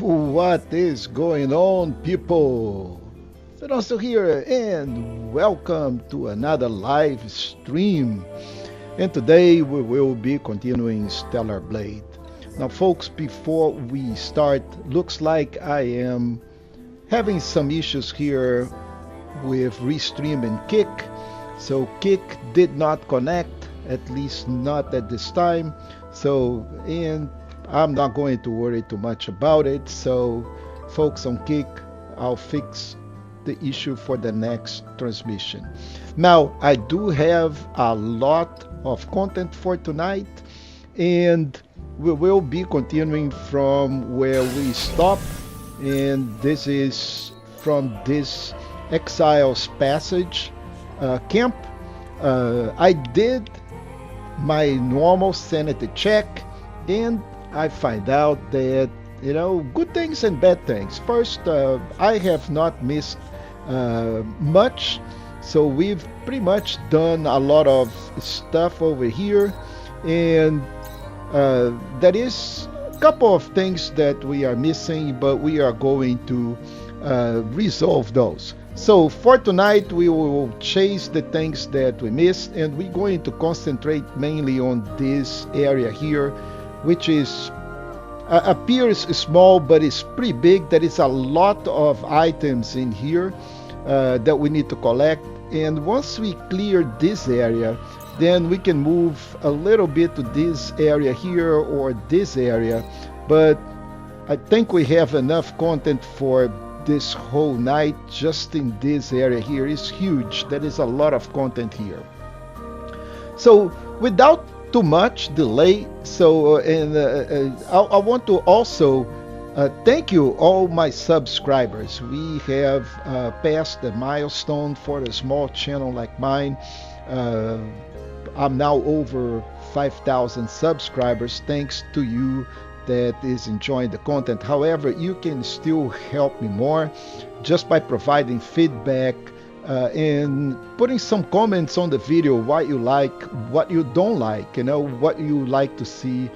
What is going on, people? Feroncio here, and welcome to another live stream. And today we will be continuing Stellar Blade. Now, folks, before we start, looks like I am having some issues here with Restream and Kick. So Kick did not connect, at least not at this time. And I'm not going to worry too much about it. So, folks on Kick, I'll fix the issue for the next transmission. Now, I do have a lot of content for tonight, and we will be continuing from where we stopped. And this is from this Exile's Passage camp. I did my normal sanity check, and I find out that, good things and bad things. First, I have not missed much, so we've pretty much done a lot of stuff over here, and there is a couple of things that we are missing, but we are going to resolve those. So for tonight, we will chase the things that we missed, and we're going to concentrate mainly on this area here, which is appears small, but it's pretty big. There is a lot of items in here that we need to collect, and once we clear this area, then we can move a little bit to this area here or this area. But I think we have enough content for this whole night. Just in this area here is huge. There is a lot of content here. So without too much delay, I want to also thank you, all my subscribers. We have passed the milestone for a small channel like mine. I'm now over 5,000 subscribers, thanks to you that is enjoying the content. However, you can still help me more just by providing feedback and putting some comments on the video, what you like, what you don't like, what you like to see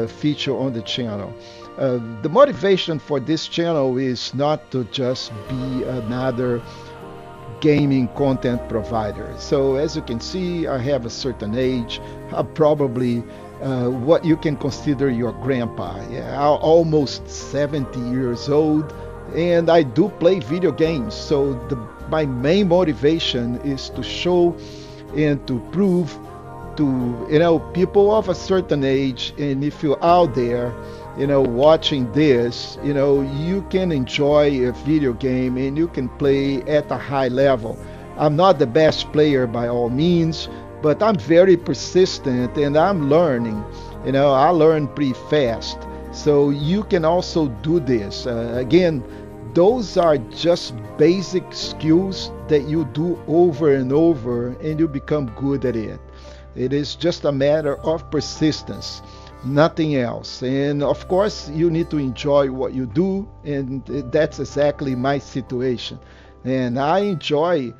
feature on the channel. The motivation for this channel is not to just be another gaming content provider. So as you can see, I have a certain age. I'm probably what you can consider your grandpa. Yeah, I'm almost 70 years old, and I do play video games. So my main motivation is to show and to prove to people of a certain age, and if you're out there watching this, you can enjoy a video game and you can play at a high level. I'm not the best player by all means, but I'm very persistent and I'm learning. I learn pretty fast. So you can also do this. Again, those are just basic skills that you do over and over and you become good at it. It is just a matter of persistence, nothing else. And of course, you need to enjoy what you do, and that's exactly my situation. And I enjoy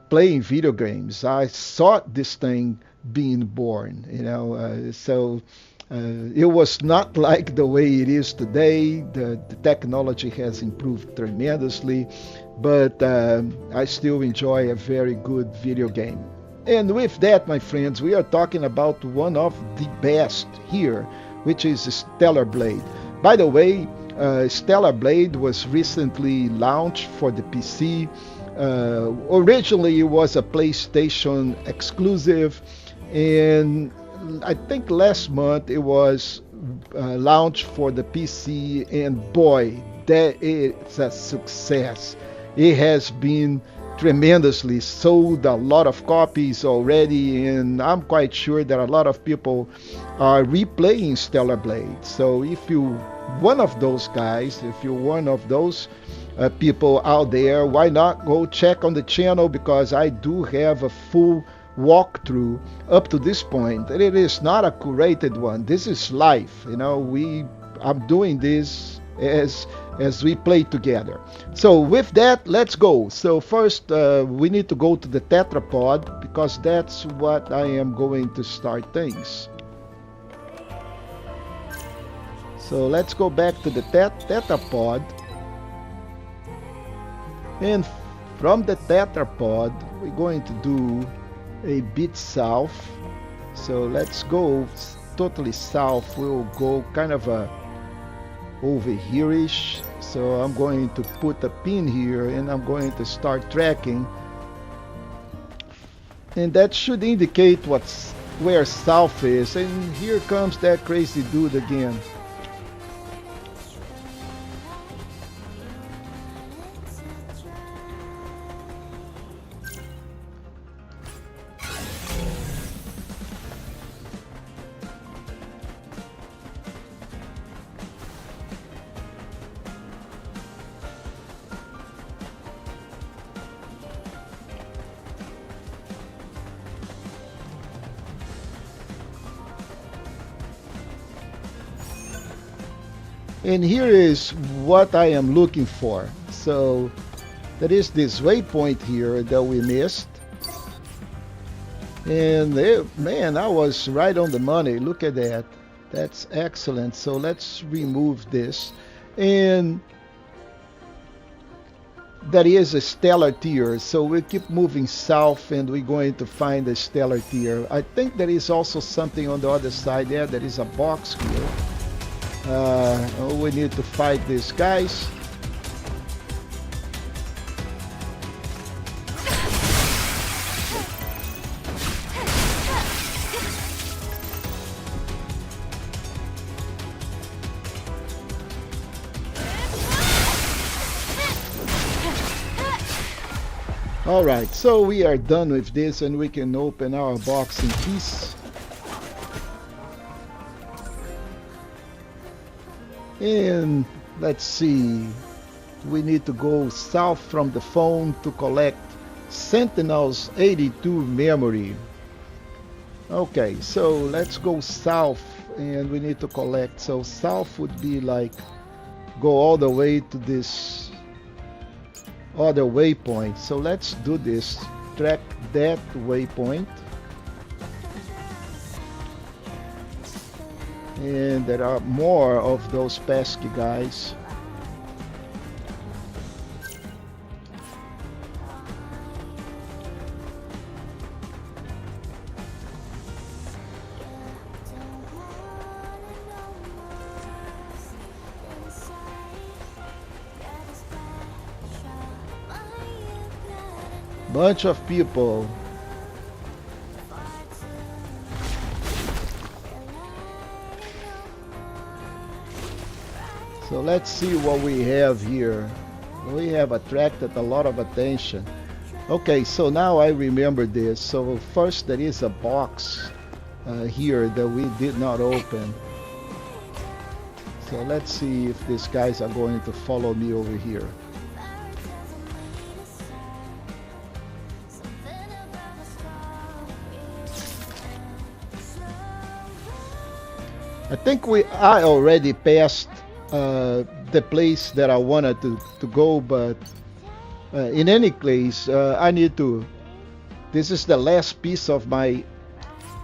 playing video games. I saw this thing being born, it was not like the way it is today. The technology has improved tremendously, but I still enjoy a very good video game. And with that, my friends, we are talking about one of the best here, which is Stellar Blade. By the way, Stellar Blade was recently launched for the PC. Originally, it was a PlayStation exclusive, and I think last month it was launched for the PC, and boy, that is a success. It has been tremendously sold a lot of copies already, and I'm quite sure that a lot of people are replaying Stellar Blade. So if you one of those guys, if you're one of those people out there, why not go check on the channel, because I do have a full walkthrough up to this point. It is not a curated one. This is live. I'm doing this as we play together. So with that, let's go. So first, we need to go to the tetrapod, because that's what I am going to start things. So let's go back to the tetrapod. And from the tetrapod, we're going to do a bit south. So let's go totally south. We'll go kind of over here-ish. So I'm going to put a pin here and I'm going to start tracking. And that should indicate where south is. And here comes that crazy dude again. And here is what I am looking for. So that is this waypoint here that we missed. And man, I was right on the money. Look at that. That's excellent. So let's remove this. And that is a stellar tier. So we keep moving south and we're going to find a stellar tier. I think there is also something on the other side there. There is a box here. We need to fight these guys. Alright, so we are done with this and we can open our box in peace. And let's see, we need to go south from the phone to collect Sentinel's 82 memory. Okay, so let's go south and we need to collect. So south would be like go all the way to this other waypoint. So let's do this, track that waypoint. And there are more of those pesky guys. Bunch of people. So let's see what we have here. We have attracted a lot of attention. Okay, so now I remember this. So first there is a box here that we did not open. So let's see if these guys are going to follow me over here. I think I already passed the place that I wanted to go, but in any case, I need to. This is the last piece of my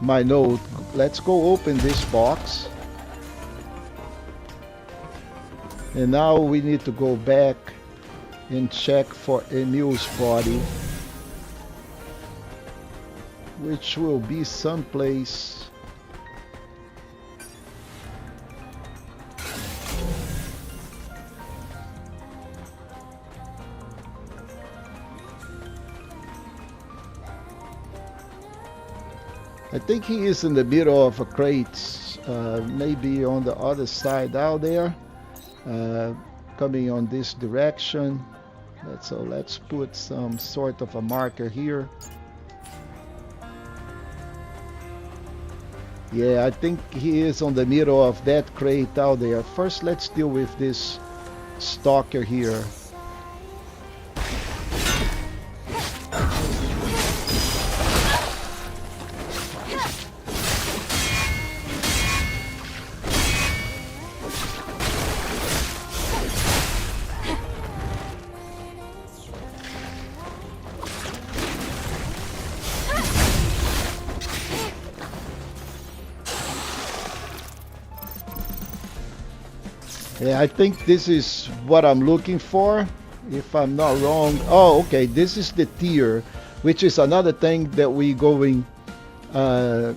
note. Let's go open this box, and now we need to go back and check for Emil's body, which will be someplace. I think he is in the middle of a crate, maybe on the other side out there, coming on this direction. So let's put some sort of a marker here. Yeah, I think he is on the middle of that crate out there. First, let's deal with this stalker here. Yeah, I think this is what I'm looking for, if I'm not wrong. Oh, okay, this is the tier, which is another thing that we going. Uh,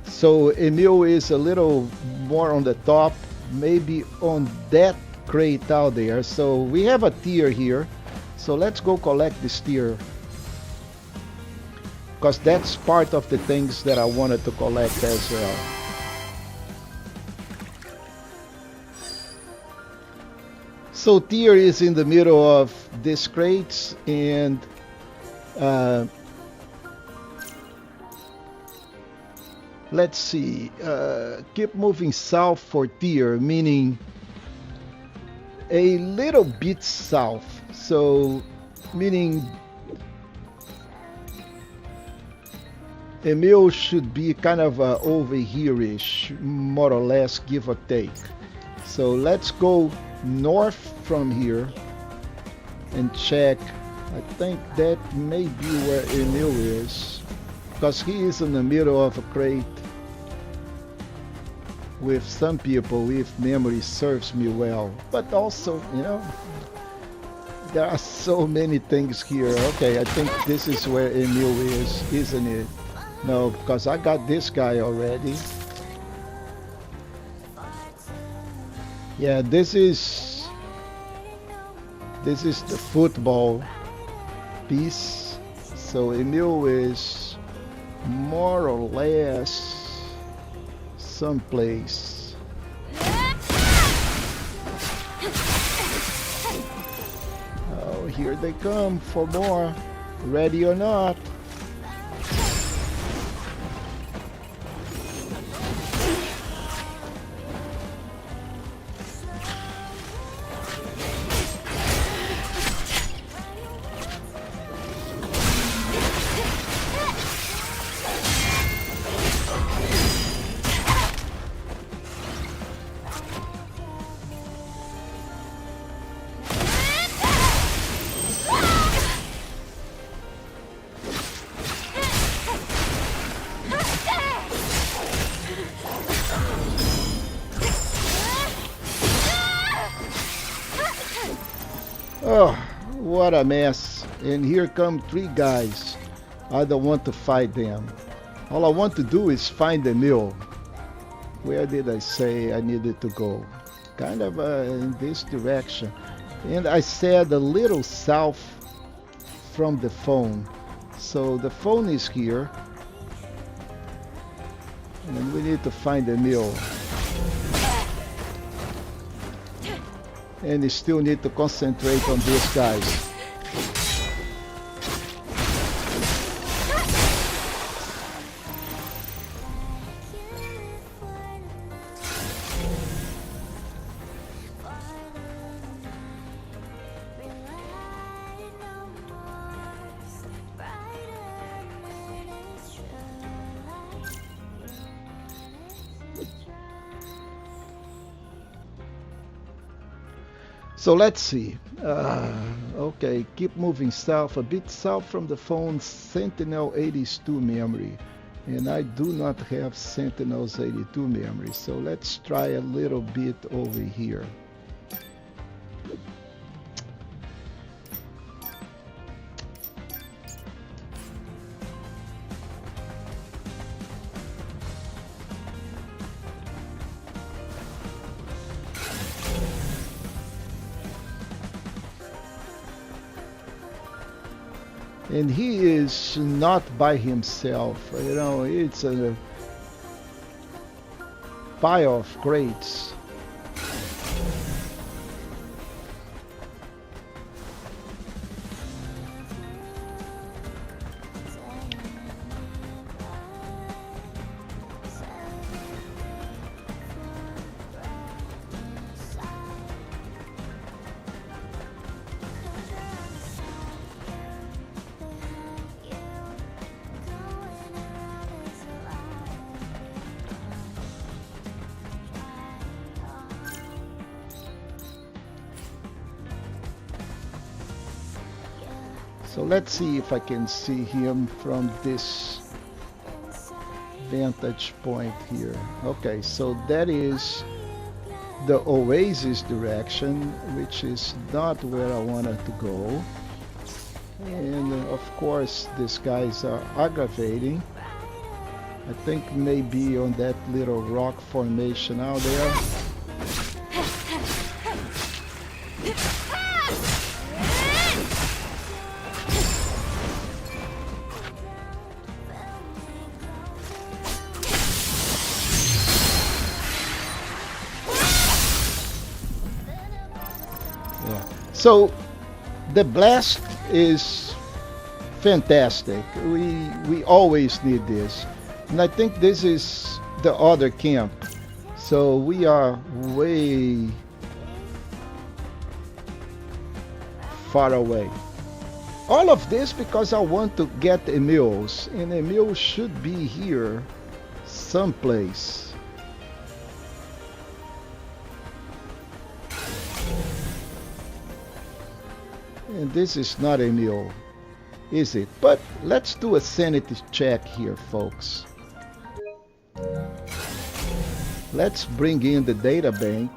so Emil is a little more on the top, maybe on that crate out there. So we have a tier here. So let's go collect this tier, because that's part of the things that I wanted to collect as well. So tier is in the middle of these crates, and uh, let's see, keep moving south for tier, meaning a little bit south. So meaning Emil should be kind of over here-ish, more or less, give or take. So let's go north from here and check. I think that may be where Emil is, because he is in the middle of a crate with some people, if memory serves me well. But also, you know, there are so many things here. Okay, I think this is where Emil is, isn't it? No, because I got this guy already. Yeah, this is the football piece. So Emil is more or less someplace. Oh, here they come for more. Ready or not. Oh, what a mess. And here come three guys. I don't want to fight them. All I want to do is find the mill. Where did I say I needed to go? Kind of in this direction. And I said a little south from the phone. So the phone is here. And we need to find the mill. And you still need to concentrate on these guys. So let's see. Okay, keep moving south, a bit south from the phone, Sentinel 82 memory. And I do not have Sentinel's 82 memory, so let's try a little bit over here. And he is not by himself, you know, it's a pile of crates. So let's see if I can see him from this vantage point here. Okay, so that is the oasis direction, which is not where I wanted to go. And of course, these guys are aggravating. I think maybe on that little rock formation out there. Yeah. So the blast is fantastic. We always need this. And I think this is the other camp. So we are way far away. All of this because I want to get Emils. And Emil should be here someplace. And this is not Emil, is it? But let's do a sanity check here, folks. Let's bring in the data bank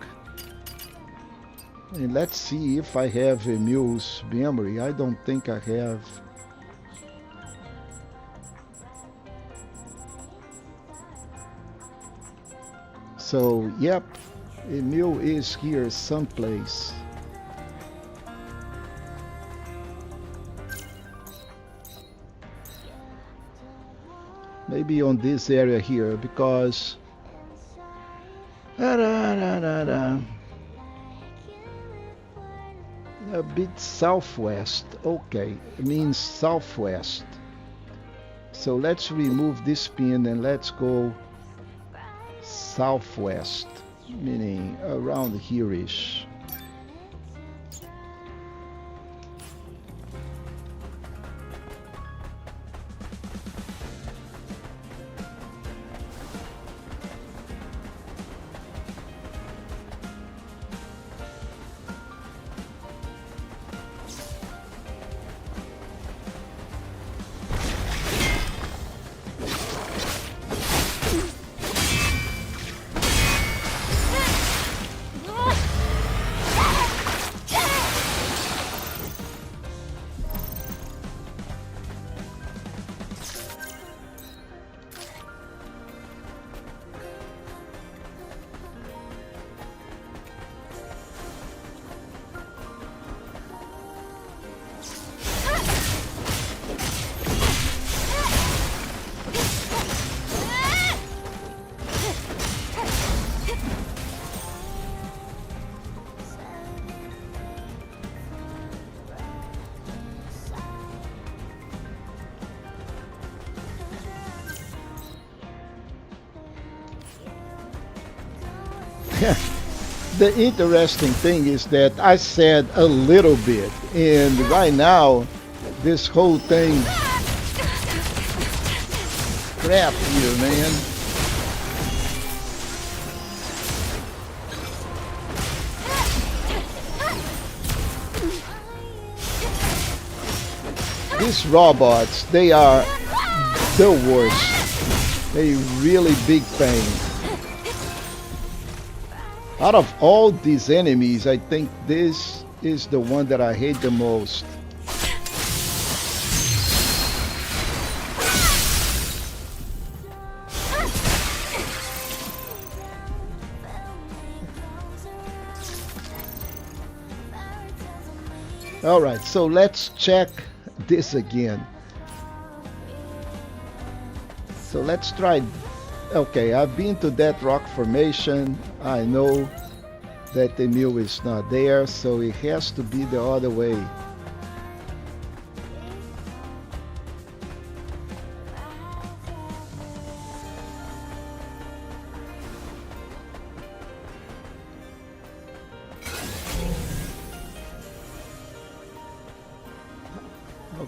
and let's see if I have Emil's memory. I don't think I have. So, yep, Emil is here someplace. Maybe on this area here, because a bit southwest. Okay, it means southwest. So let's remove this pin and let's go southwest, meaning around here-ish. The interesting thing is that I said a little bit, and right now this whole thing crap here, man. These robots, they are the worst. They really big pain. Out of all these enemies, I think this is the one that I hate the most. Alright, so let's check this again. So let's try. Okay, I've been to that rock formation. I know that the mule is not there, so it has to be the other way.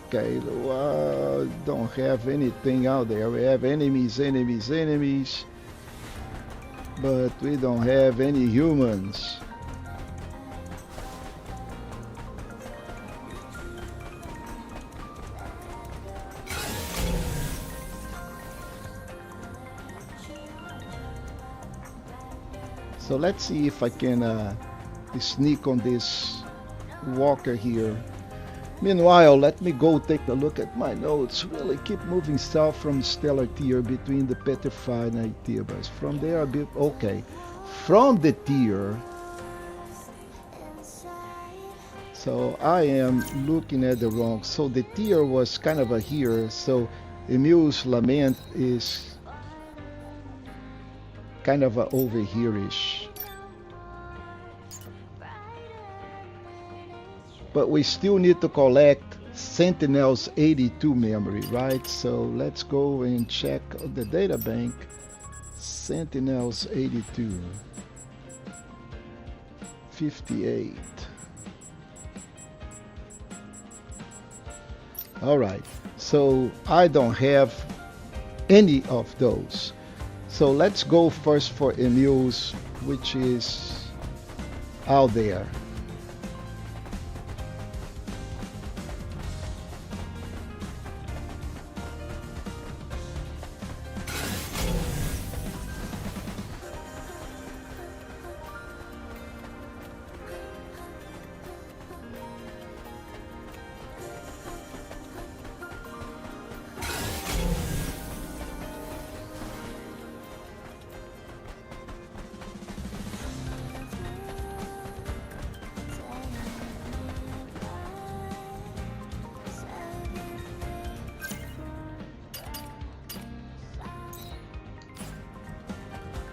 Okay, don't have anything out there. We have enemies, but we don't have any humans. So let's see if I can sneak on this walker here. Meanwhile, let me go take a look at my notes. Really keep moving south from stellar tier between the petrified Naytibas. From there a bit, okay. From the tier, so I am looking at the wrong. So the tier was kind of a here. So Emile's Lament is kind of a over here-ish. But we still need to collect Sentinel's 82 memory, right? So let's go and check the data bank. Sentinel's 82. 58. All right, so I don't have any of those. So let's go first for Emile's, which is out there.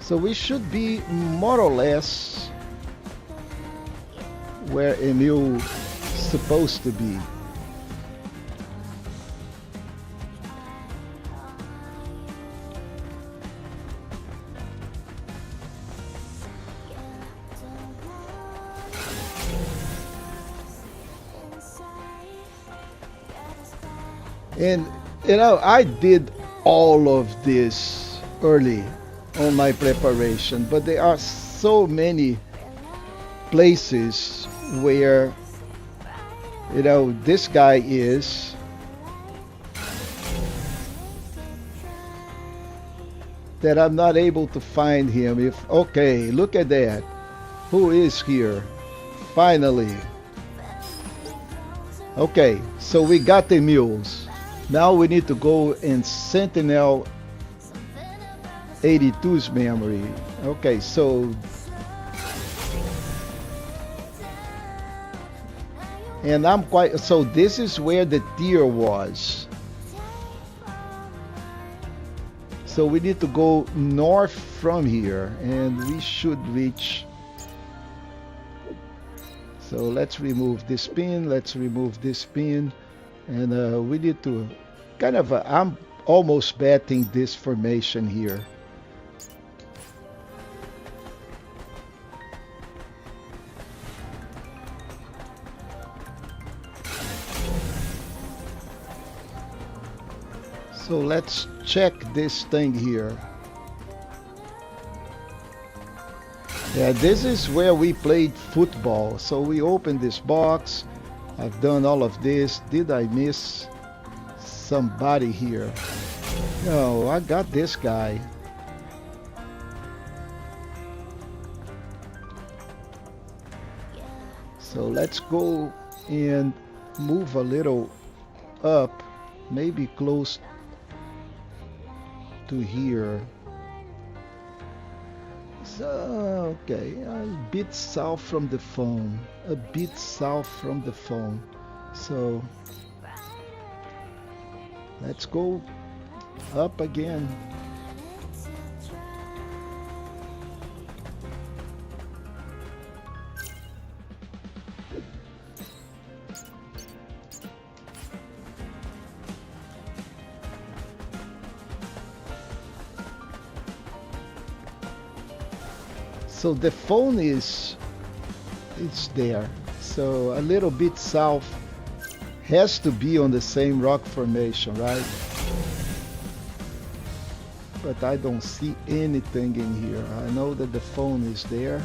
So we should be more or less where Emile's supposed to be. And you know, I did all of this early on my preparation, but there are so many places where, you know, this guy is, that I'm not able to find him. If okay, look at that. Who is here? Finally. Okay, so we got the mules. Now we need to go and Sentinel 82's memory. Okay, so and I'm quite so this is where the tier was. So we need to go north from here and we should reach. So let's remove this pin, let's remove this pin, and we need to kind of I'm almost betting this formation here. So let's check this thing here. Yeah, this is where we played football. So we opened this box. I've done all of this. Did I miss somebody here? No, I got this guy. So let's go and move a little up, maybe close to here. So, okay, a bit south from the phone. A bit south from the phone. So, let's go up again. So the phone is it's there. So a little bit south has to be on the same rock formation, right? But I don't see anything in here. I know that the phone is there.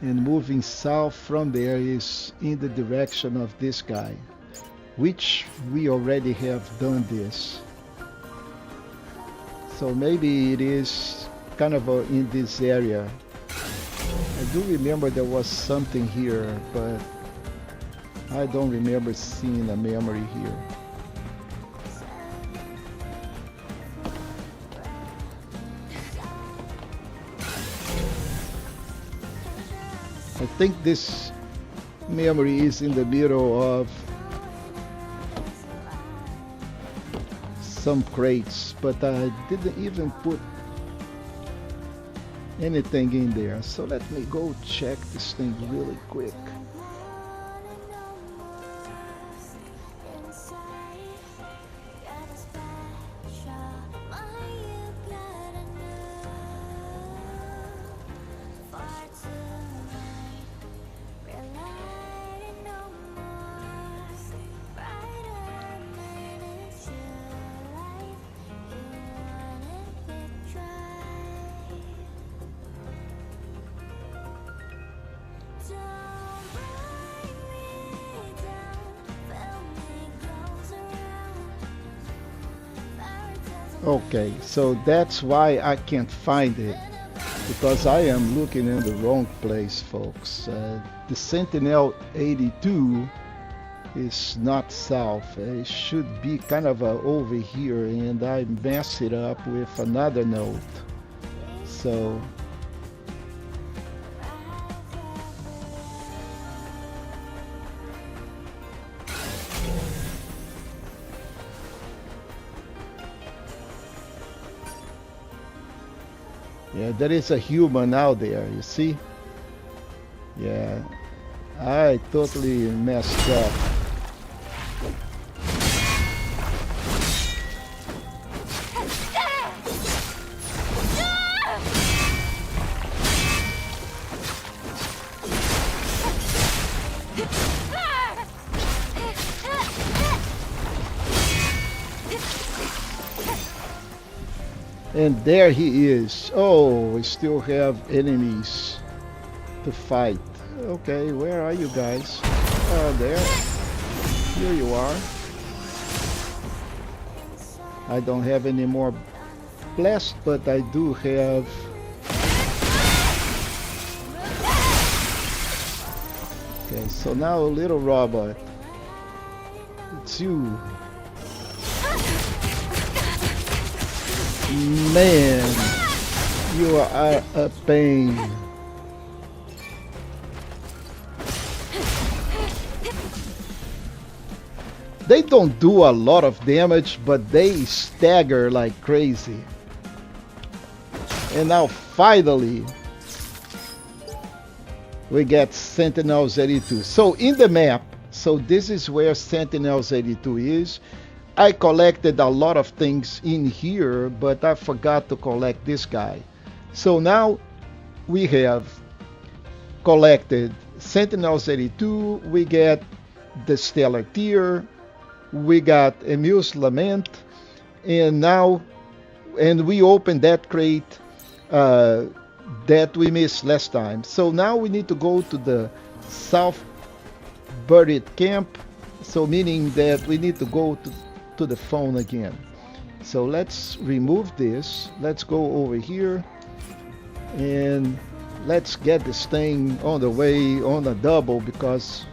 And moving south from there is in the direction of this guy, which we already have done this. So maybe it is kind of in this area. I do remember there was something here, but I don't remember seeing a memory here. I think this memory is in the middle of some crates, but I didn't even put anything in there. So let me go check this thing really quick. Okay, so that's why I can't find it, because I am looking in the wrong place, folks. The Sentinel 82 is not south. It should be kind of over here, and I messed it up with another note. So yeah, there is a human out there, you see? Yeah, I totally messed up. And there he is. Oh, we still have enemies to fight. Okay, where are you guys? There. Here you are. I don't have any more blast, but I do have... Okay, so now little robot. It's you. Man, you are a pain. They don't do a lot of damage, but they stagger like crazy. And now finally, we get Sentinels 82. So in the map, so this is where Sentinels 82 is. I collected a lot of things in here, but I forgot to collect this guy. So now we have collected Sentinels 82, we get the Stellar Tier, we got Emule's Lament, and we opened that crate that we missed last time. So now we need to go to the South Buried Camp, so meaning that we need to go to the phone again. So let's remove this. Let's go over here and let's get this thing on the way on a double, because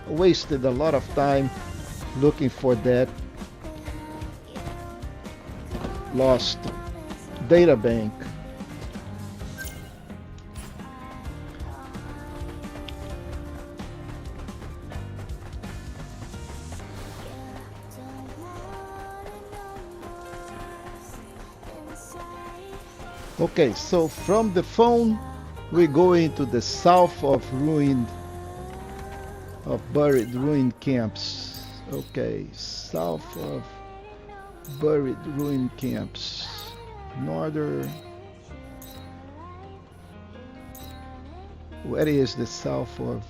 I wasted a lot of time looking for that lost data bank. Okay, so from the phone we go into the south of buried ruined camps. Okay, south of buried ruined camps. Northern. Where is the south of?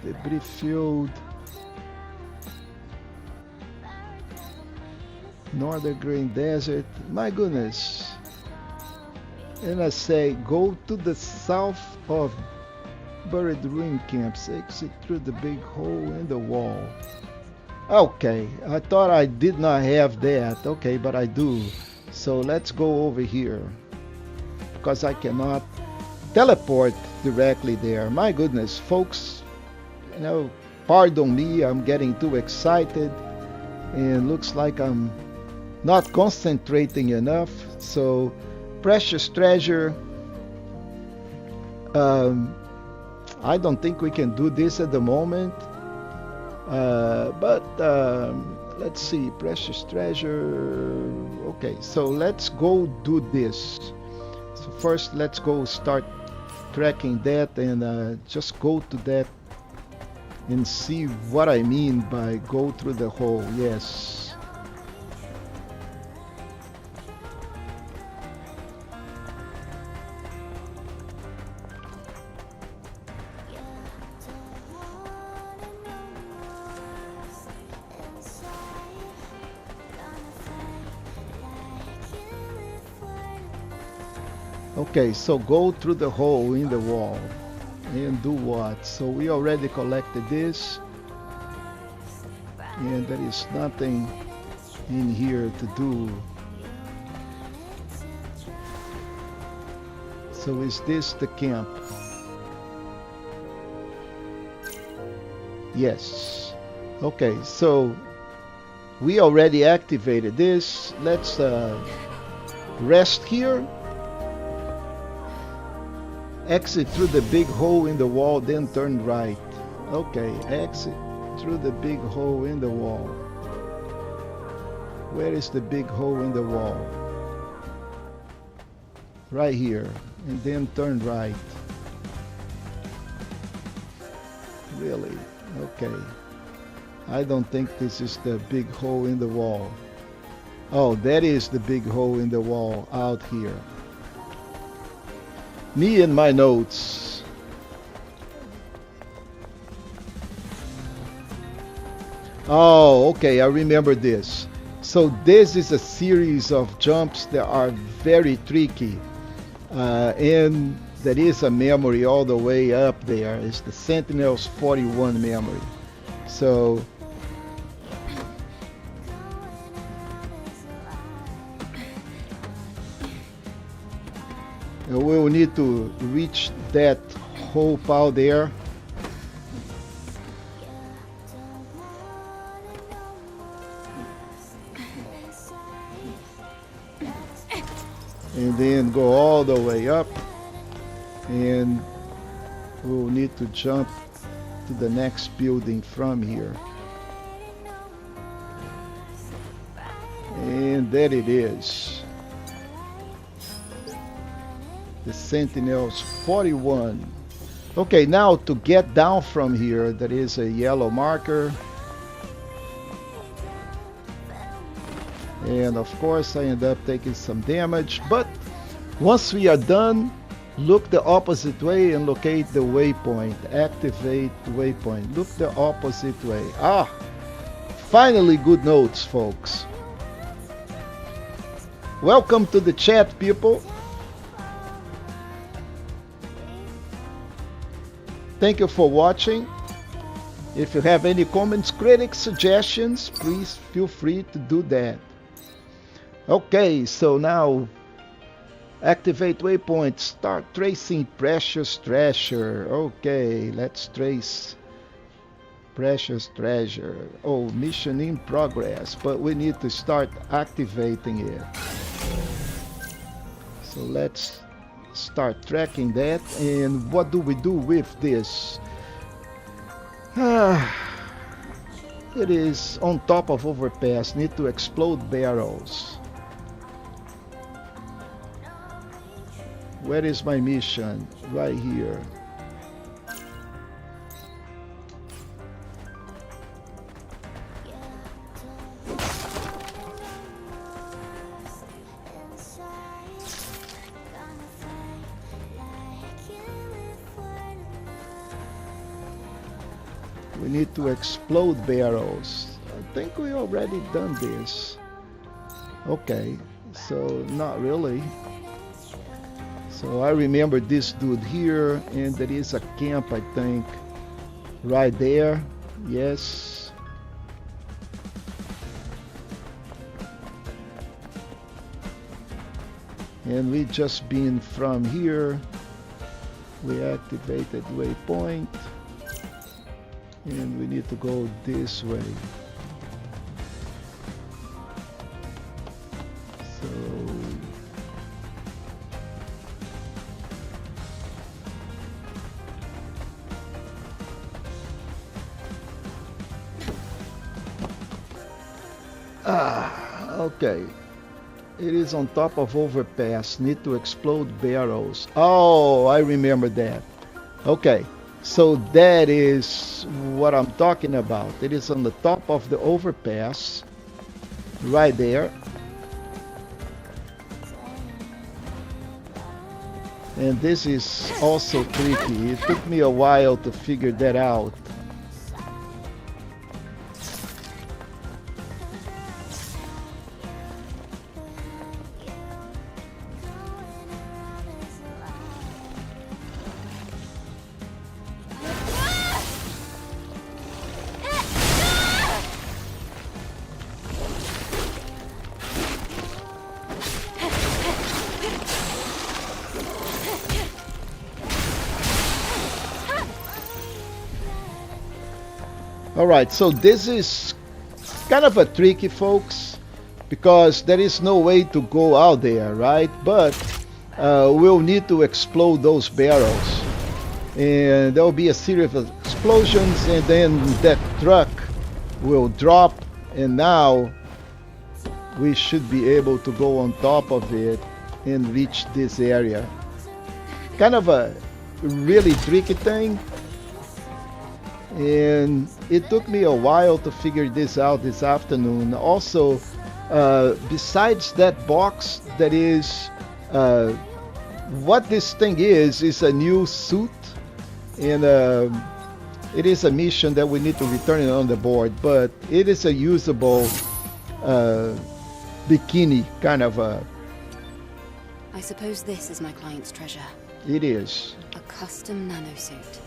Debris field. Northern Green Desert. My goodness. And I say go to the south of Buried ruin camps. Exit through the big hole in the wall. Okay, I thought I did not have that. Okay, but I do. So let's go over here. Because I cannot teleport directly there. My goodness, folks, you know, pardon me, I'm getting too excited. And looks like I'm not concentrating enough. So, precious treasure. I don't think we can do this at the moment. But let's see, precious treasure. Okay, so let's go do this. So first, let's go start tracking that and just go to that and see what I mean by go through the hole. Yes. Okay, so go through the hole in the wall and do what? So we already collected this and there is nothing in here to do. So is this the camp? Yes. Okay, so we already activated this. Let's rest here. Exit through the big hole in the wall, then turn right. Okay, exit through the big hole in the wall. Where is the big hole in the wall? Right here, and then turn right. Really? Okay. I don't think this is the big hole in the wall. Oh, that is the big hole in the wall out here. Me and my notes. Oh, okay, I remember this. So this is a series of jumps that are very tricky. And there is a memory all the way up there. It's the Sentinels 41 memory. So we will need to reach that hole pile there. And then go all the way up. And we'll need to jump to the next building from here. And there it is. The Sentinels 41. Okay, now to get down from here, there is a yellow marker. And of course, I end up taking some damage. But once we are done, look the opposite way and locate the waypoint. Activate waypoint. Look the opposite way. Ah, finally good notes, folks. Welcome to the chat, people. Thank you for watching. If you have any comments, critics, suggestions, please feel free to do that. Okay, so now activate waypoint, start tracing precious treasure. Okay, let's trace precious treasure. Oh, mission in progress, but we need to start activating it. So let's start tracking that. And what do we do with this? It is on top of overpass. Need to explode barrels. Where is my mission? Right here. We need to explode barrels. I think we already done this. Okay, so not really. So I remember this dude here, and there is a camp, I think, right there. Yes. And we just been from here. We activated waypoint, and we need to go this way. So okay. It is on top of overpass. Need to explode barrels. Oh, I remember that. Okay, so that is what I'm talking about. It is on the top of the overpass, right there. And this is also tricky. It took me a while to figure that out. Alright, so this is kind of a tricky, folks, because there is no way to go out there, right? But we'll need to explode those barrels. And there will be a series of explosions, and then that truck will drop, and now we should be able to go on top of it and reach this area. Kind of a really tricky thing. And it took me a while to figure this out this afternoon. Also, besides that box, that is what this thing is a new suit, and it is a mission that we need to return it on the board, but it is a usable bikini kind of a... I suppose this is my client's treasure. It is. A custom nanosuit.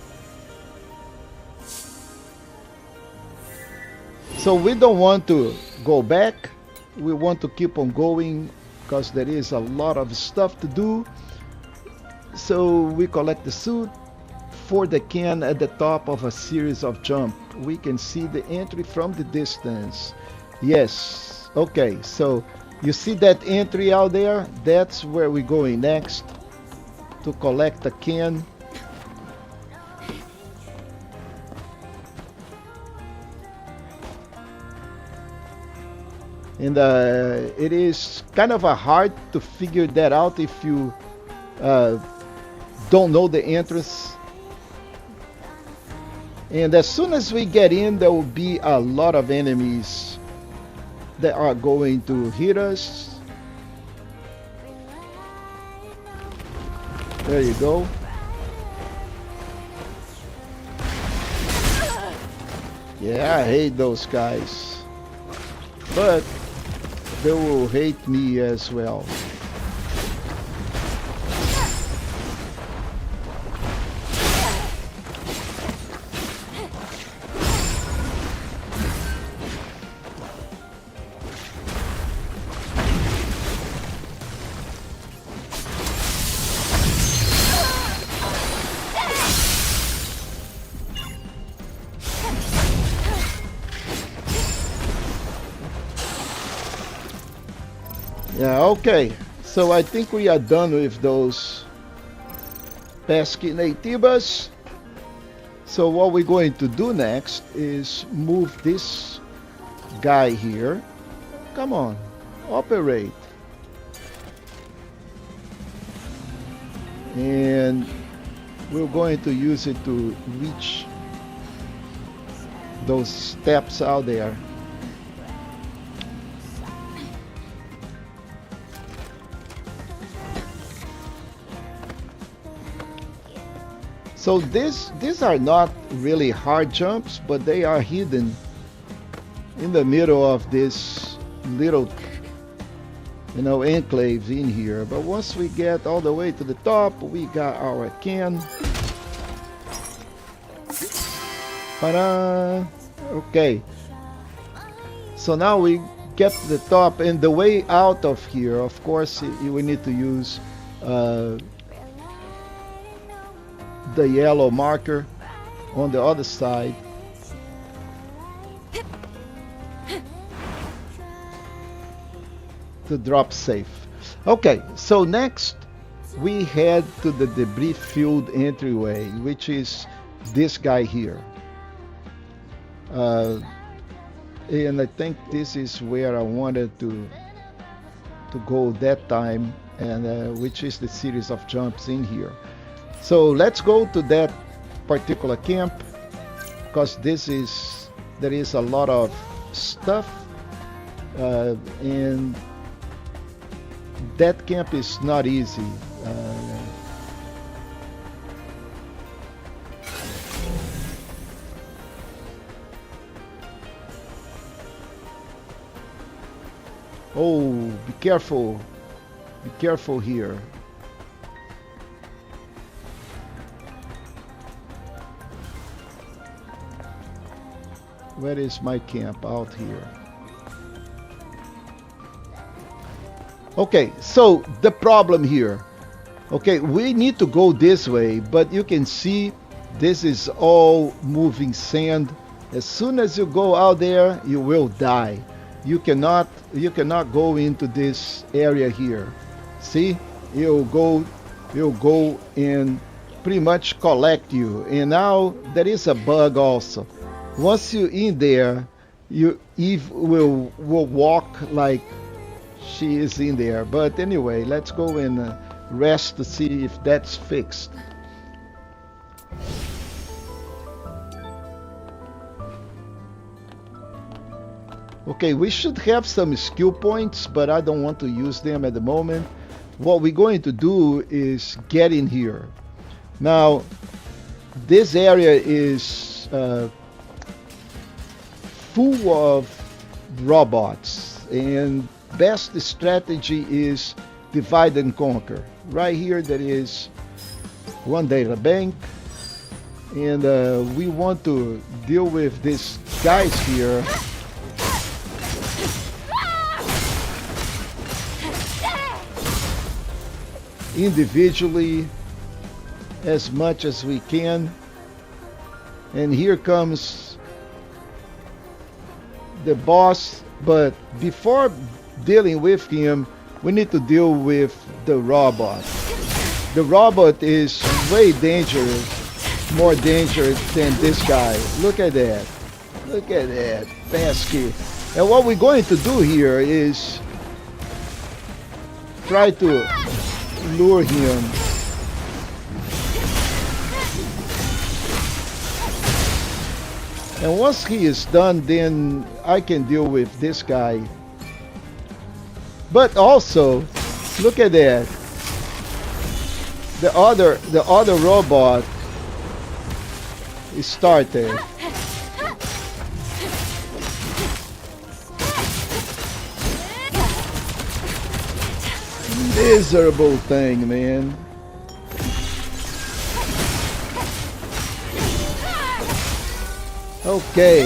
So we don't want to go back. We want to keep on going because there is a lot of stuff to do. So we collect the suit for the can at the top of a series of jump. We can see the entry from the distance. Yes. Okay. So you see that entry out there? That's where we're going next to collect the can. And it is kind of hard to figure that out if you don't know the entrance. And as soon as we get in, there will be a lot of enemies that are going to hit us. There you go. Yeah, I hate those guys. But they will hate me as well. Yeah, okay. So I think we are done with those pesky Naytibas. So what we're going to do next is move this guy here. Come on, operate. And we're going to use it to reach those steps out there. So these are not really hard jumps, but they are hidden in the middle of this little enclaves in here. But once we get all the way to the top, we got our can. Ta-da! Okay. So now we get to the top, and the way out of here, of course, we need to use the yellow marker on the other side. To drop safe. Okay, so next we head to the debris filled entryway, which is this guy here. And I think this is where I wanted to go that time, and which is the series of jumps in here. So let's go to that particular camp, because there is a lot of stuff, and that camp is not easy. Oh, be careful. Be careful here. Where is my camp? Out here. Okay, so the problem here. Okay, we need to go this way, but you can see this is all moving sand. As soon as you go out there, you will die. You cannot go into this area here. See, you'll go and pretty much collect you. And now there is a bug also. Once you're in there, Eve will walk like she is in there. But anyway, let's go and rest to see if that's fixed. Okay, we should have some skill points, but I don't want to use them at the moment. What we're going to do is get in here. Now, this area is full of robots, and best strategy is divide and conquer. Right here there is one data bank, and we want to deal with these guys here individually as much as we can. And here comes the boss, but before dealing with him, we need to deal with the robot. The robot is way dangerous, more dangerous than this guy. Look at that. Look at that. Pesky. And what we're going to do here is try to lure him. And once he is done, then I can deal with this guy. But also, look at that. The other robot is started. Miserable thing, man. Okay.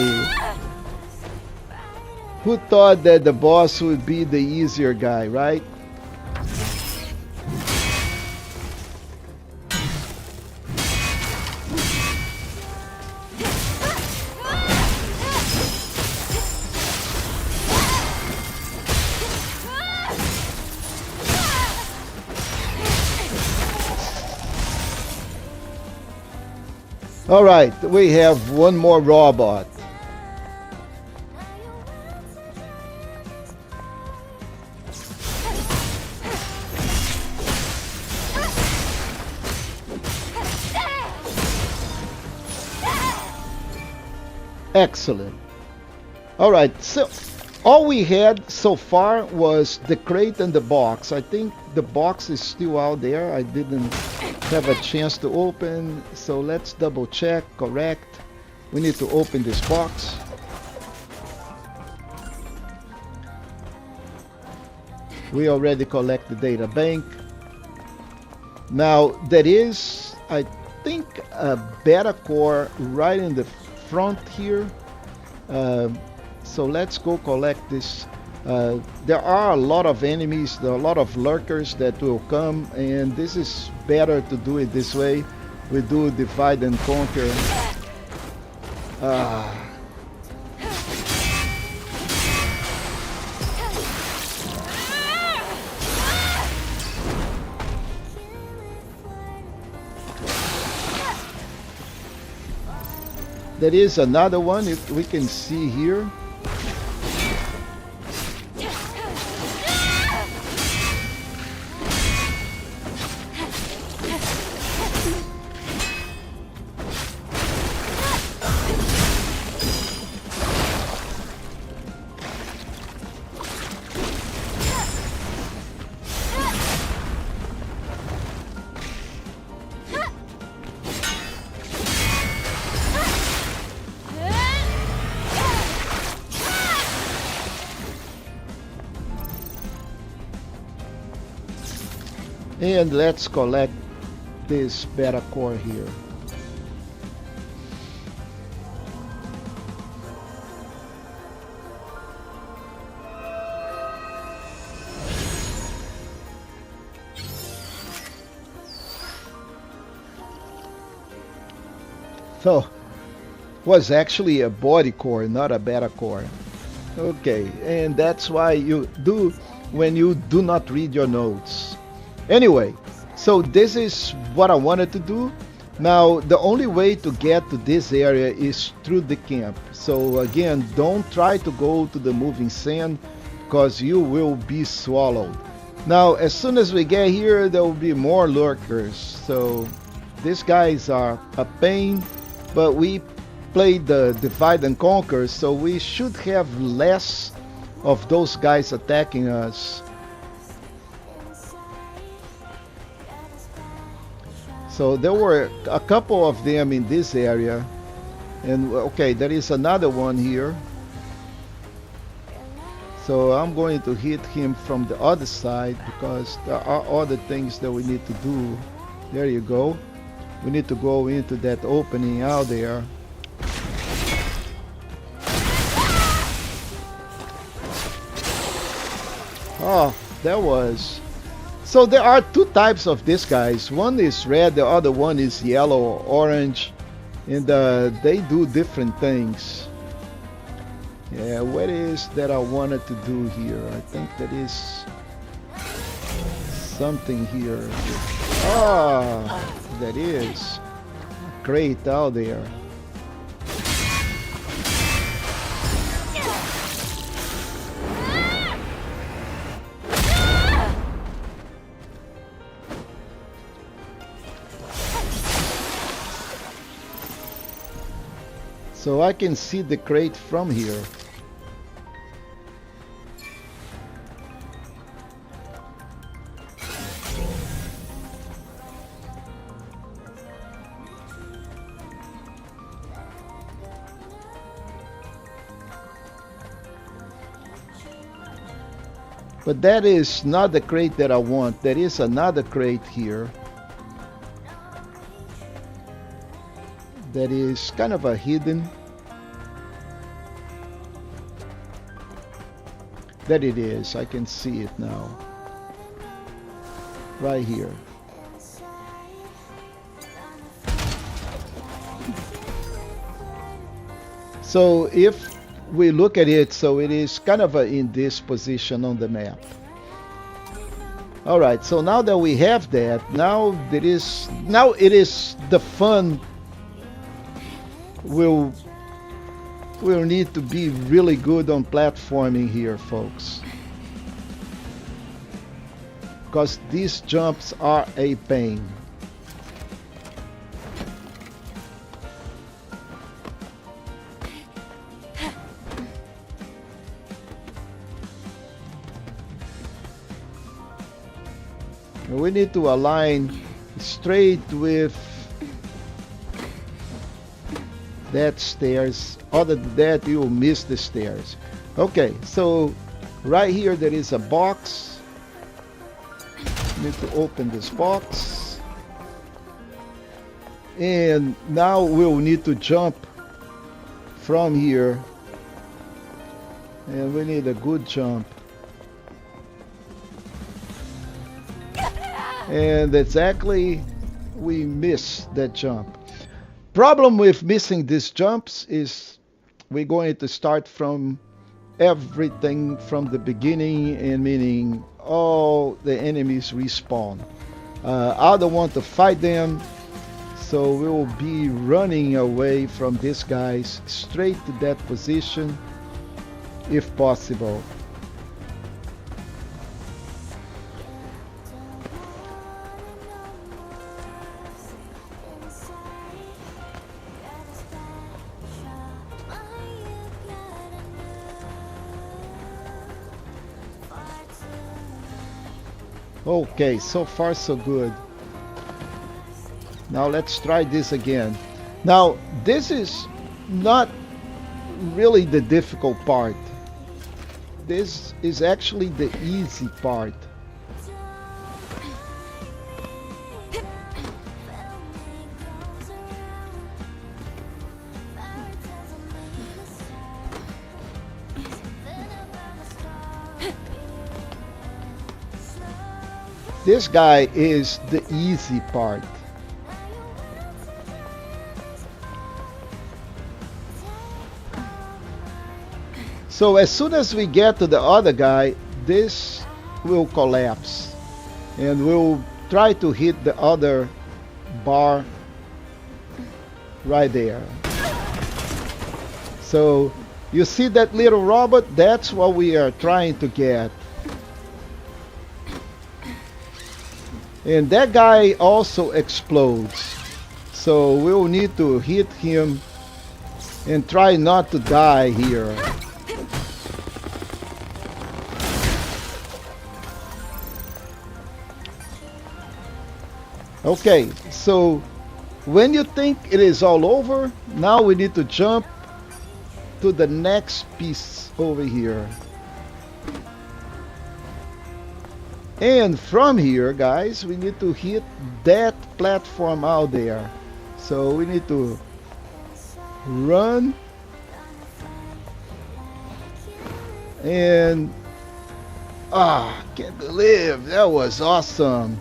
Who thought that the boss would be the easier guy, right? All right, we have one more robot. Excellent. All right, so all we had so far was the crate and the box. I think the box is still out there. I didn't have a chance to open, so let's double check. Correct. We need to open this box. We already collect the data bank. Now there is, I think, a beta core right in the front here. So let's go collect this. There are a lot of enemies, there are a lot of lurkers that will come, and this is better to do it this way. We do divide and conquer. There is another one, if we can see here. And let's collect this beta core here. So, was actually a body core, not a beta core. Okay, and that's why you do when you do not read your notes. Anyway, so this is what I wanted to do. Now, the only way to get to this area is through the camp. So again, don't try to go to the moving sand because you will be swallowed. Now, as soon as we get here, there will be more lurkers. So these guys are a pain, but we played the divide and conquer, so we should have less of those guys attacking us. So there were a couple of them in this area, and okay, there is another one here. So I'm going to hit him from the other side because there are other things that we need to do. There you go. We need to go into that opening out there. Oh, that was... So there are two types of these guys. One is red, the other one is yellow or orange. And they do different things. Yeah, what is that I wanted to do here? I think that is something here. Ah, that is great out there. So I can see the crate from here. But that is not the crate that I want. There is another crate here that is kind of a hidden. That it is. I can see it now. Right here. So if we look at it, so it is kind of in this position on the map. Alright, so now that we have that, now it is the fun will need to be really good on platforming here, folks, because these jumps are a pain. We need to align straight with that stairs. Other than that, you will miss the stairs. Okay, so right here there is a box. Need to open this box. And now we'll need to jump from here. And we need a good jump. And exactly, we miss that jump. Problem with missing these jumps is we're going to start from everything from the beginning, and meaning all the enemies respawn. I don't want to fight them, so we'll be running away from these guys straight to that position if possible. Okay, so far so good. Now let's try this again. Now this is not really the difficult part. This is actually the easy part. This guy is the easy part. So as soon as we get to the other guy, this will collapse. And we'll try to hit the other bar right there. So you see that little robot? That's what we are trying to get. And that guy also explodes. So we'll need to hit him and try not to die here. Okay, so when you think it is all over, now we need to jump to the next piece over here. And from here, guys, we need to hit that platform out there. So we need to run. And can't believe that was awesome.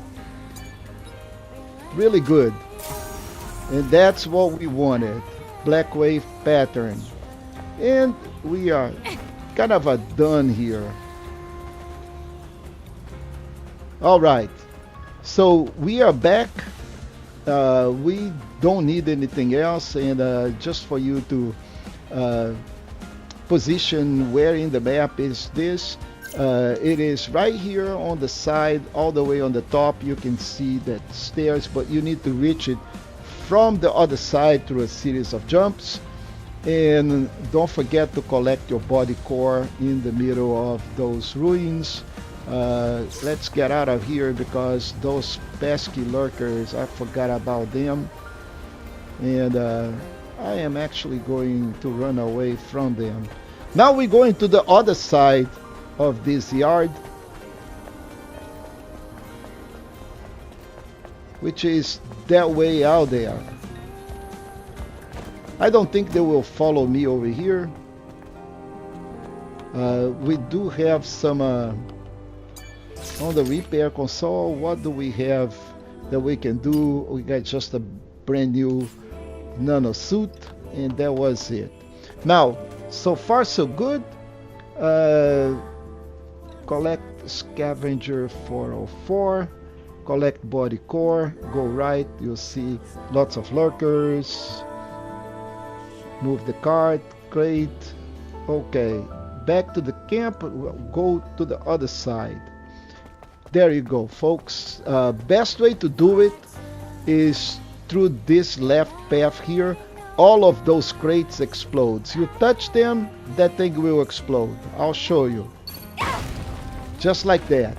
Really good. And that's what we wanted. Black wave pattern. And we are kind of done here. Alright, so we are back. We don't need anything else, and just for you to position where in the map is this. It is right here on the side, all the way on the top. You can see that stairs, but you need to reach it from the other side through a series of jumps. And don't forget to collect your body core in the middle of those ruins. Let's get out of here because those pesky lurkers, I forgot about them. And I am actually going to run away from them. Now we're going to the other side of this yard, which is that way out there. I don't think they will follow me over here. We do have some on the repair console. What do we have that we can do? We got just a brand new nano suit, and that was it. Now, so far so good. Collect scavenger 404, collect body core, go right, you'll see lots of lurkers. Move the cart, great. Okay, back to the camp, we'll go to the other side. There you go, folks. Best way to do it is through this left path here. All of those crates explodes. You touch them, that thing will explode. I'll show you. Just like that.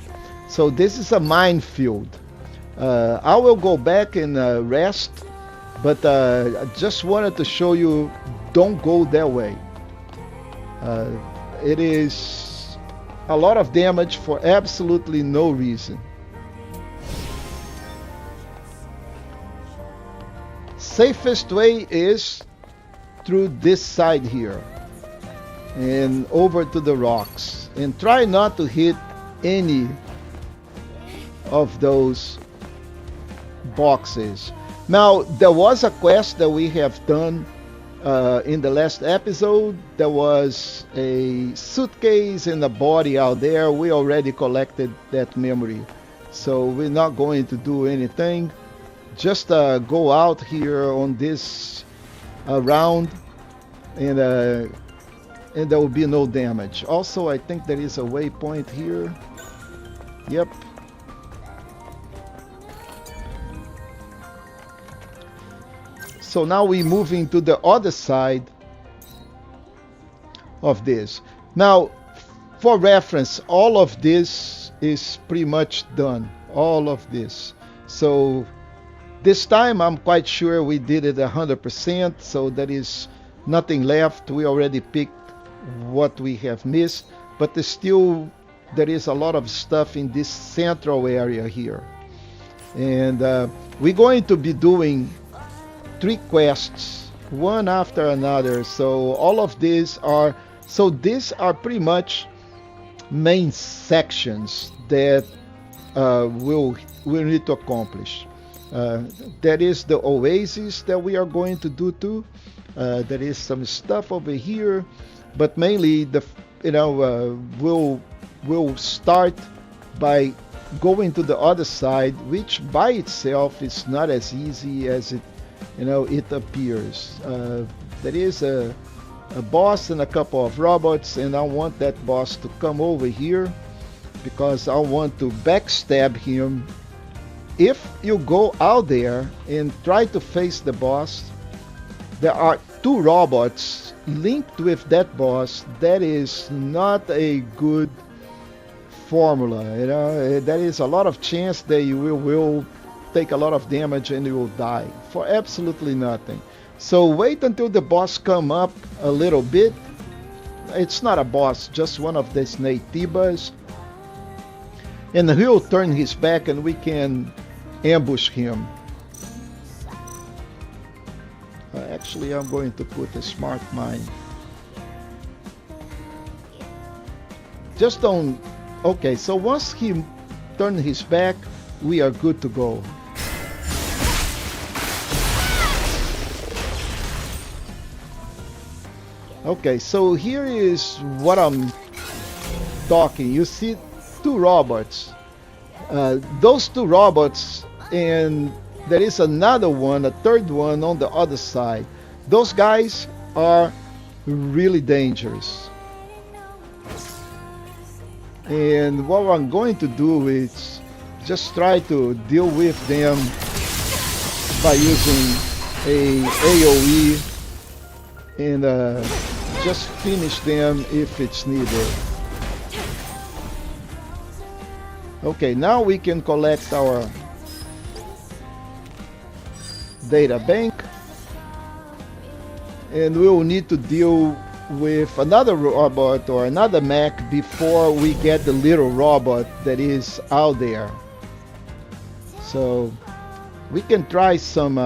So this is a minefield. I will go back and rest, but I just wanted to show you, don't go that way. It is a lot of damage for absolutely no reason. Safest way is through this side here and over to the rocks, and try not to hit any of those boxes. Now, there was a quest that we have done in the last episode. There was a suitcase and a body out there. We already collected that memory, so we're not going to do anything. Just go out here on this round, and there will be no damage. Also, I think there is a waypoint here. Yep. So now we're moving to the other side of this. Now, for reference, all of this is pretty much done. All of this. So this time I'm quite sure we did it 100%. So there is nothing left. We already picked what we have missed. But there is a lot of stuff in this central area here. And we're going to be doing 3 quests, one after another. So all of these are pretty much main sections that we'll need to accomplish. That is the oasis that we are going to do too. There is some stuff over here, but mainly we'll start by going to the other side, which by itself is not as easy as it appears. There is a boss and a couple of robots, and I want that boss to come over here because I want to backstab him. If you go out there and try to face the boss, there are 2 robots linked with that boss. That is not a good formula. There is a lot of chance that you will take a lot of damage and you will die for absolutely nothing. So wait until the boss come up a little bit. It's not a boss, just one of these Naytibas, and he'll turn his back and we can ambush him. Actually, I'm going to put a smart mine. Just don't. Okay, so once he turns his back, we are good to go. Okay, so here is what I'm talking. You see 2 robots. Those 2 robots, and there is another one, a third one on the other side. Those guys are really dangerous. And what I'm going to do is just try to deal with them by using a AoE and just finish them if it's needed. Okay, now we can collect our data bank, and we will need to deal with another robot or another mech before we get the little robot that is out there. So we can try some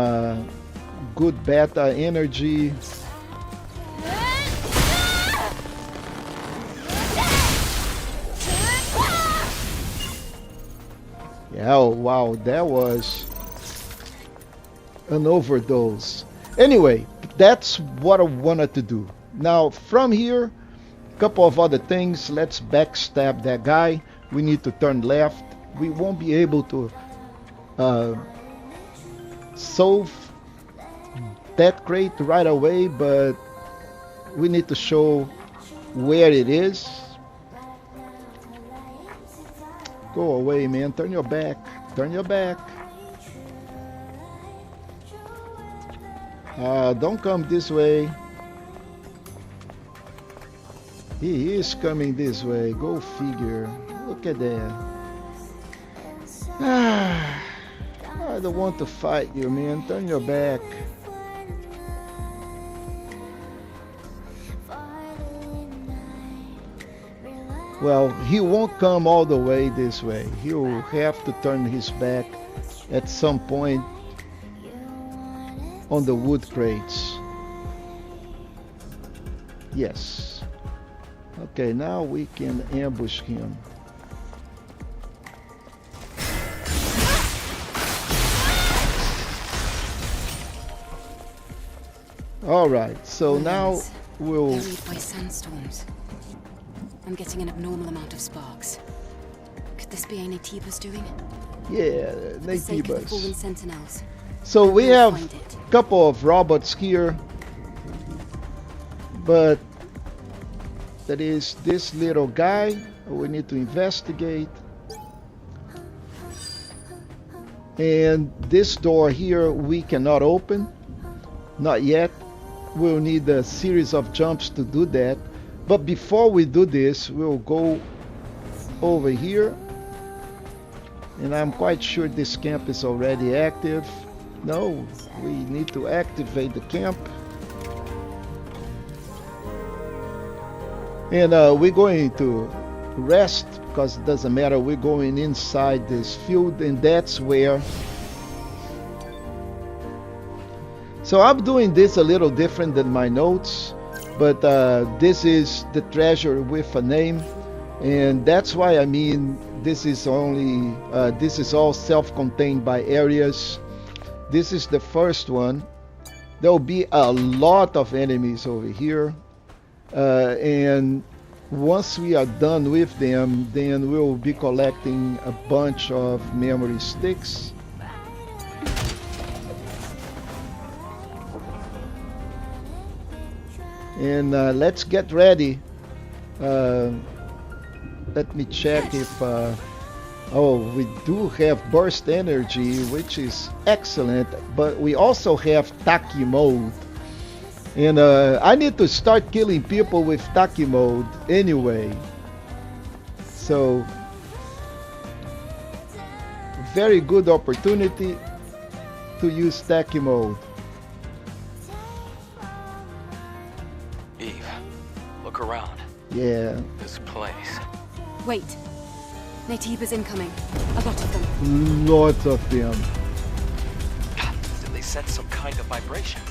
good beta energy. Yeah, oh, wow, that was an overdose. Anyway, that's what I wanted to do. Now from here, a couple of other things. Let's backstab that guy. We need to turn left. We won't be able to solve that crate right away, but we need to show where it is. Go away, man. Turn your back. Turn your back. Don't come this way. He is coming this way. Go figure. Look at that. I don't want to fight you, man. Turn your back. Well, he won't come all the way this way. He will have to turn his back at some point. on the wood crates. Yes. Okay, now we can ambush him. All right, so now we'll... Buried by sandstorms. I'm getting an abnormal amount of sparks. Could this be a Naytiba's doing? Yeah, For the sake of the fallen Naytibas. sentinels. So we We'll have find it. a couple of robots here, but that is this little guy we need to investigate. And this door here we cannot open, not yet. We'll need a series of jumps to do that. But before we do this, we'll go over here. And I'm quite sure this camp is already active. No, we need to activate the camp. And we're going to rest because it doesn't matter. We're going inside this field, and that's where... So I'm doing this a little different than my notes, but this is the treasure with a name, and that's why I mean this is only this is all self-contained by areas. This is the first one. There will be a lot of enemies over here, and once we are done with them, then we'll be collecting a bunch of memory sticks. And let's get ready. Let me check if... oh, we do have burst energy, which is excellent, but we also have Taki mode. And I need to start killing people with Taki mode anyway. So, very good opportunity to use Taki mode. Look around. Yeah. This place. Wait. Naytiba's incoming. A lot of them. Lots of them. Did they sense some kind of vibration?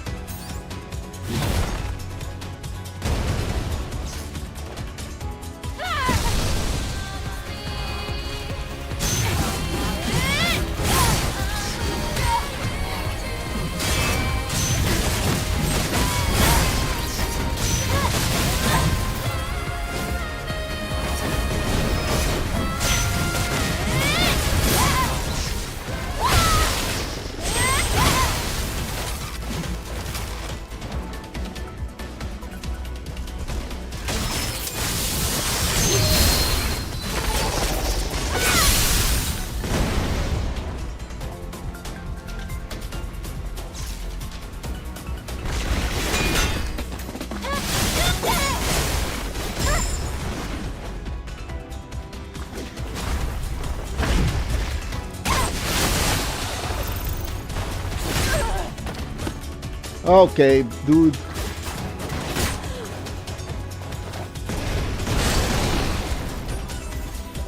Okay, dude.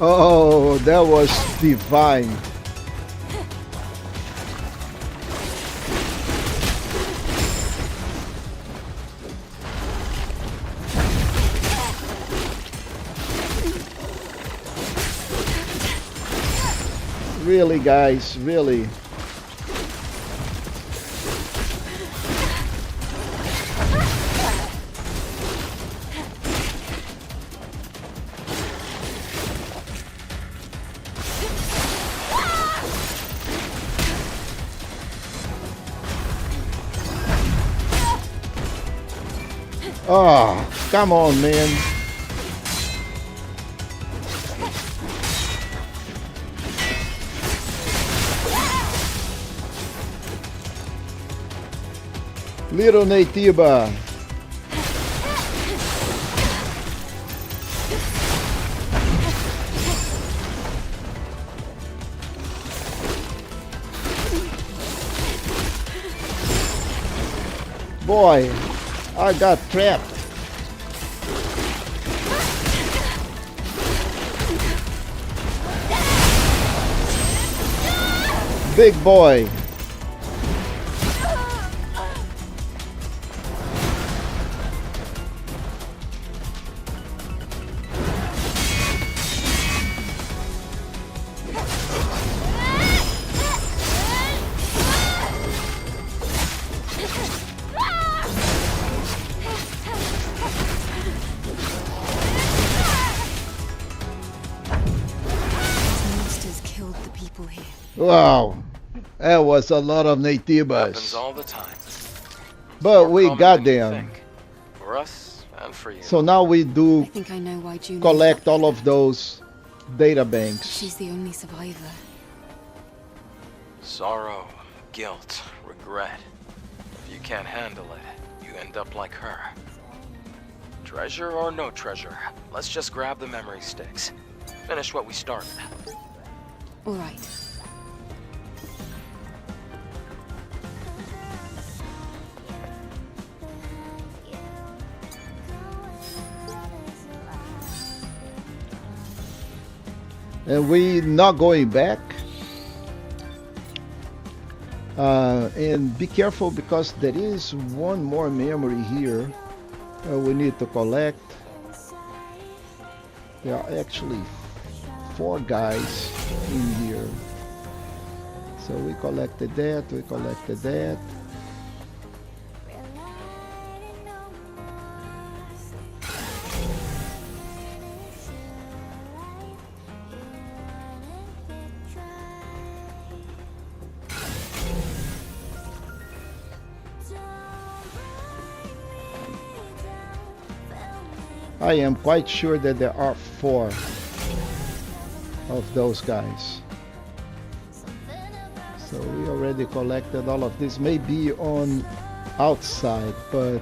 Oh, that was divine. Really, guys, really. Oh, come on, man. Little Naytiba. Boy, I got trapped. Big boy. Wow, that was a lot of Happens Naytibas. all the time. But More we common got than you them. think. For us and for you. So now we I do think I know why June ended collect up like all of that. those data banks. She's the only survivor. Sorrow, guilt, regret. If you can't handle it, you end up like her. Treasure or no treasure, let's just grab the memory sticks. Finish what we started. All right. And we not going back. And be careful because there is one more memory here we need to collect. There are actually 4 guys in here. So we collected that, we collected that. I am quite sure that there are 4 of those guys. So we already collected all of this. Maybe on outside, but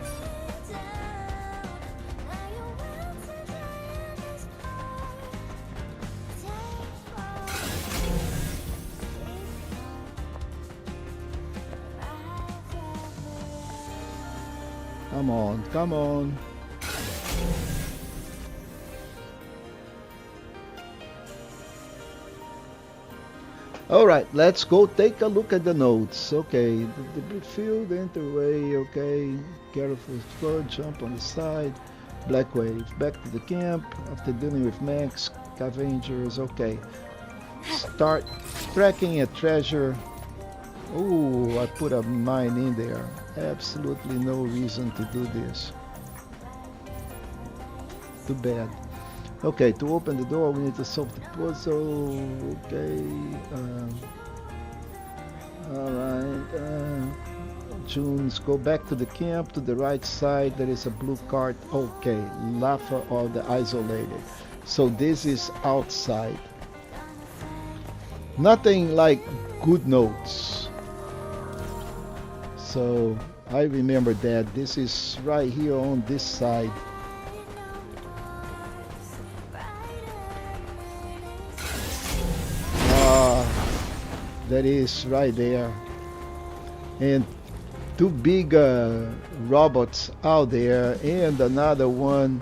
come on, come on. All right, let's go take a look at the notes. Okay, the field, enterway, okay. Careful explore, jump on the side. Black wave, back to the camp after dealing with Max, scavengers, okay. Start tracking a treasure. Oh, I put a mine in there. Absolutely no reason to do this. Too bad. Okay, to open the door, we need to solve the puzzle. Okay. Alright. Junes, go back to the camp. To the right side, there is a blue card. Okay, Laffa or the isolated. So this is outside. Nothing like good notes. So I remember that. This is right here on this side. That is right there. And 2 big robots out there and another one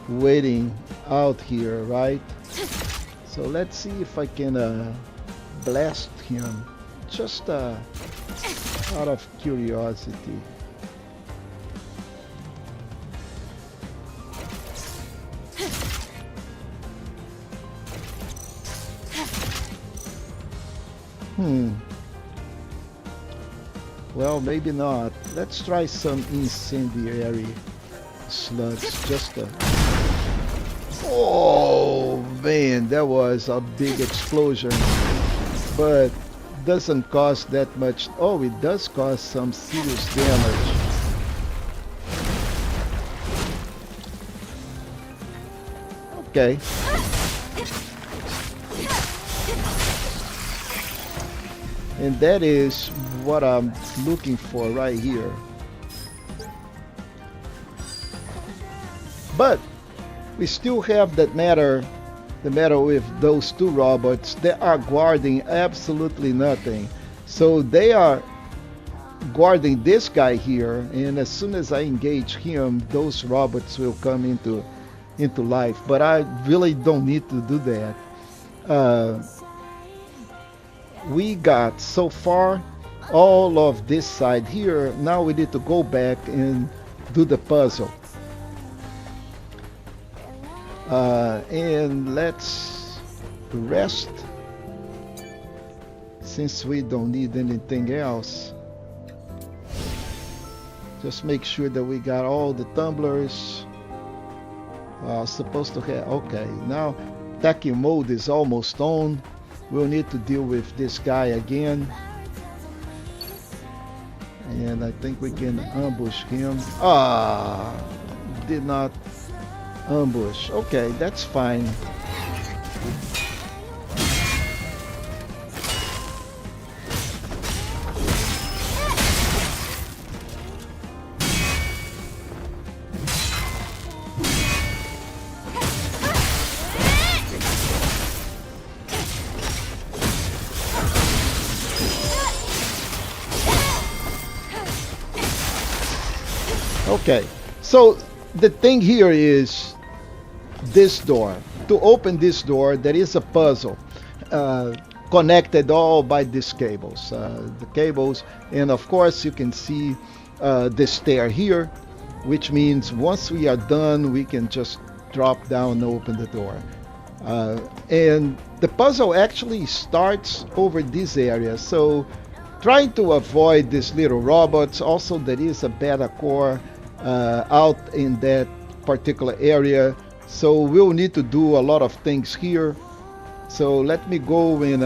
waiting out here, right? So let's see if I can blast him just out of curiosity. Well, maybe not. Let's try some incendiary slugs. Just a... Oh man, that was a big explosion. But doesn't cost that much. Oh, it does cause some serious damage. Okay. And that is what I'm looking for right here. But we still have that matter, the matter with those 2 robots. They are guarding absolutely nothing. So they are guarding this guy here, and as soon as I engage him, those robots will come into life. But I really don't need to do that. We got so far all of this side here. Now we need to go back and do the puzzle. And let's rest since we don't need anything else. Just make sure that we got all the tumblers. Supposed to have, okay, now tacking mode is almost on. we'll need to deal with this guy again. And I think we can ambush him. Ah, did not ambush. Okay, that's fine. Okay, so the thing here is this door. To open this door, there is a puzzle connected all by these cables. The cables, and of course you can see the stair here, which means once we are done, we can just drop down and open the door. And the puzzle actually starts over this area, so trying to avoid these little robots. Also, there is a beta core out in that particular area, so we'll need to do a lot of things here. So let me go and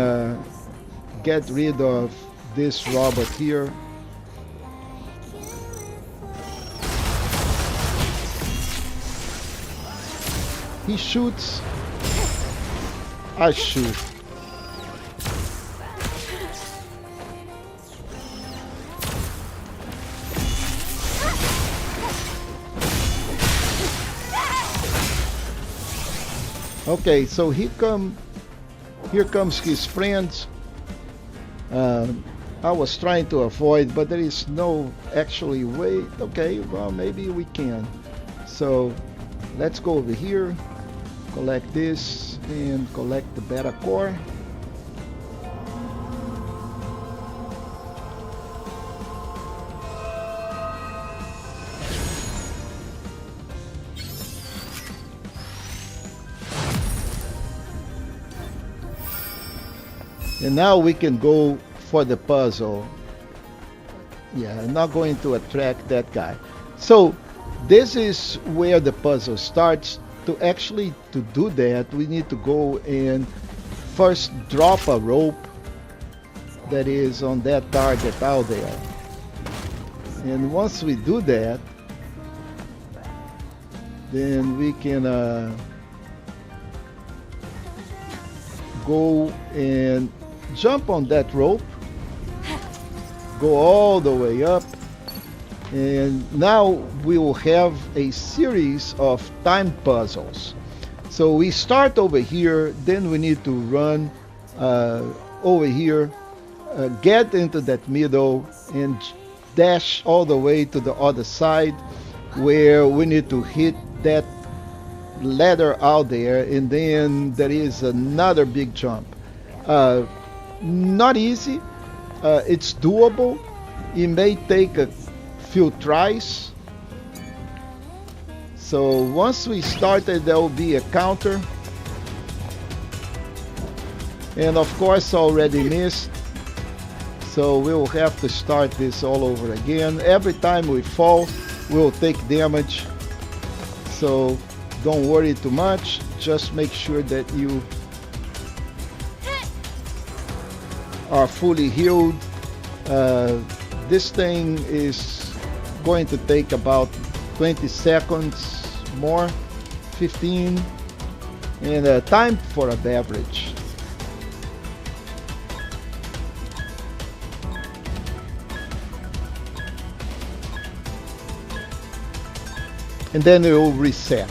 get rid of this robot here. He shoots, I shoot. Okay, so here comes his friends. I was trying to avoid, but there is no actually way. Okay, well, maybe we can. So let's go over here, collect this, and collect the beta core. And now we can go for the puzzle. Yeah, I'm not going to attract that guy. So this is where the puzzle starts. To actually to do that, we need to go and first drop a rope that is on that target out there. And once we do that, then we can go and jump on that rope, go all the way up, and now we will have a series of time puzzles. So we start over here, then we need to run over here, get into that middle, and dash all the way to the other side, where we need to hit that ladder out there, and then there is another big jump. Not easy. It's doable. It may take a few tries. So once we started, there will be a counter, and of course already missed, so we will have to start this all over again. Every time we fall, we'll take damage, so don't worry too much. Just make sure that you are fully healed. This thing is going to take about 20 seconds more, 15, and time for a beverage. And then it will reset.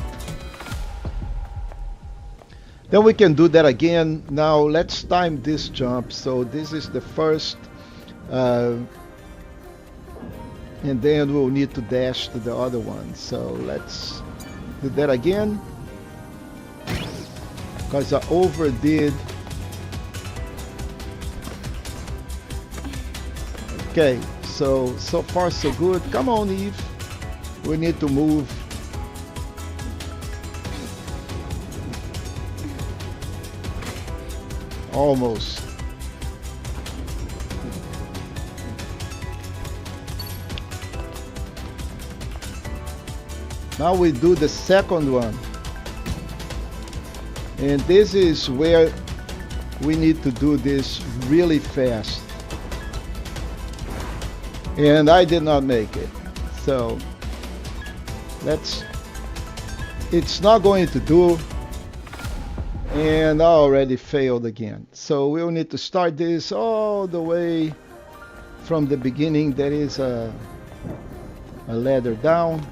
Then we can do that again. Now let's time this jump. So this is the first, and then we'll need to dash to the other one. So let's do that again, because I overdid. Okay, so far so good. Come on, Eve. We need to move. Almost. Now we do the second one. And this is where we need to do this really fast. And I did not make it. So it's not going to do. And I already failed again. So we'll need to start this all the way from the beginning. There is a ladder down.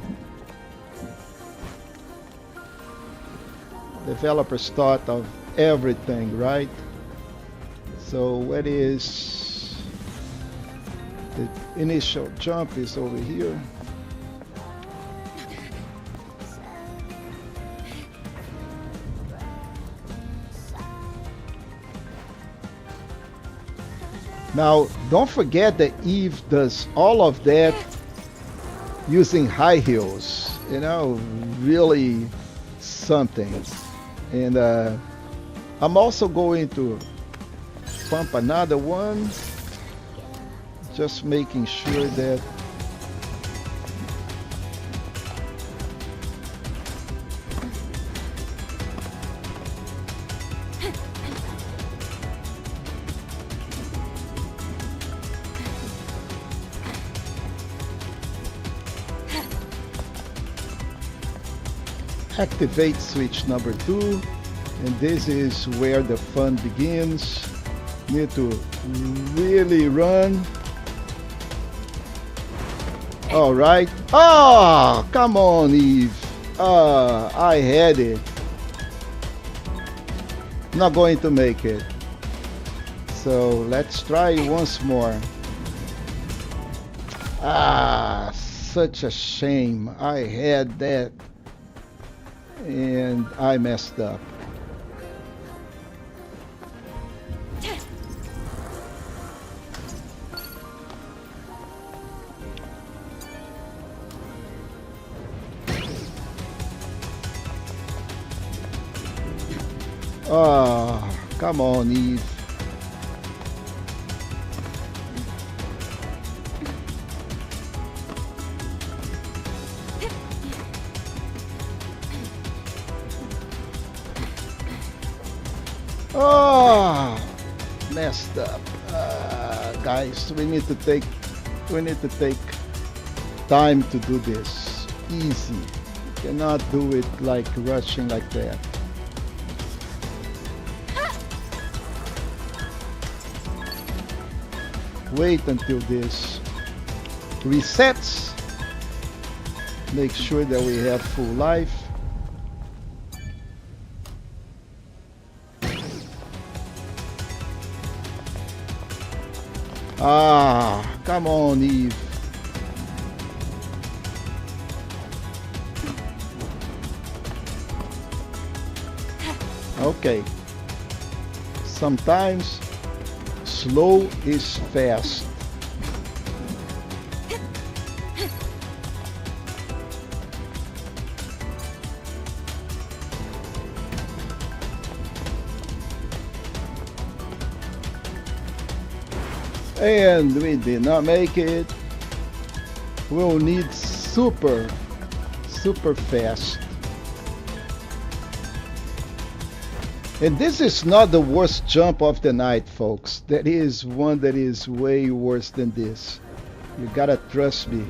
Developers thought of everything, right? So what is the initial jump is over here. Now, don't forget that Eve does all of that using high heels, you know, really something. And I'm also going to pump another one, just making sure that activate switch number 2, and this is where the fun begins. Need to really run. All right. Oh, come on, Eve. I had it. Not going to make it. So let's try once more. Such a shame. I had that and I messed up. Oh, come on, Eve. Oh, messed up. Guys, we need to take time to do this. Easy. Cannot do it like rushing like that. Wait until this resets. Make sure that we have full life. Come on, Eve. Okay. Sometimes slow is fast. And we did not make it. We'll need super fast. And this is not the worst jump of the night, folks. There is one that is way worse than this. You gotta trust me.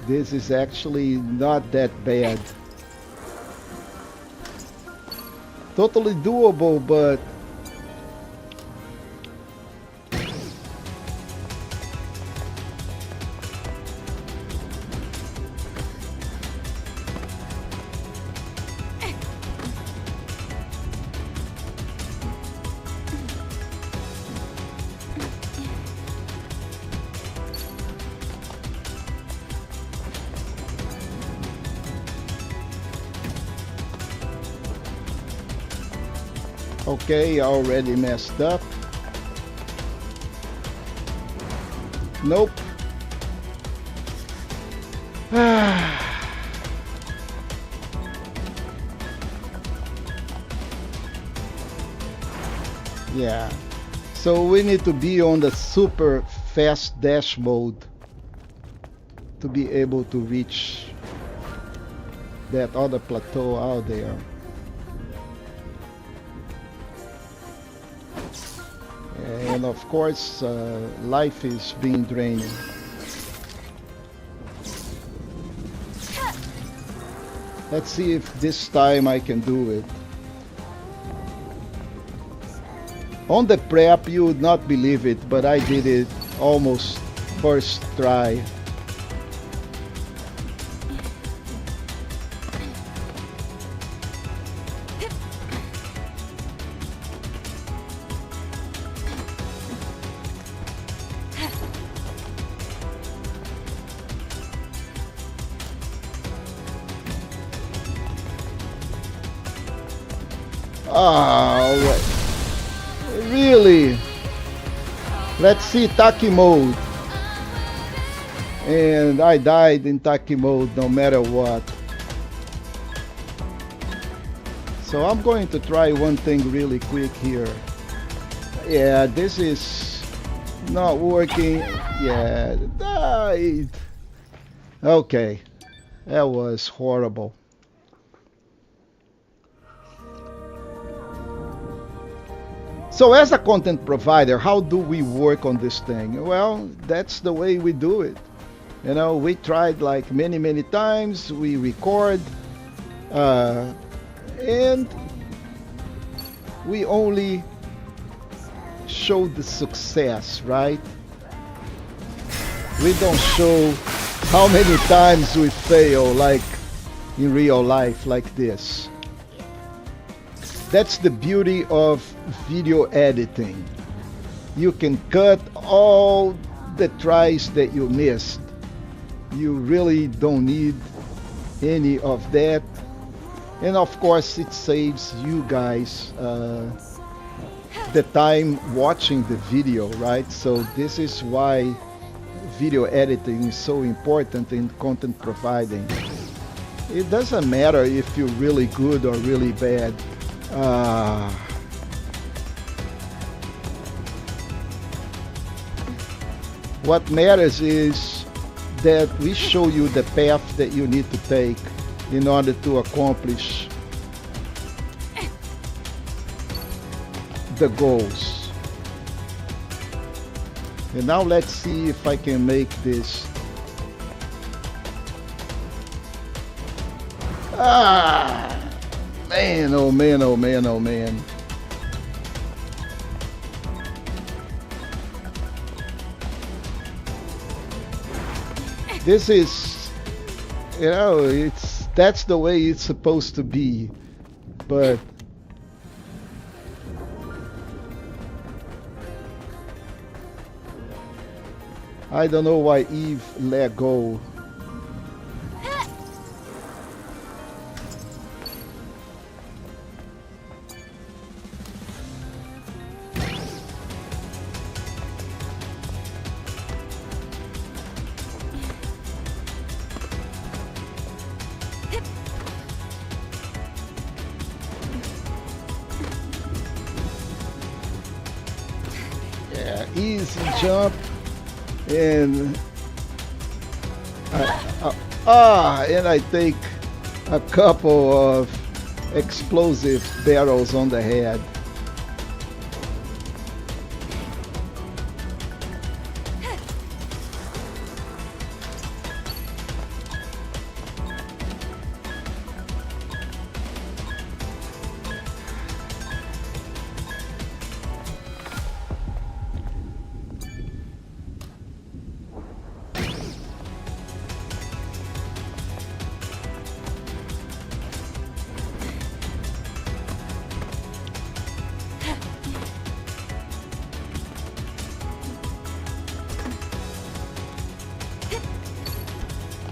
This is actually not that bad. Totally doable, but okay, I already messed up. Nope. Yeah. So we need to be on the super fast dash mode to be able to reach that other plateau out there. And of course, life is being draining. Let's see if this time I can do it. On the prep, you would not believe it, but I did it almost first try. Oh, really? Let's see Taki mode. And I died in Taki mode no matter what. So I'm going to try one thing really quick here. Yeah, this is not working. Yeah, died. Okay, that was horrible. So as a content provider, how do we work on this thing? Well, that's the way we do it. You know, we tried like many times, we record, and we only show the success, right? We don't show how many times we fail like in real life like this. That's the beauty of video editing. You can cut all the tries that you missed. You really don't need any of that. And of course, it saves you guys the time watching the video, right? So this is why video editing is so important in content providing. It doesn't matter if you're really good or really bad. What matters is that we show you the path that you need to take in order to accomplish the goals. And now let's see if I can make this. Man, oh man, oh man, oh man. This is, you know, that's the way it's supposed to be. But I don't know why Eve let go. Yeah, easy jump. And and I take a couple of explosive barrels on the head.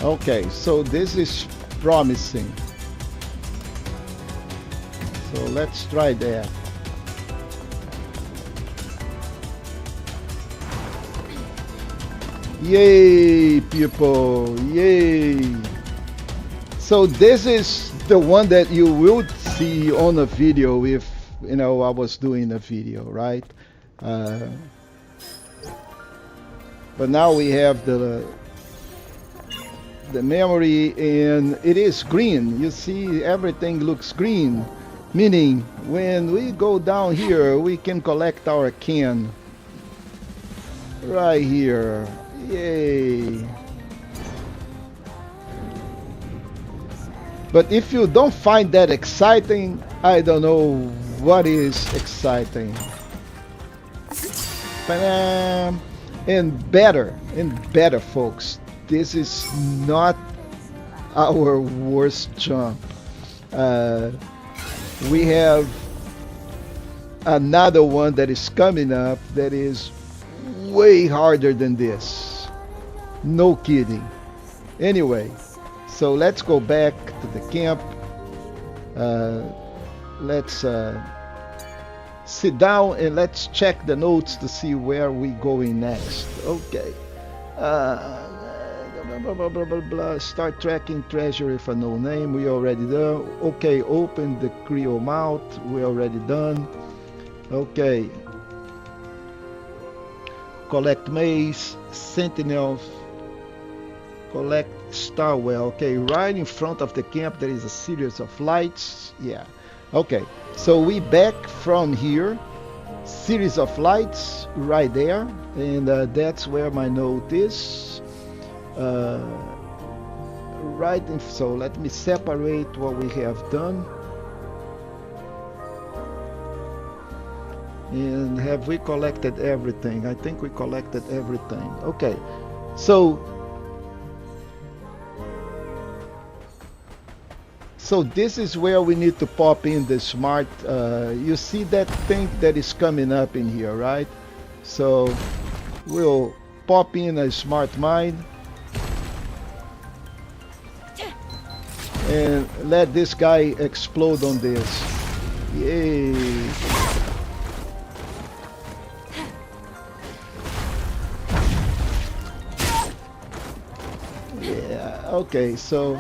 Okay, so this is promising. So let's try that. Yay, people, yay. So this is the one that you will see on a video if, you know, I was doing a video, right? But now we have the memory, and it is green. You see, everything looks green, meaning when we go down here we can collect our can right here. Yay. But if you don't find that exciting, I don't know what is exciting. Ba-dam. And better, folks. This is not our worst jump. Uh, we have another one that is coming up that is way harder than this. No kidding. Anyway, so let's go back to the camp. Let's sit down and let's check the notes to see where we going next. Okay. Blah, blah, blah, blah, blah. Start tracking treasure if a no name. We already done. Okay, open the Creo mouth. We already done. Okay. Collect maze, sentinels, collect starwell. Okay, right in front of the camp there is a series of lights. Yeah. Okay, so we back from here. Series of lights right there, and that's where my note is. Right in, so let me separate what we have done. And have we collected everything? I think we collected everything. Okay, so this is where we need to pop in the smart. You see that thing that is coming up in here, right? So we'll pop in a smart mine and let this guy explode on this. Yay! Yeah, okay, so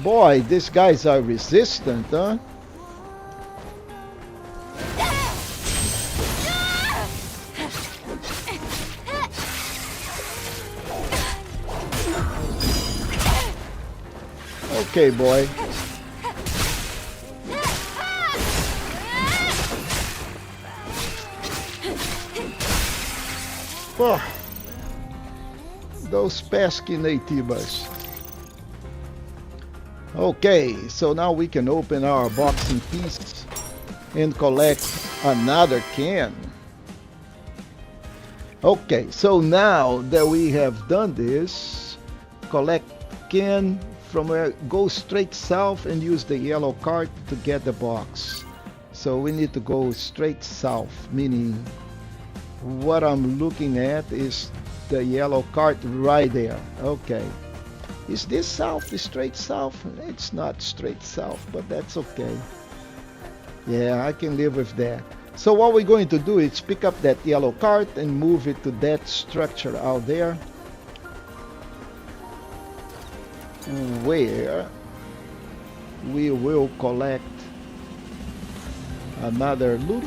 boy, these guys are resistant, huh? Okay, boy. Oh, those pesky Naytibas. Okay, so now we can open our box in pieces and collect another can. Okay, so now that we have done this, collect can from where, go straight south and use the yellow cart to get the box. So we need to go straight south, meaning what I'm looking at is the yellow cart right there. Okay. Is this south? Is straight south? It's not straight south, but that's okay. Yeah, I can live with that. So what we're going to do is pick up that yellow cart and move it to that structure out there, where we will collect another loot.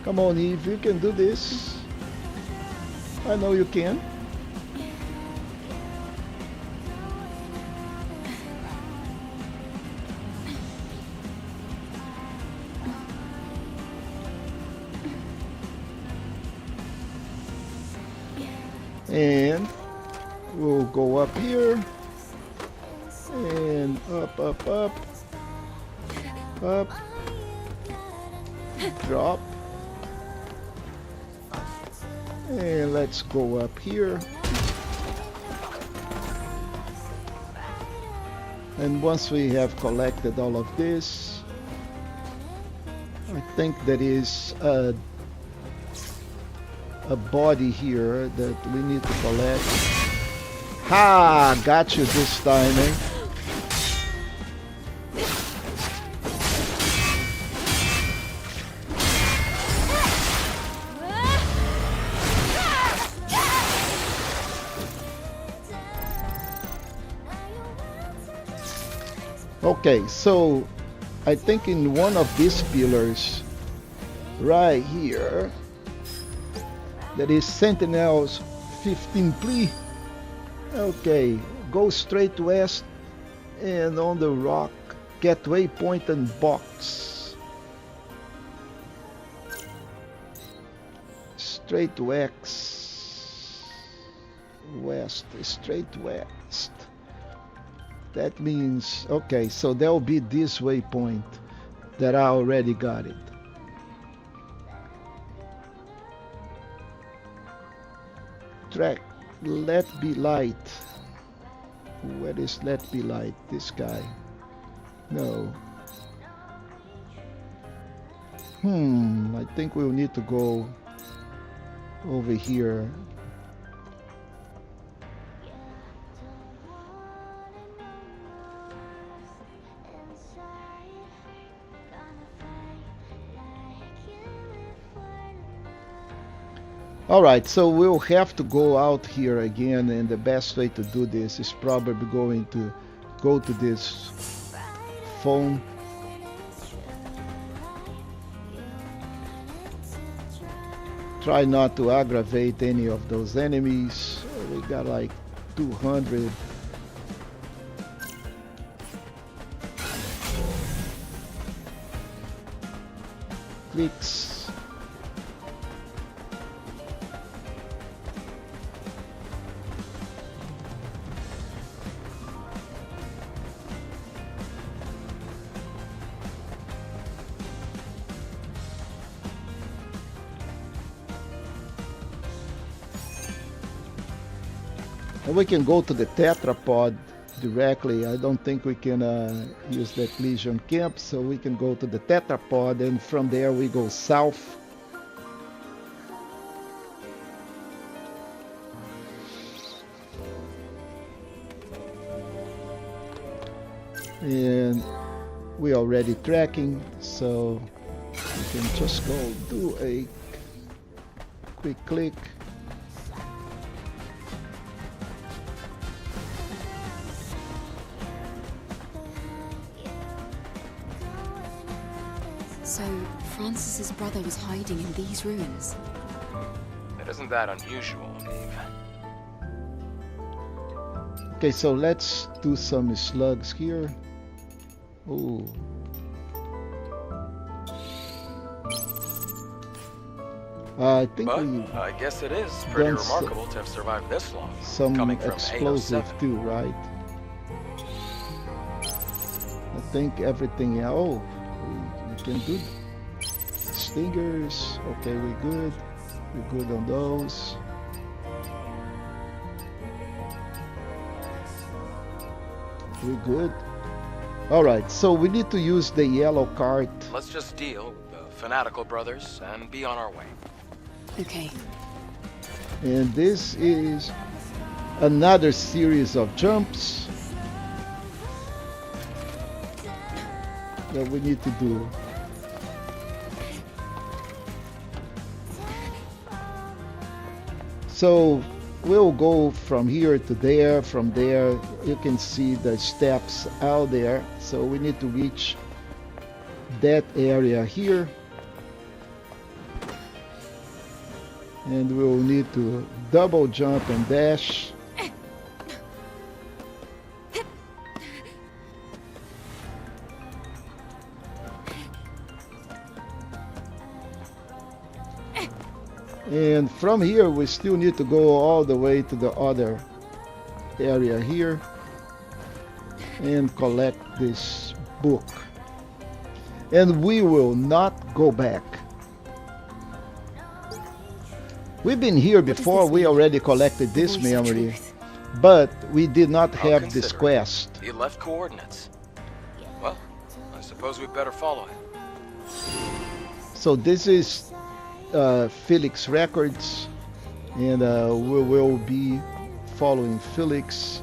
Come on, Eve, you can do this. I know you can. And we'll go up here and up, up, up, up, drop. And let's go up here. And once we have collected all of this, I think there is a body here that we need to collect. Ha! Got you this time, eh? Okay, so I think in one of these pillars right here. That is Sentinels 15 plea. Okay, go straight west and on the rock, get waypoint and box. Straight west, straight west. That means, okay, so there'll be this waypoint that I already got it. Track, let be light. Where is let be light? This guy. No. I think we'll need to go over here. Alright, so we'll have to go out here again, and the best way to do this is probably going to go to this phone. Try not to aggravate any of those enemies. We got like 200. Clicks. And we can go to the tetrapod directly. I don't think we can use that Legion camp, so we can go to the tetrapod, and from there we go south. And we're already tracking, so we can just go do a quick click. So, Francis's brother was hiding in these ruins. It isn't that unusual, Eve. Okay, so let's do some slugs here. Ooh. I think But we I guess it is pretty done remarkable to have survived this long. some coming from explosive 807. too, right? I think everything. Oh, we can do stingers. Okay, we're good. We're good on those. We're good. All right, so we need to use the yellow cart. Let's just deal with the fanatical brothers and be on our way. Okay. And this is another series of jumps that we need to do. So we'll go from here to there. From there, you can see the steps out there. So we need to reach that area here. And we'll need to double jump and dash. And from here we still need to go all the way to the other area here and collect this book. And we will not go back. We've been here before. We already collected this memory, but we did not have this quest. He left coordinates. Well, I suppose we better follow him. So this is Felix Records, and we will be following Felix.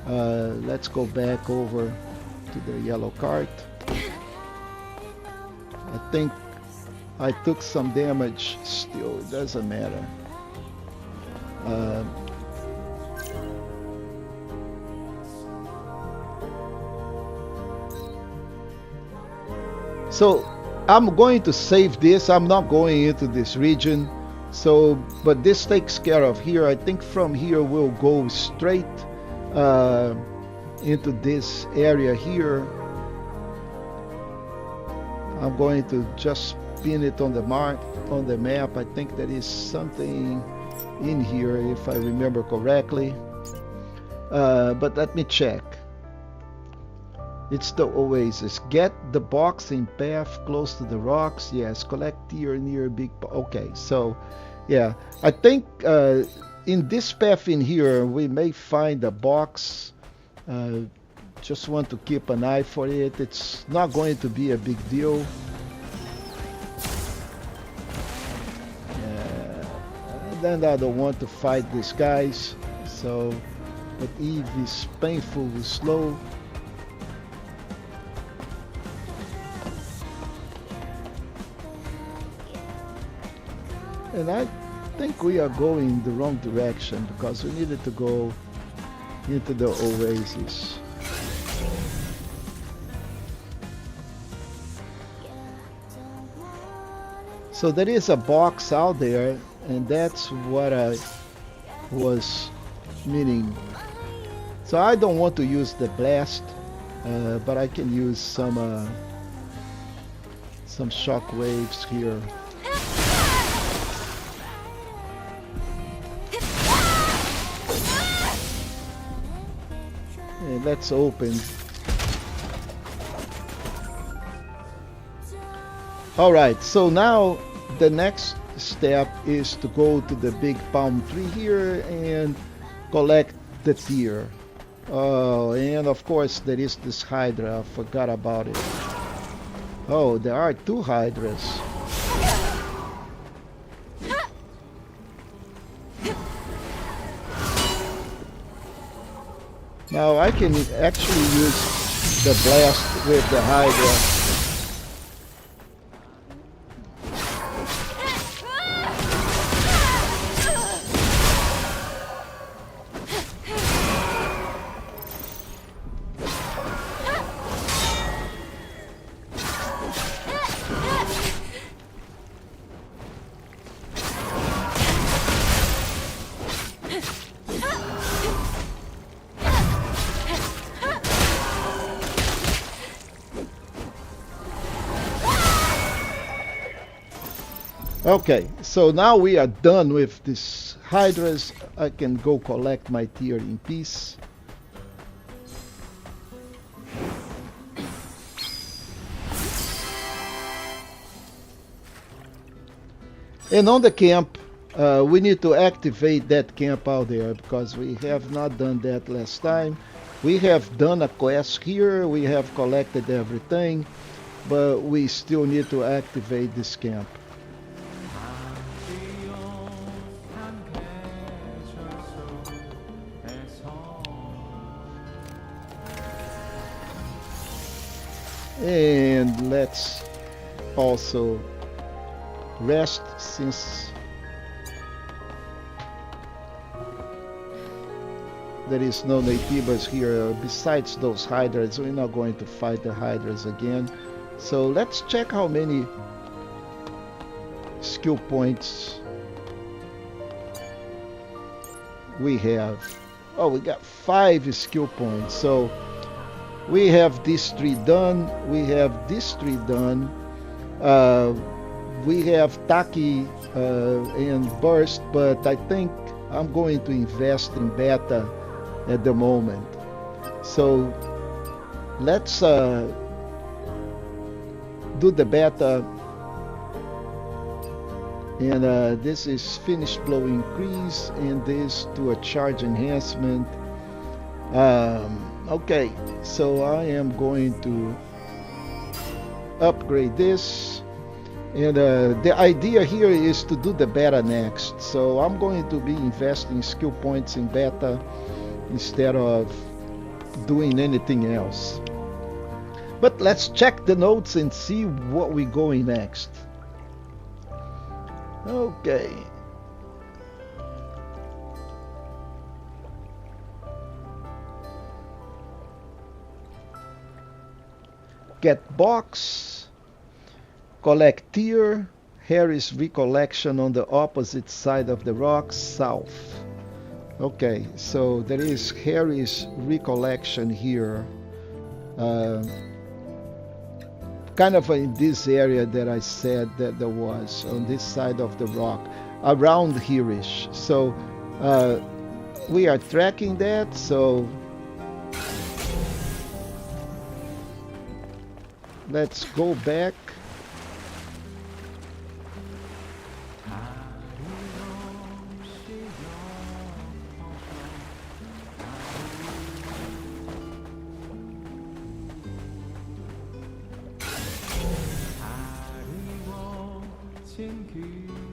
Let's go back over to the yellow cart. I think I took some damage still, it doesn't matter. So I'm going to save this. I'm not going into this region. So, but this takes care of here. I think from here we'll go straight uh, into this area here. I'm going to just pin it on the map. I think there is something in here if I remember correctly. But let me check. It's the oasis. Get the box in path close to the rocks. Yes, collect here near big. Okay, so yeah, I think in this path in here we may find a box. Just want to keep an eye for it. It's not going to be a big deal. And then I don't want to fight these guys. So, but Eve is painfully slow. And I think we are going the wrong direction because we needed to go into the oasis. So there is a box out there, and that's what I was meaning. So I don't want to use the blast, but I can use some shock waves here. And let's open. All right, so now the next step is to go to the big palm tree here and collect the tear. Oh, and of course there is this hydra. I forgot about it. Oh, there are two hydras. Now I can actually use the blast with the hydra. Okay, so now we are done with this hydras. I can go collect my tear in peace. And on the camp, we need to activate that camp out there because we have not done that last time. We have done a quest here, we have collected everything, but we still need to activate this camp. And let's also rest since there is no Naytibas here. Besides those hydras, we're not going to fight the hydras again. So let's check how many skill points we have. Oh, we got 5 skill points. So we have these 3 done. We have these 3 done. We have Taki and Burst, but I think I'm going to invest in Beta at the moment. So let's do the Beta. And this is finish blow increase, and this to a charge enhancement. Okay, so I am going to upgrade this, and the idea here is to do the beta next. So I'm going to be investing skill points in beta instead of doing anything else. But let's check the notes and see what we're going next. Okay. Get box. Collect here. Harry's recollection on the opposite side of the rock, south. Okay, so there is Harry's recollection here. Kind of in this area that I said that there was on this side of the rock, around here-ish. So we are tracking that, so let's go back.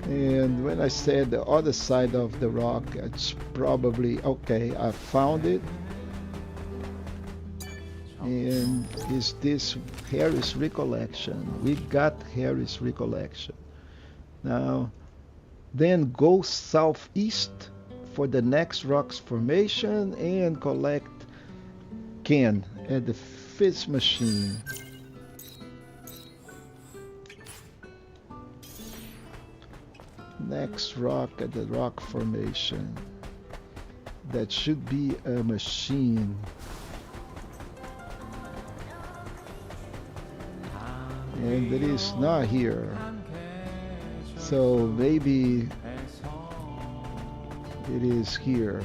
And when I said the other side of the rock, it's probably okay. I found it. And is this Harry's recollection? We got Harry's recollection. Now, then go southeast for the next rocks formation and collect Ken at the Fizz machine. Next rock at the rock formation. That should be a machine. And it is not here. So maybe it is here.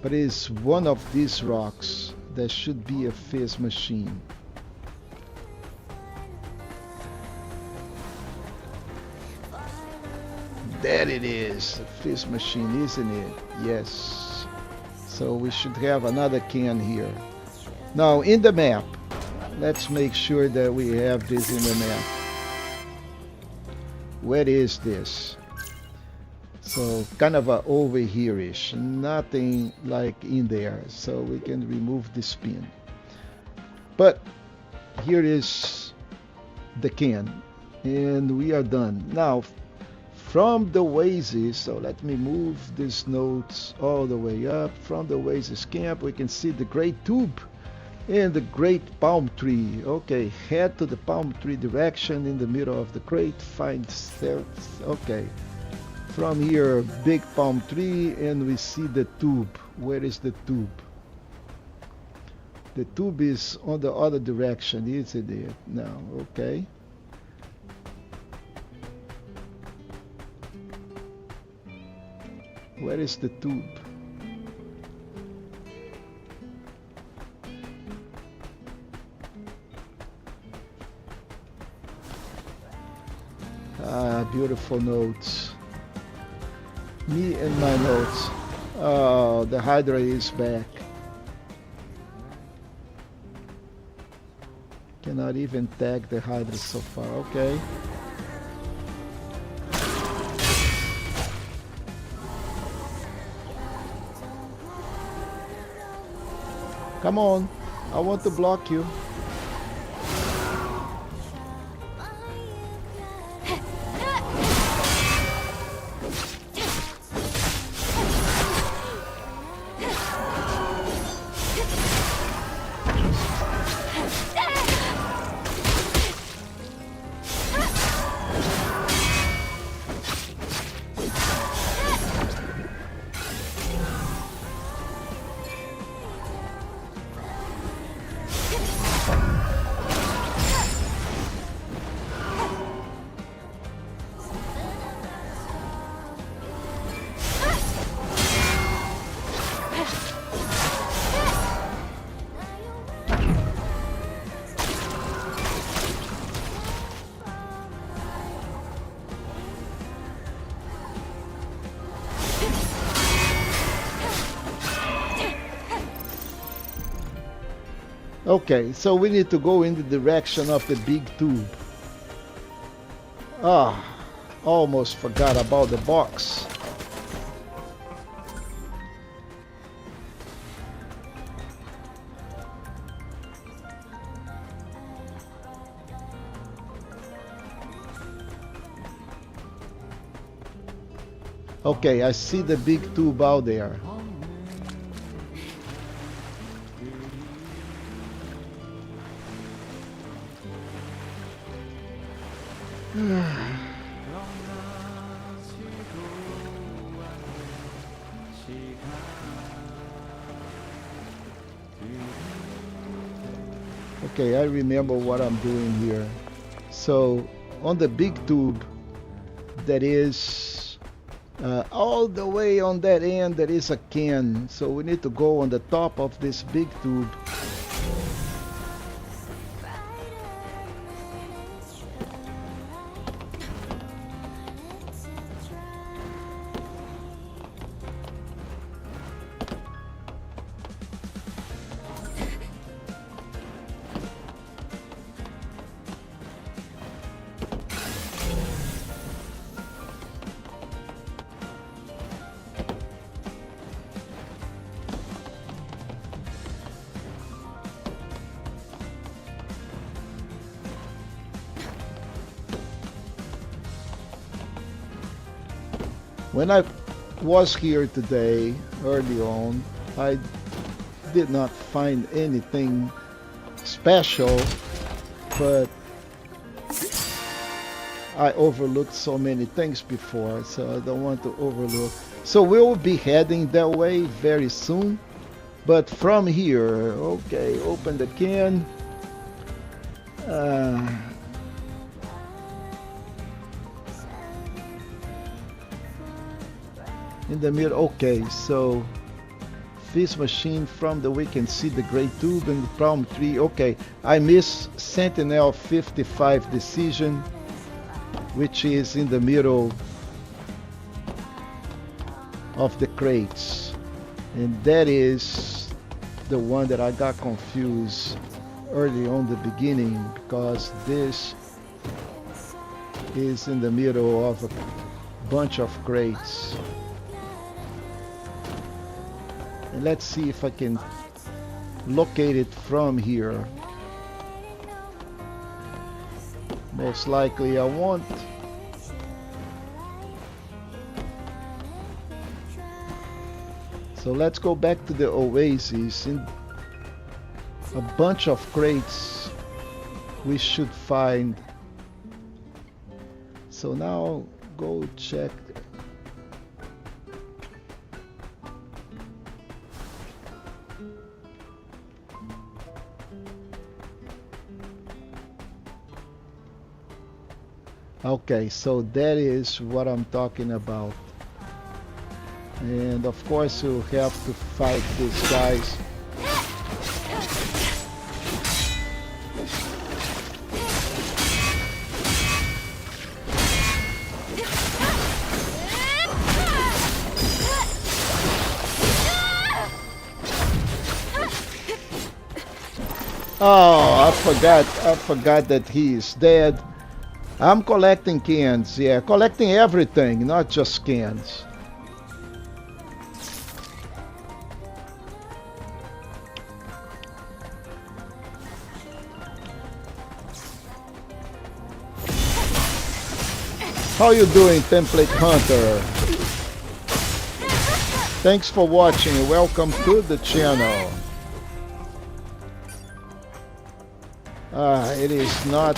But it's one of these rocks that should be a Fizz machine. There it is, a Fizz machine, isn't it? Yes. So we should have another can here. Now in the map, let's make sure that we have this in the map. Where is this? So kind of over here-ish, nothing like in there. So we can remove this pin. But here is the can, and we are done. Now, from the Oasis, so let me move these notes all the way up. From the Oasis camp, we can see the great tube and the great palm tree. Okay, head to the palm tree direction in the middle of the crate. Find stairs. Okay, from here, big palm tree, and we see the tube. Where is the tube? The tube is on the other direction, isn't it? Now, okay. Where is the tube? Ah, beautiful notes. Me and my notes. Oh, the Hydra is back. Cannot even tag the Hydra so far. Okay. Come on, I want to block you. Okay, so we need to go in the direction of the big tube. Ah, almost forgot about the box. Okay, I see the big tube out there. Okay, I remember what I'm doing here. So on the big tube, that is all the way on that end, there is a can. So we need to go on the top of this big tube. When I was here today, early on, I did not find anything special, but I overlooked so many things before, so I don't want to overlook. So we'll be heading that way very soon. But from here, okay, open the can. In the middle, okay, so this machine, from the we can see the gray tube and the palm tree. Okay, I miss Sentinel 55 decision, which is in the middle of the crates, and that is the one that I got confused early on the beginning, because this is in the middle of a bunch of crates. And let's see if I can locate it from here. Most likely I won't. So let's go back to the oasis. In a bunch of crates we should find. So now go check. Okay, so that is what I'm talking about. And of course you'll have to fight these guys. Oh, I forgot that he is dead. I'm collecting cans, yeah, collecting everything, not just cans. How you doing, Template Hunter? Thanks for watching. Welcome to the channel. It is not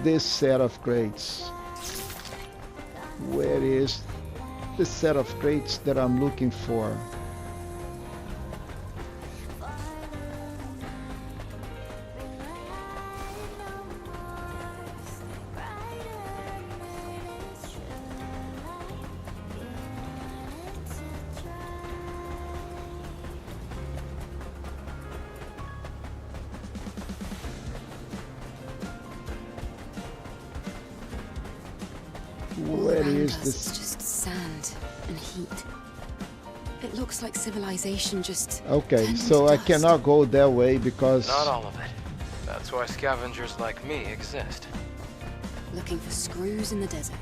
this set of crates. Where is the set of crates that I'm looking for? Where is this? It's just sand and heat. It looks like civilization just... Okay, turned so into I dust. cannot go that way because... Not all of it. That's why scavengers like me exist. Looking for screws in the desert.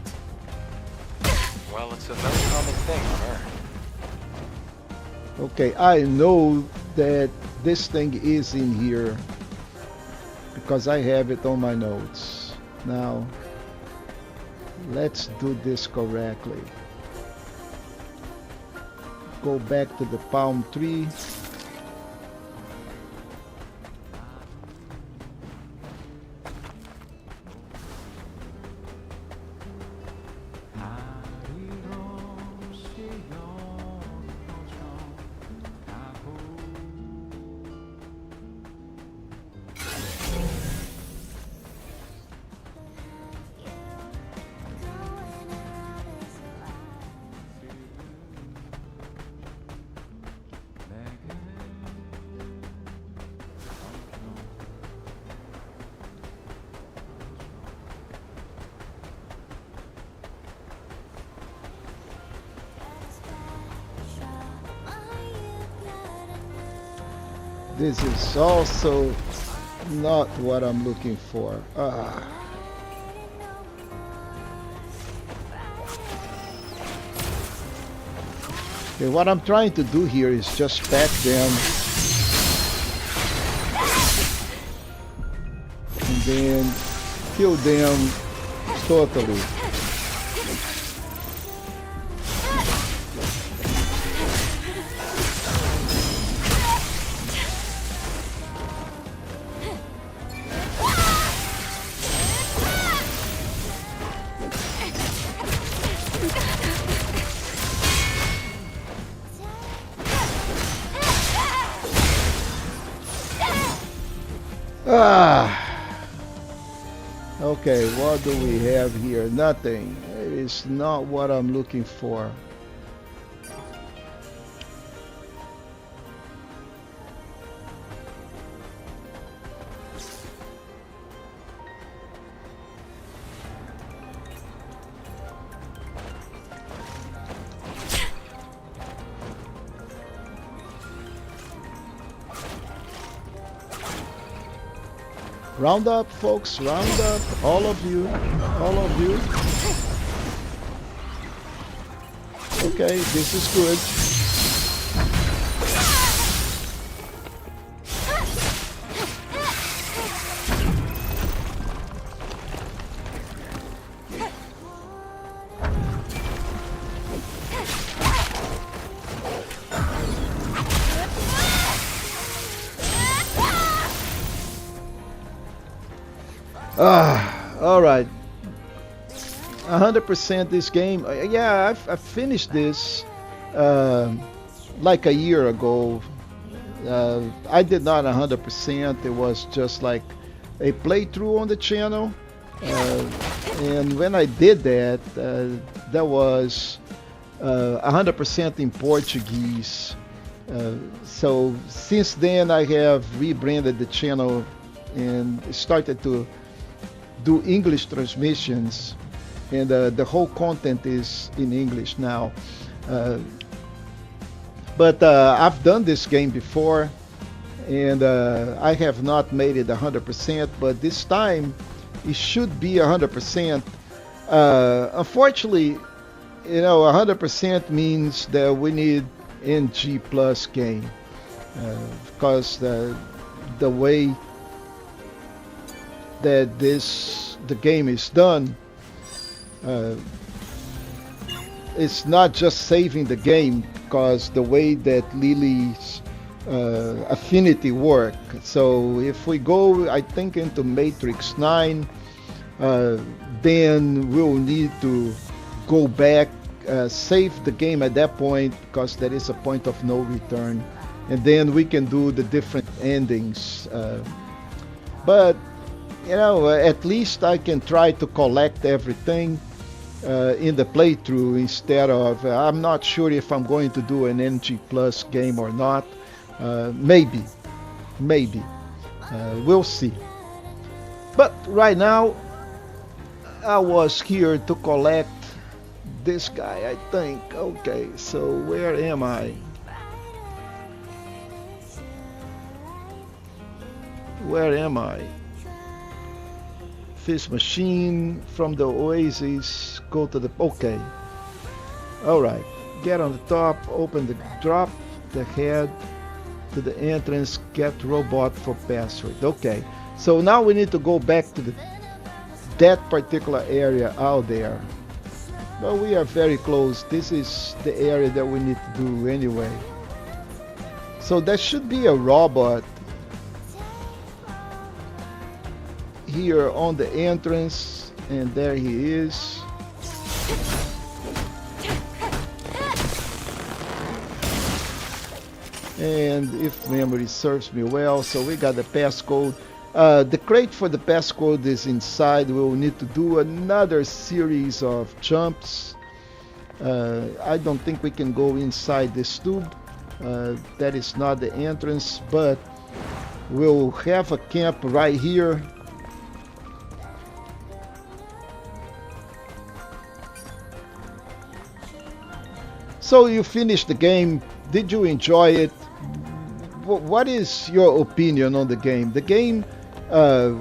Well, it's a very common thing on Earth. Okay, I know that this thing is in here because I have it on my notes. Now, let's do this correctly. Go back to the palm tree. This is also not what I'm looking for. Okay, what I'm trying to do here is just pack them and then kill them totally. Okay, what do we have here? Nothing. It is not what I'm looking for. Round up, folks, round up, all of you, all of you. Okay, this is good. All right. 100% this game. Yeah, I finished this like a year ago. I did not 100%. It was just like a playthrough on the channel. And when I did that, that was 100% in Portuguese. So since then, I have rebranded the channel and started to do English transmissions, and the whole content is in English now. But I've done this game before, and I have not made it 100%, but this time it should be 100%. Unfortunately, you know, 100% means that we need NG plus game, because the way that the game is done, it's not just saving the game, because the way that Lily's affinity work. So if we go, I think, into Matrix 9, then we'll need to go back, save the game at that point, because there is a point of no return, and then we can do the different endings. But you know, at least I can try to collect everything in the playthrough instead of, I'm not sure if I'm going to do an NG Plus game or not. Maybe. We'll see. But right now, I was here to collect this guy, I think. Okay, so where am I? Where am I? Fish machine, from the oasis, go to the, okay. Alright, get on the top, open the, drop the head to the entrance, get robot for password. Okay, so now we need to go back to that particular area out there. But we are very close. This is the area that we need to do anyway. So there should be a robot here on the entrance, and there he is. And if memory serves me well, so we got the passcode. The crate for the passcode is inside. We'll need to do another series of jumps. I don't think we can go inside this tube. That is not the entrance, but we'll have a camp right here. So you finished the game. Did you enjoy it? what is your opinion on the game? The game uh,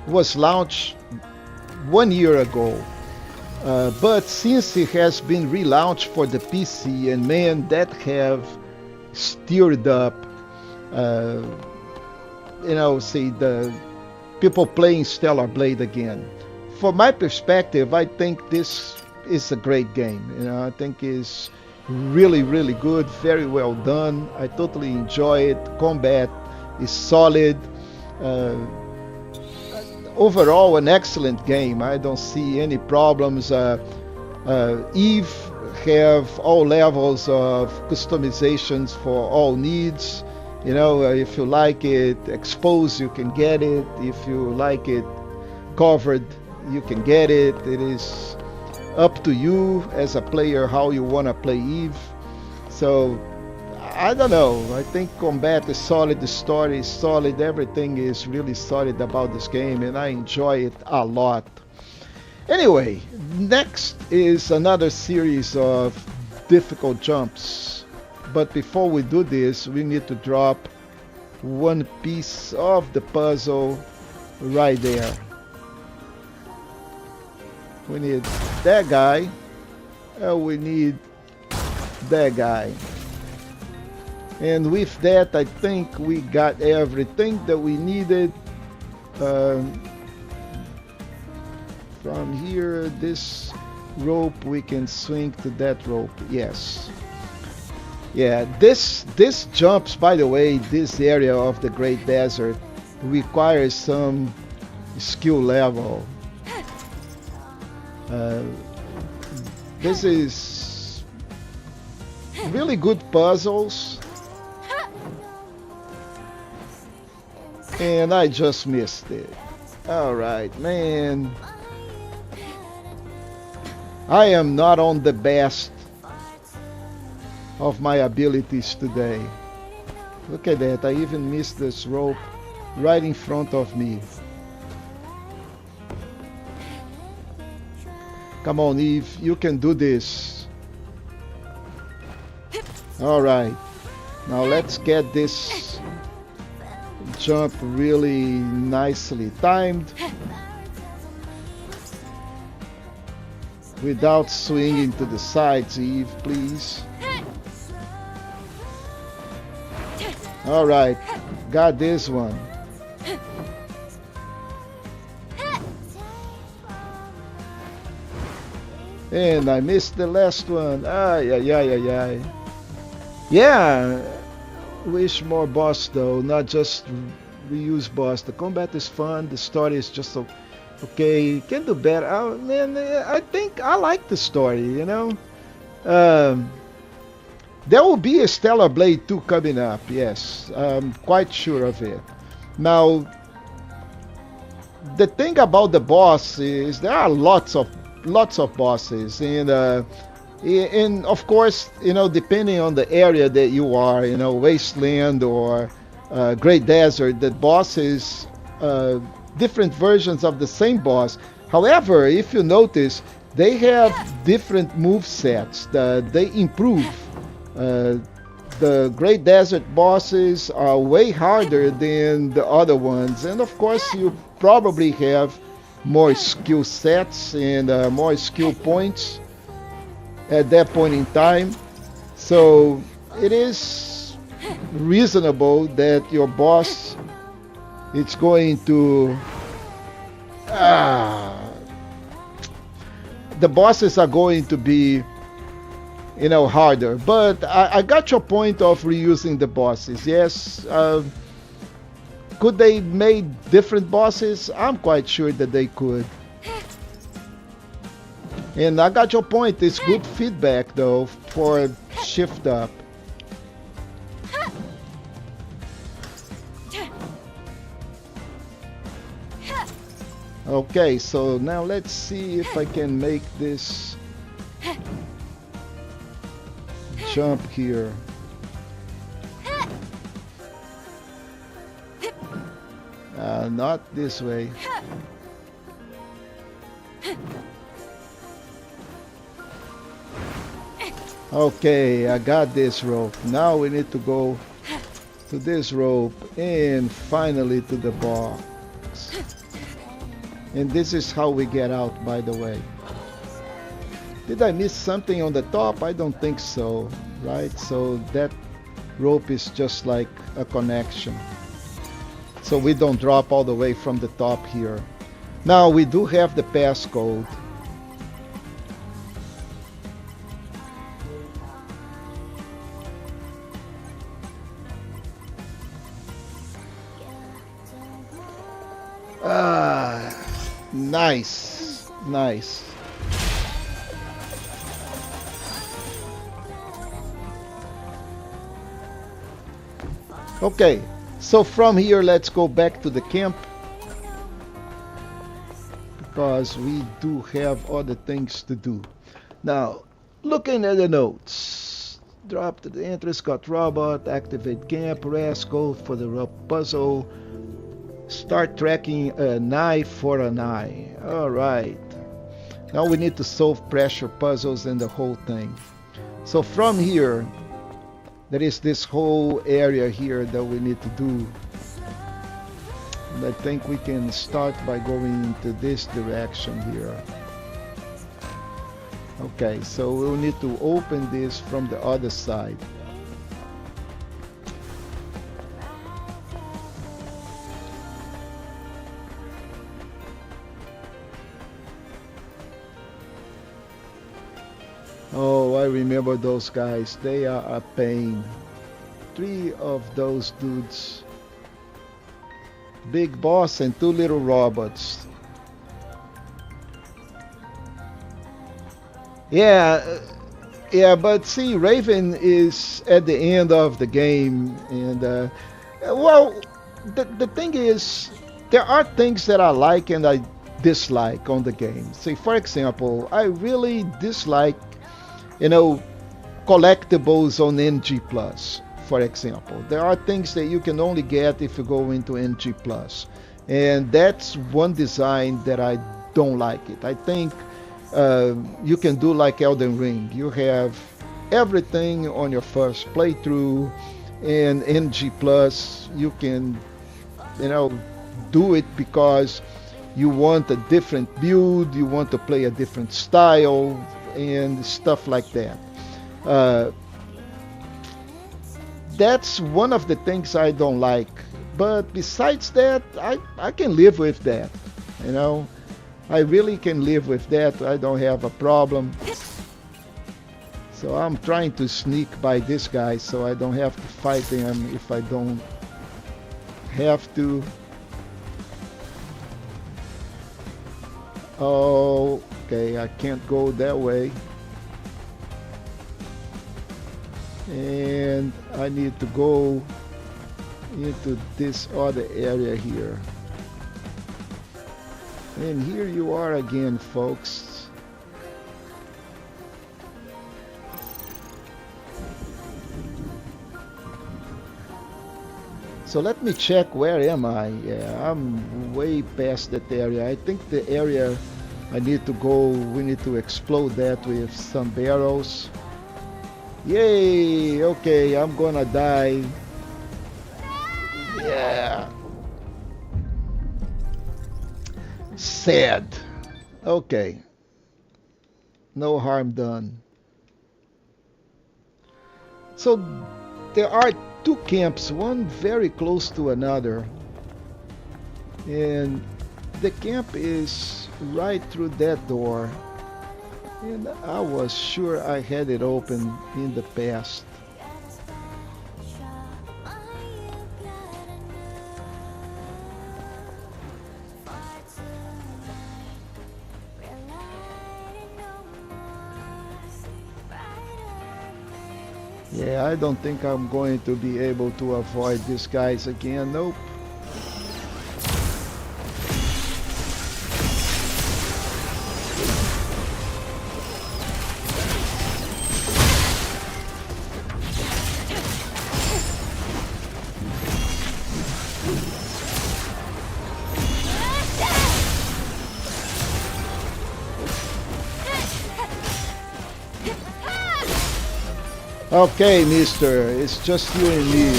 was launched 1 year ago, but since it has been relaunched for the PC, and man, that have stirred up, uh, see the people playing Stellar Blade again. From my perspective, I think this is a great game. I think it's really, really good, very well done. I totally enjoy it. Combat is solid. Uh, Overall, an excellent game. I don't see any problems. Eve have all levels of customizations for all needs. If you like it exposed, you can get it. If you like it covered, you can get it. It is up to you as a player how you want to play Eve. So I don't know. I think combat is solid, the story is solid, everything is really solid about this game, and I enjoy it a lot. Anyway, next is another series of difficult jumps. But before we do this, we need to drop one piece of the puzzle right there. We need that guy, and we need that guy. And with that, I think we got everything that we needed. From here, this rope, we can swing to that rope. Yes. Yeah, this jumps, by the way, this area of the Great Desert requires some skill level. This is really good puzzles. And I just missed it. Alright, man. I am not on the best of my abilities today. Look at that, I even missed this rope right in front of me. Come on, Eve, you can do this. Alright, now let's get this jump really nicely timed without swinging to the sides, Eve, please. Alright, got this one. And I missed the last one. Ay, ay, ay, ay, ay. Yeah, wish more boss though, not just reuse boss. The combat is fun, the story is just okay. Can do better. Man, I think I like the story, There will be a Stellar Blade 2 coming up, yes. I'm quite sure of it. Now, the thing about the boss is there are lots of bosses, and of course, depending on the area that you are, Wasteland or Great Desert, the bosses, different versions of the same boss. However, if you notice, they have different move sets. They improve. The Great Desert bosses are way harder than the other ones, and of course you probably have more skill sets and more skill points at that point in time. So it is reasonable that your boss is going to the bosses are going to be harder, but I got your point of reusing the bosses. Yes, could they make different bosses? I'm quite sure that they could. And I got your point. It's good feedback though for shift up. Okay, so now let's see if I can make this jump here. Not this way. Okay, I got this rope. Now we need to go to this rope, and finally to the box. And this is how we get out, by the way. Did I miss something on the top? I don't think so, right? So that rope is just like a connection. So we don't drop all the way from the top here. Now we do have the passcode. Ah, nice, nice. Okay, so from here, let's go back to the camp, because we do have other things to do. Now, looking at the notes. Drop to the entrance, got robot, activate camp, rest, go for the rope puzzle, start tracking an eye for an eye. Alright. Now we need to solve pressure puzzles and the whole thing. So from here, there is this whole area here that we need to do. And I think we can start by going into this direction here. Okay, so we'll need to open this from the other side. Oh, I remember those guys. They are a pain. 3 of those dudes. Big boss and 2 little robots. Yeah, but see, Raven is at the end of the game, and well, the thing is, there are things that I like and I dislike on the game. See, for example, I really dislike, collectibles on NG Plus. For example, there are things that you can only get if you go into NG Plus, and that's one design that I don't like it. I think you can do like Elden Ring. You have everything on your first playthrough, and NG Plus you can do it because you want a different build, you want to play a different style and stuff like that. That's one of the things I don't like, but besides that, I can live with that. I really can live with that. I don't have a problem. So I'm trying to sneak by this guy so I don't have to fight him if I don't have to. Oh, okay, I can't go that way. And I need to go into this other area here. And here you are again, folks. So let me check, where am I? Yeah, I'm way past that area. I think the area I need to go, we need to explode that with some barrels. Yay! Okay, I'm gonna die. Yeah. Sad. Okay. No harm done. So there are 2 camps, one very close to another. And the camp is right through that door. And I was sure I had it open in the past. Yeah, I don't think I'm going to be able to avoid these guys again. Nope. Okay, mister, it's just you and me.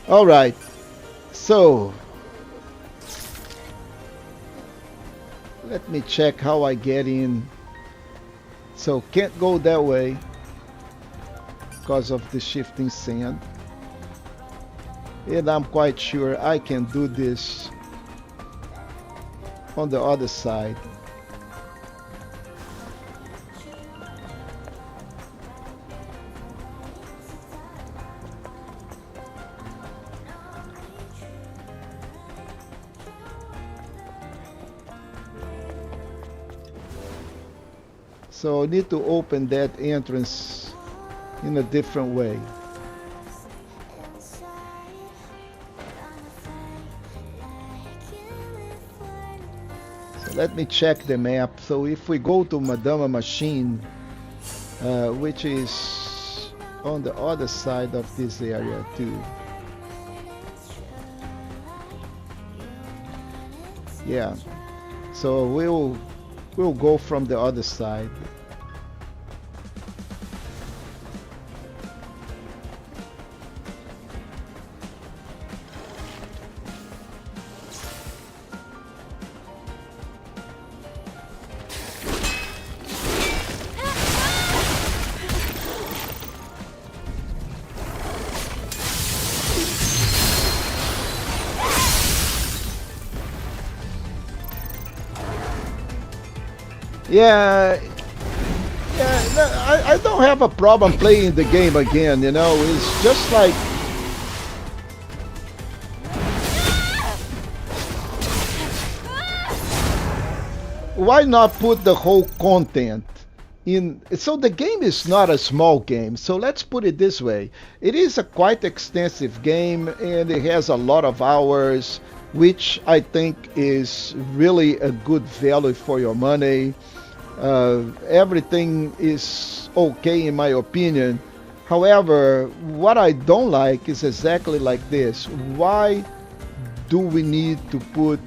All right. So let me check how I get in. So can't go that way because of the shifting sand. And I'm quite sure I can do this on the other side. So I need to open that entrance in a different way. So let me check the map. So if we go to Madama Machine, which is on the other side of this area too. Yeah. So we'll go from the other side. Yeah, yeah. No, I don't have a problem playing the game again. You know, it's just like why not put the whole content in? So the game is not a small game. So let's put it this way: it is a quite extensive game, and it has a lot of hours, which I think is really a good value for your money. Everything is okay in my opinion. However, what I don't like is exactly like this. Why do we need to put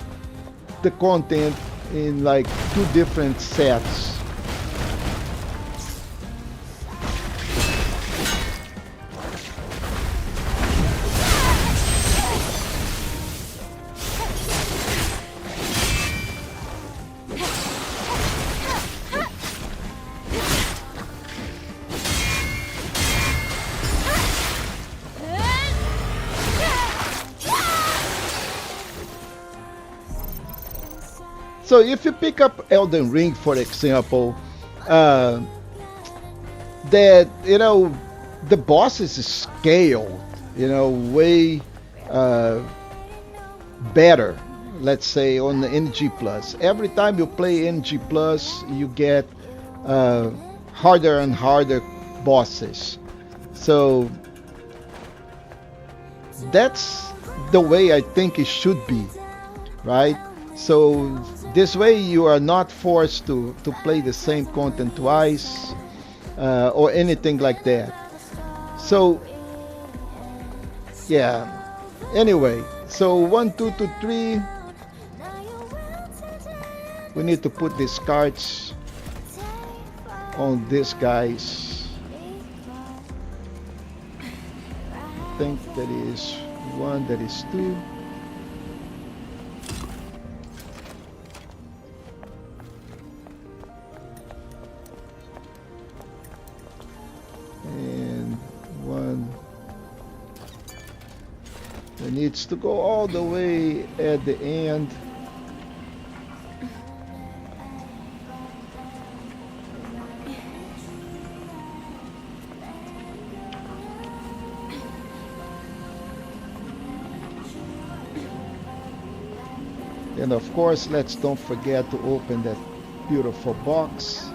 the content in like two different sets? So if you pick up Elden Ring, for example, that the boss is scaled, way better. Let's say on the NG Plus. Every time you play NG Plus, you get harder and harder bosses. So that's the way I think it should be, right? So this way you are not forced to play the same content twice or anything like that. So yeah, anyway, so 1 2 2 3, we need to put these cards on these guys. I think that is 1, that is 2. And 1 that needs to go all the way at the end. And of course, let's don't forget to open that beautiful box.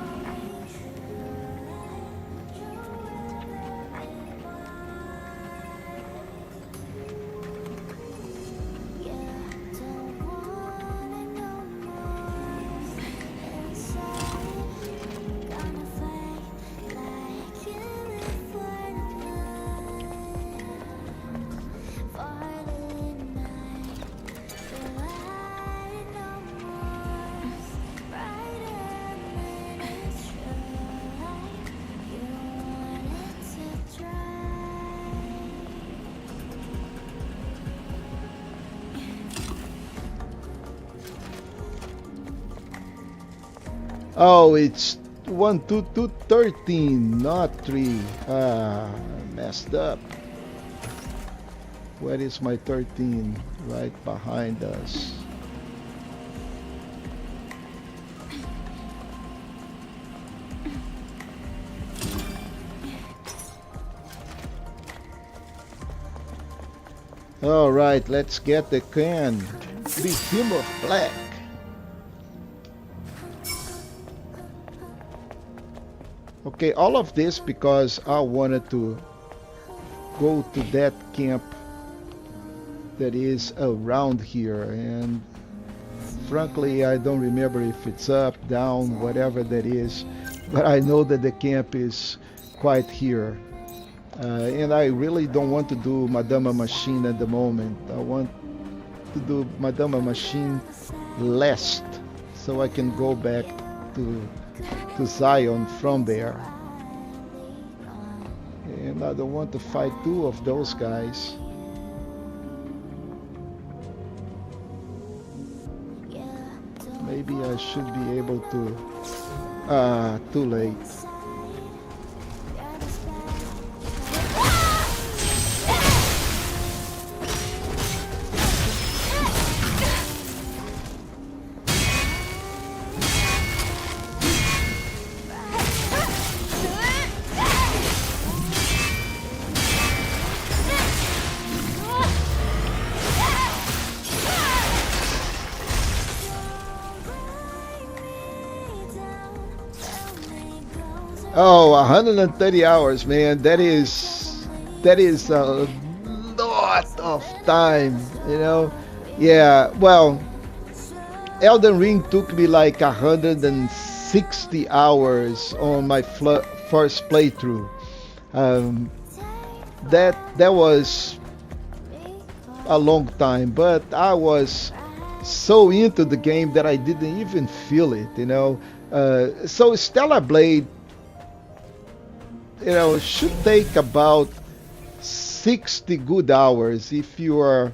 Oh, it's 1, 2, 2, 13, not 3. Ah, messed up. Where is my 13? Right behind us. All right, let's get the can. Behemoth Black. Okay, all of this because I wanted to go to that camp that is around here, and frankly I don't remember if it's up, down, whatever that is, but I know that the camp is quite here. And I really don't want to do Madama Machine at the moment. I want to do Madama Machine last, so I can go back to Zion from there. And I don't want to fight two of those guys. Maybe I should be able to... too late. Oh, 130 hours, man. That is a lot of time, you know. Yeah, well, Elden Ring took me like 160 hours on my first playthrough. That was a long time, but I was so into the game that I didn't even feel it, you know. So Stellar Blade, you know, should take about 60 good hours if you are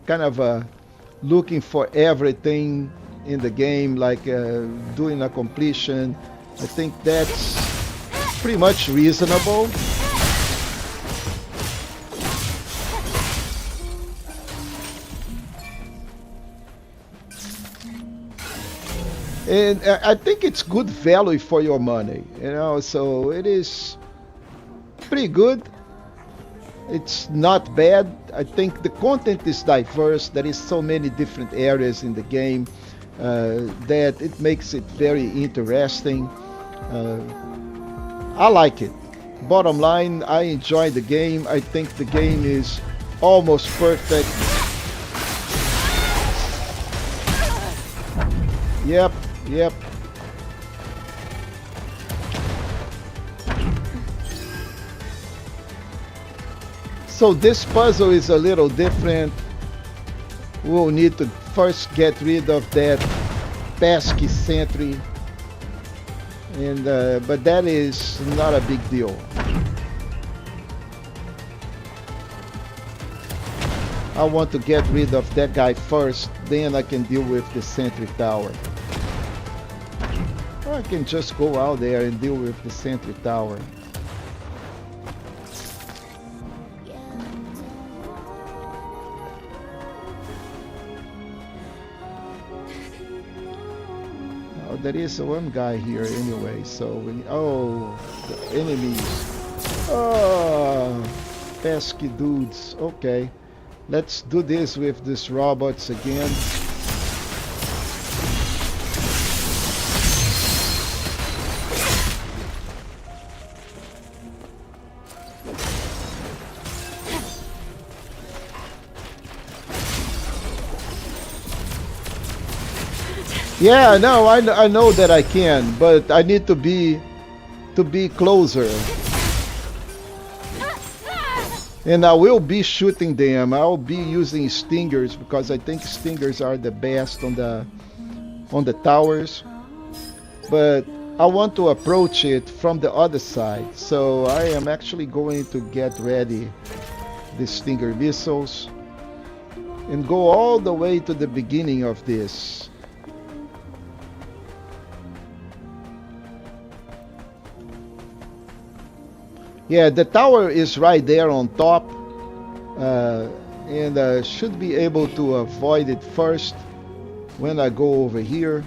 kind of looking for everything in the game, like doing a completion. I think that's pretty much reasonable. And I think it's good value for your money, you know, so it is pretty good. It's not bad. I think the content is diverse. There is so many different areas in the game that it makes it very interesting. I like it. Bottom line, I enjoy the game. I think the game is almost perfect. Yep. So this puzzle is a little different. We'll need to first get rid of that pesky sentry, and but that is not a big deal. I want to get rid of that guy first, then I can deal with the sentry tower. Or I can just go out there and deal with the sentry tower. There is one guy here anyway, so oh, the enemies. Oh, pesky dudes. Okay, let's do this with these robots again. Yeah, no, I know that I can, but I need to be closer. And I will be shooting them. I'll be using stingers because I think stingers are the best on the towers. But I want to approach it from the other side. So I am actually going to get ready the stinger missiles and go all the way to the beginning of this. Yeah, the tower is right there on top, and should be able to avoid it first when I go over here,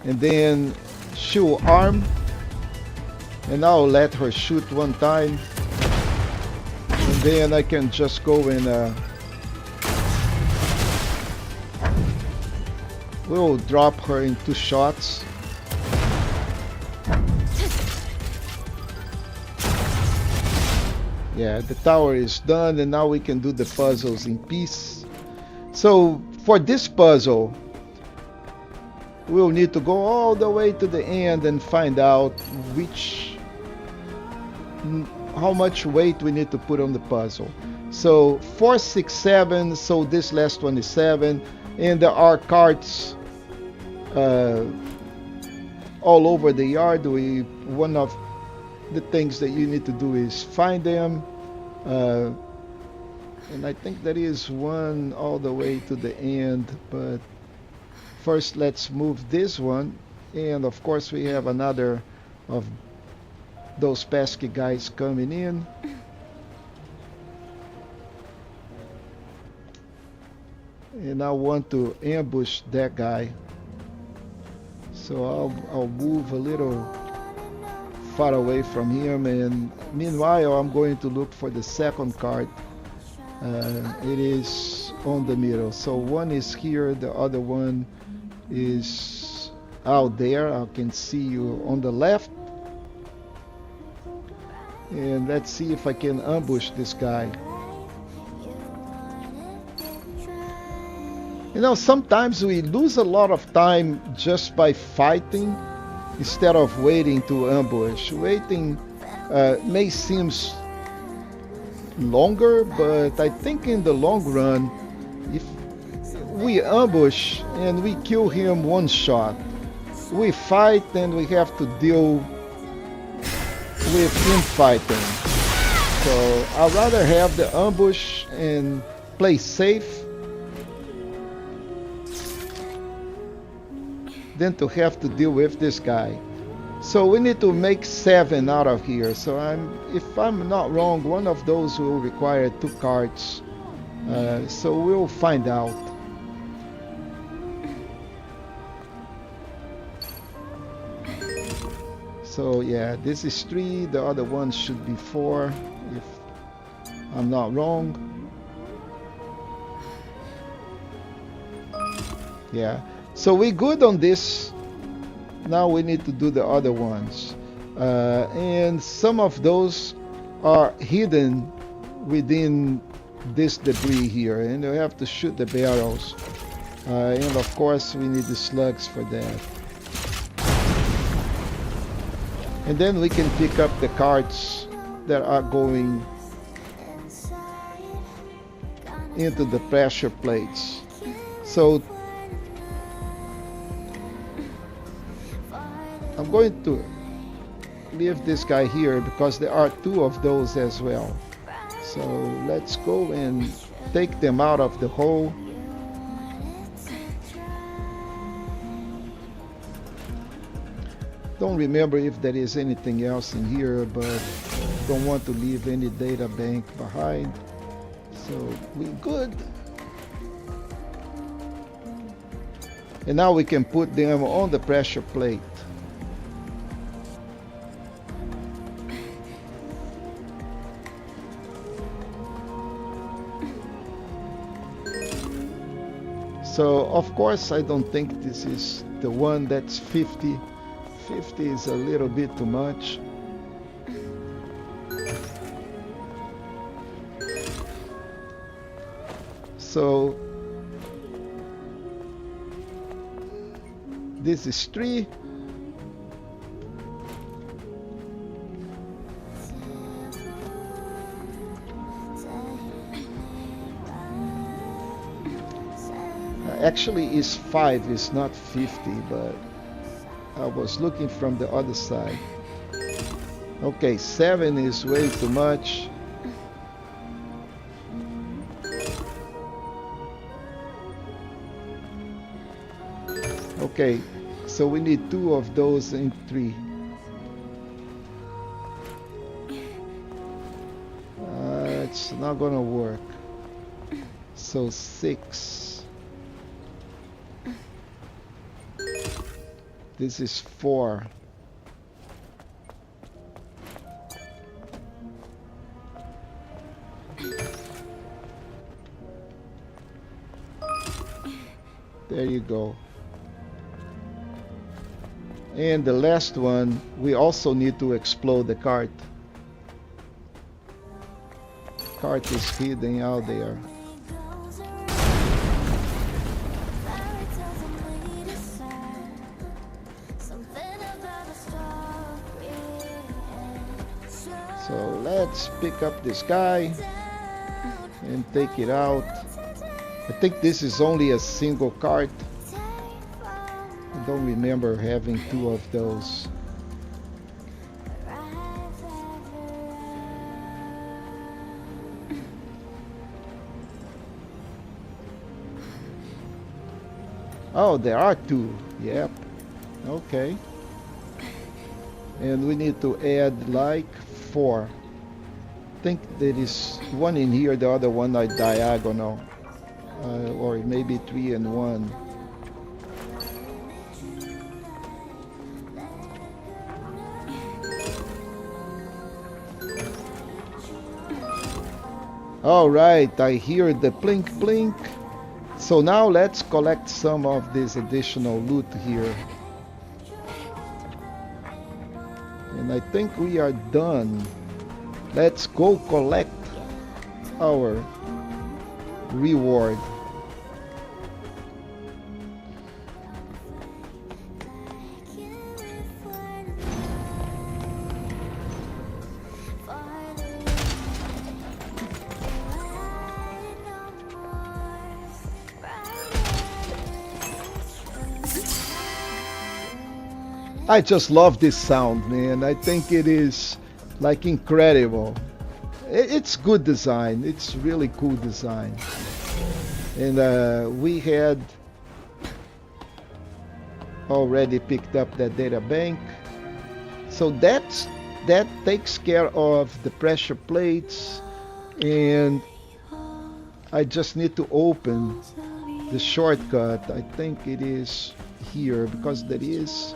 and then she'll arm, and I'll let her shoot one time, and then I can just go and we'll drop her in 2 shots. Yeah, the tower is done, and now we can do the puzzles in peace. So for this puzzle, we'll need to go all the way to the end and find out how much weight we need to put on the puzzle. So 4, 6, 7, so this last one is 7, and there are carts all over the yard. One of the things that you need to do is find them, and I think there is one all the way to the end, but first let's move this one, and of course we have another of those pesky guys coming in. And I want to ambush that guy, so I'll move a little far away from him, and meanwhile I'm going to look for the second card. It is on the middle, so one is here, the other one is out there. I can see you on the left, and let's see if I can ambush this guy. You know, sometimes we lose a lot of time just by fighting instead of waiting to ambush. Waiting may seem longer, but I think in the long run, if we ambush and we kill him one shot, we fight and we have to deal with infighting. So I'd rather have the ambush and play safe than to have to deal with this guy. So we need to make 7 out of here. So if I'm not wrong, one of those will require 2 cards. So we'll find out. So yeah, this is 3. The other one should be 4, if I'm not wrong. Yeah. So we're good on this. Now we need to do the other ones. And some of those are hidden within this debris here. And you have to shoot the barrels. And of course we need the slugs for that. And then we can pick up the carts that are going into the pressure plates. So I'm going to leave this guy here because there are 2 of those as well. So let's go and take them out of the hole. Don't remember if there is anything else in here, but don't want to leave any data bank behind. So we're good. And now we can put them on the pressure plate. So of course I don't think this is the one that's 50. 50 is a little bit too much. So this is 3. Actually is 5, it's not 50, but I was looking from the other side. Okay, 7 is way too much. Okay, so we need 2 of those in 3. That's not gonna work. So 6. This is 4. There you go. And the last one, we also need to explode the cart. Cart is hidden out there. So let's pick up this guy and take it out. I think this is only a single cart. I don't remember having 2 of those. Oh, there are 2. Yep. Okay. And we need to add like 4. I think there is 1 in here, the other one are diagonal. Or maybe 3 and 1. All right, I hear the blink blink. So now let's collect some of this additional loot here. And I think we are done. Let's go collect our reward. I just love this sound, man. I think it is like incredible. It's good design. It's really cool design. And we had already picked up that data bank. So that takes care of the pressure plates, and I just need to open the shortcut. I think it is here because there is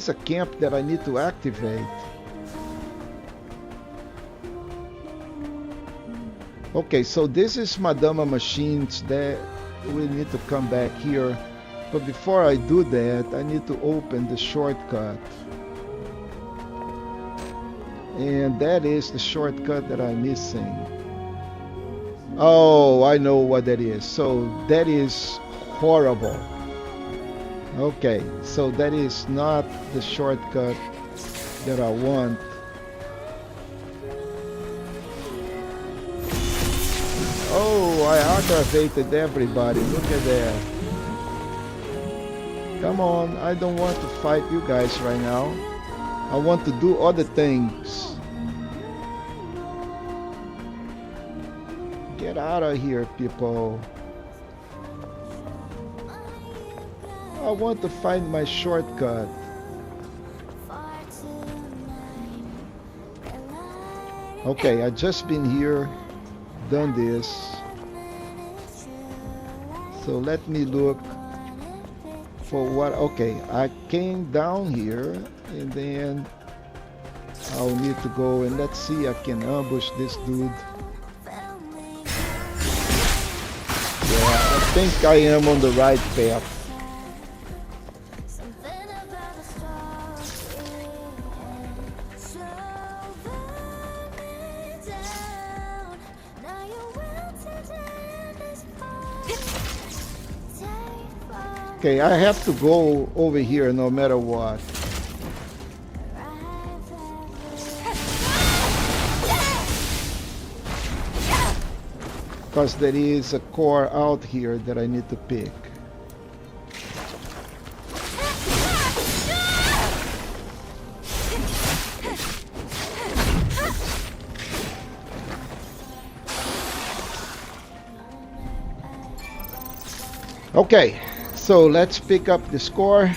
a camp that I need to activate. Okay, so this is Madama Machines. That we need to come back here. But before I do that, I need to open the shortcut. And that is the shortcut that I'm missing. Oh, I know what that is. So that is horrible. Okay, so that is not the shortcut that I want. Oh, I aggravated everybody. Look at that. Come on, I don't want to fight you guys right now. I want to do other things. Get out of here, people. I want to find my shortcut. Okay, I just been here, done this. So let me look for what. Okay, I came down here and then I'll need to go and let's see. I can ambush this dude. Yeah, I think I am on the right path. Okay, I have to go over here no matter what. Because there is a core out here that I need to pick. Okay. So let's pick up the score.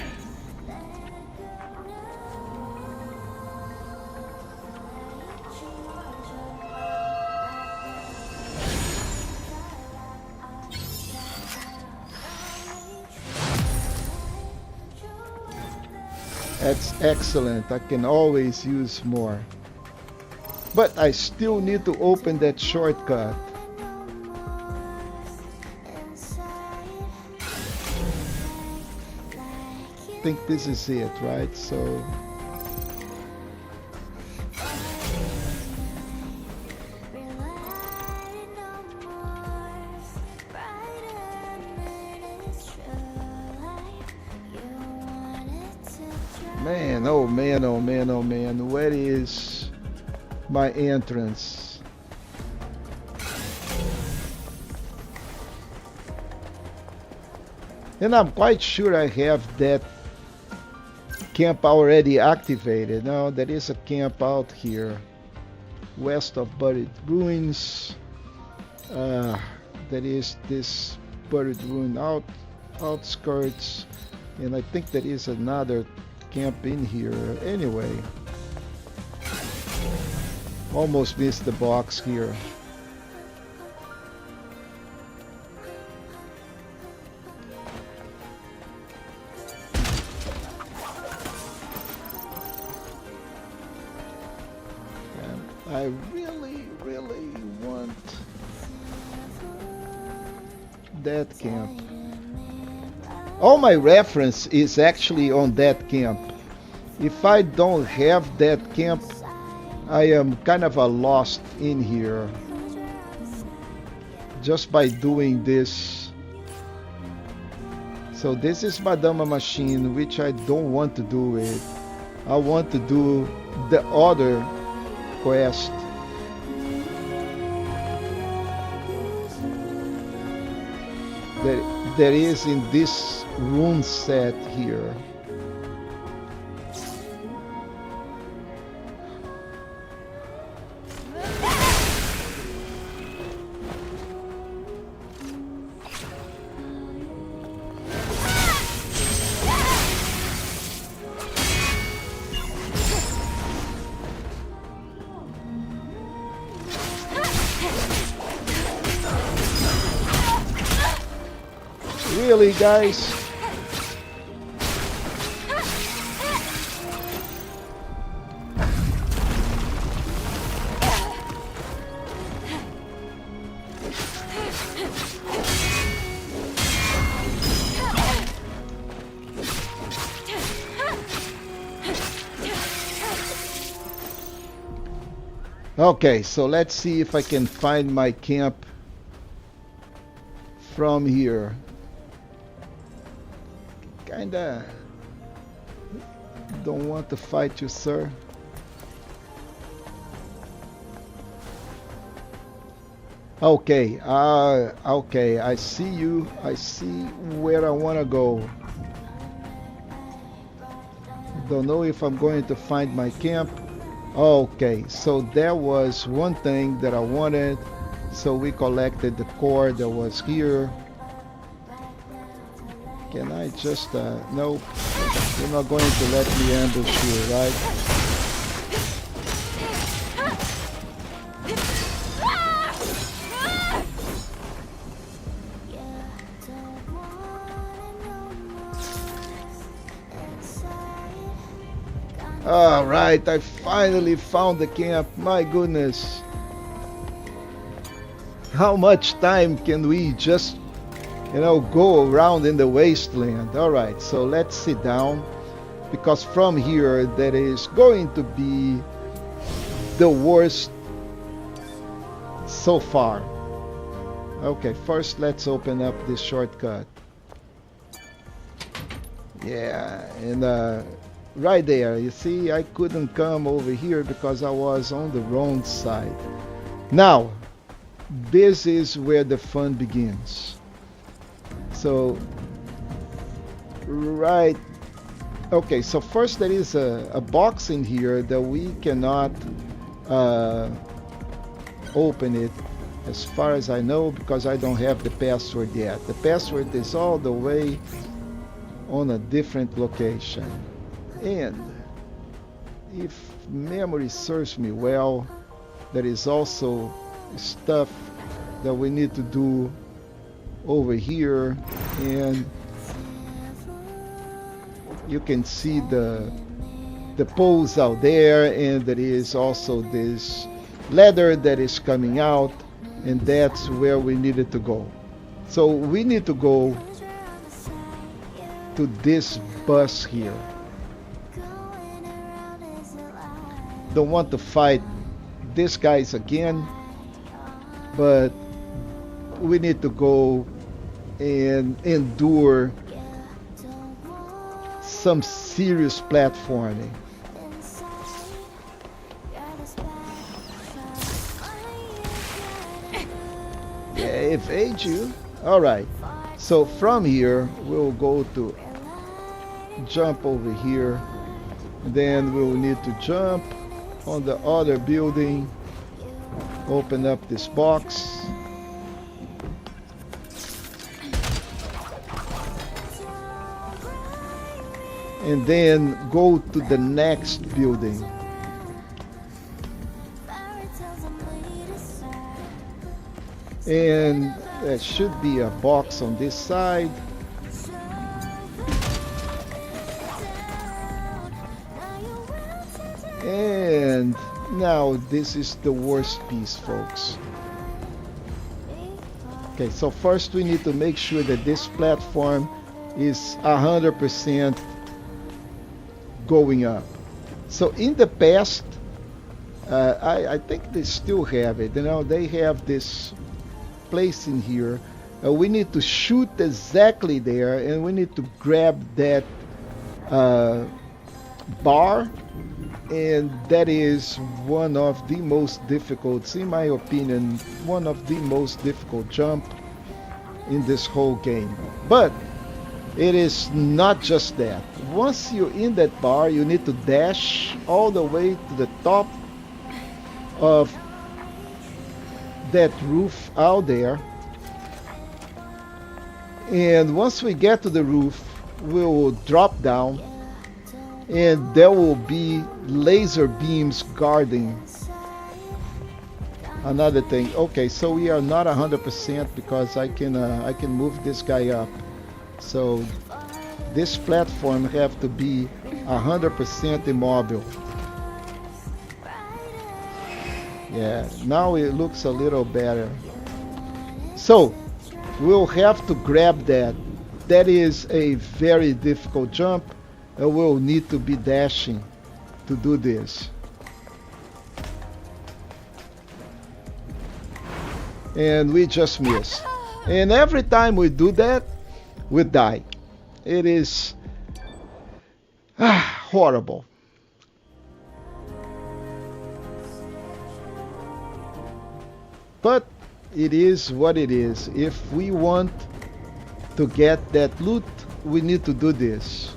That's excellent. I can always use more. But I still need to open that shortcut. I think this is it, right? So man, oh man, oh man, oh man, where is my entrance? And I'm quite sure I have that camp already activated. Now there is a camp out here west of buried ruins. There is this buried ruin outskirts, and I think there is another camp in here. Anyway, almost missed the box here. I really, really want that camp. All my reference is actually on that camp. If I don't have that camp, I am kind of a lost in here. Just by doing this. So this is Madama Machine, which I don't want to do it. I want to do the other quest. There is in this rune set here. Really, guys? Okay, so let's see if I can find my camp from here. Kinda don't want to fight you, sir. Okay, okay, I see you. I see where I want to go. Don't know if I'm going to find my camp. Okay, so there was one thing that I wanted. So we collected the core that was here. Can I just, nope. You're not going to let me ambush you, right? Alright, I finally found the camp. My goodness. How much time can we just, you know, go around in the wasteland? Alright, so let's sit down. Because from here, that is going to be the worst so far. Okay, first let's open up this shortcut. Yeah, and right there, you see, I couldn't come over here because I was on the wrong side. Now, this is where the fun begins. So, right, okay, so first there is a box in here that we cannot open it, as far as I know, because I don't have the password yet. The password is all the way on a different location. And if memory serves me well, there is also stuff that we need to do over here, and you can see the the poles out there, and there is also this ladder that is coming out, and that's where we needed to go. So we need to go to this bus here. Don't want to fight these guys again, but we need to go and endure some serious platforming. Yeah, evade you. Alright, so from here we'll go to jump over here, then we'll need to jump on the other building, open up this box, and then go to the next building. And there should be a box on this side. And now this is the worst piece, folks. Okay, so first we need to make sure that this platform is 100% going up. So in the past, I think they still have it. You know, they have this place in here. We need to shoot exactly there, and we need to grab that bar, and that is one of the most difficult, in my opinion, one of the most difficult jump in this whole game. But it is not just that. Once you're in that bar, you need to dash all the way to the top of that roof out there. And once we get to the roof, we will drop down, and there will be laser beams guarding. Another thing. Okay, so we are not 100% because I can move this guy up. So this platform have to be 100% immobile. Yeah, now it looks a little better. So we'll have to grab that. That is a very difficult jump, and we'll need to be dashing to do this. And we just missed. And every time we do that, we die. It is horrible. But it is what it is. If we want to get that loot, we need to do this.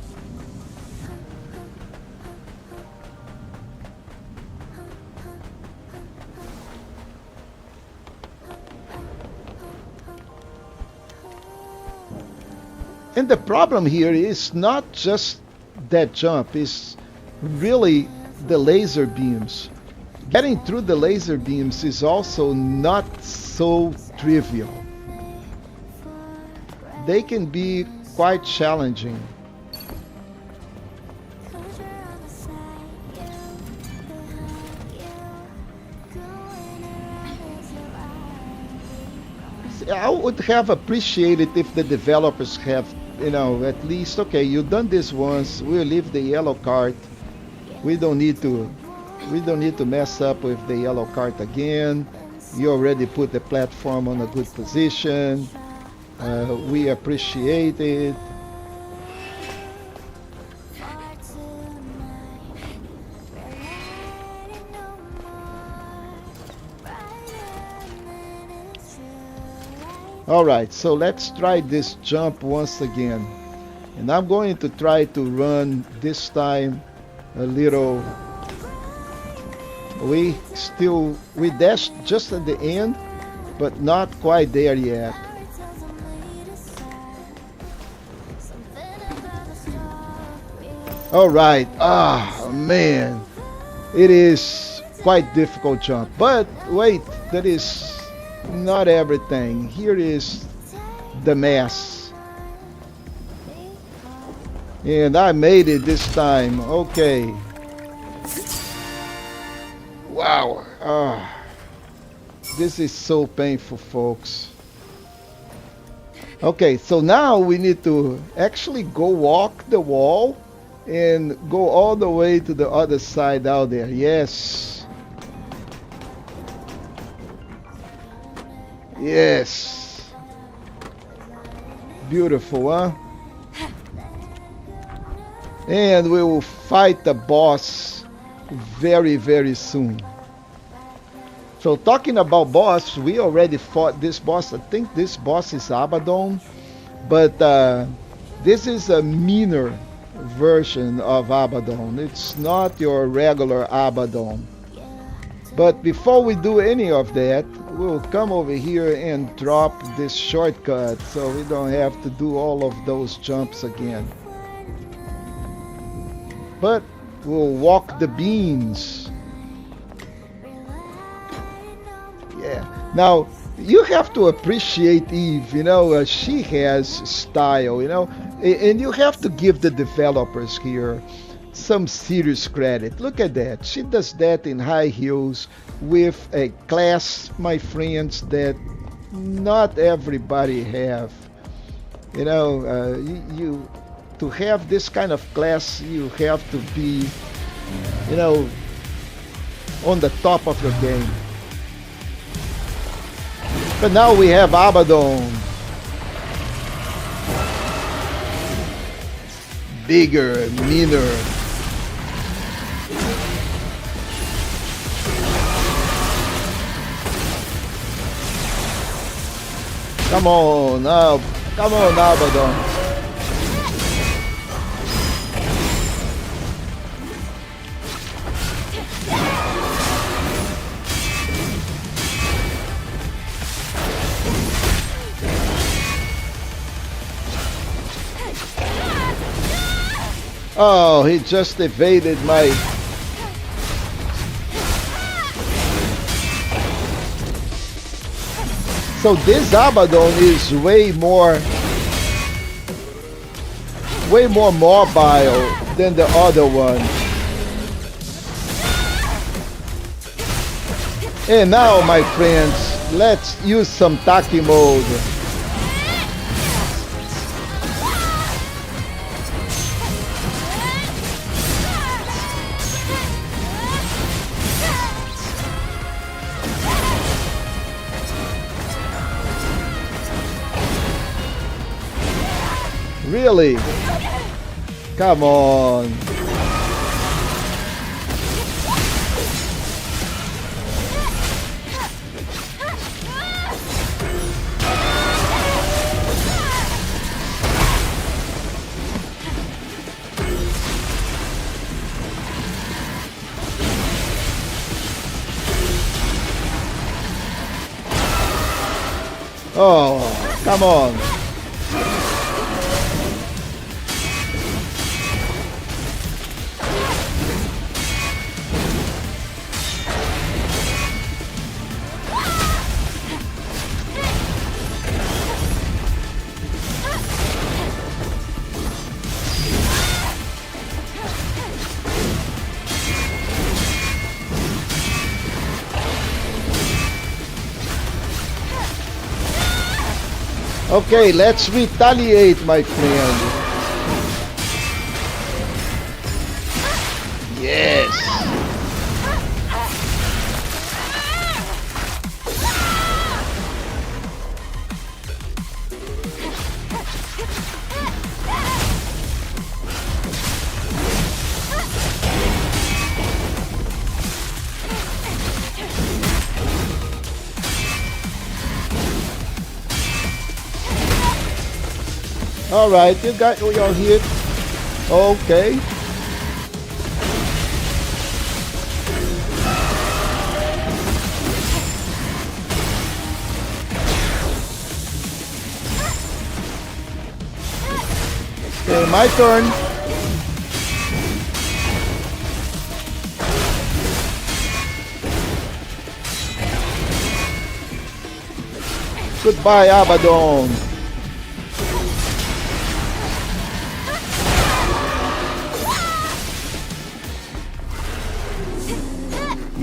And the problem here is not just that jump, it's really the laser beams. Getting through the laser beams is also not so trivial. They can be quite challenging. I would have appreciated if the developers have, you know, at least, okay, you've done this once, we'll leave the yellow cart. We don't need to mess up with the yellow cart again. You already put the platform on a good position. We appreciate it. Alright, so let's try this jump once again. And I'm going to try to run this time a little. We dashed just at the end, but not quite there yet. Alright, man, it is quite difficult jump. But wait, that is not everything. Here is the mess. And I made it this time. Okay. Wow. This is so painful, folks. Okay, so now we need to actually go walk the wall and go all the way to the other side out there. Yes. Yes. Beautiful, huh? And we will fight the boss very, very soon. So talking about boss, we already fought this boss. I think this boss is Abaddon, but this is a meaner version of Abaddon. It's not your regular Abaddon. But before we do any of that, we'll come over here and drop this shortcut so we don't have to do all of those jumps again. But we'll walk the beams. Yeah. Now, you have to appreciate Eve, you know, she has style, you know, and you have to give the developers here some serious credit. Look at that. She does that in high heels with a class, my friends, that not everybody have. You know, you to have this kind of class, you have to be, you know, on the top of your game. But now we have Abaddon. Bigger, meaner. Come on now. Come on, Abaddon. Oh, he just evaded my... So this Abaddon is way more mobile than the other one. And now, my friends, let's use some Taki mode. Really? Come on. Oh, come on. Okay, let's retaliate, my friend. Yes. All right, you got your hit. Okay. Okay, my turn. Goodbye, Abaddon.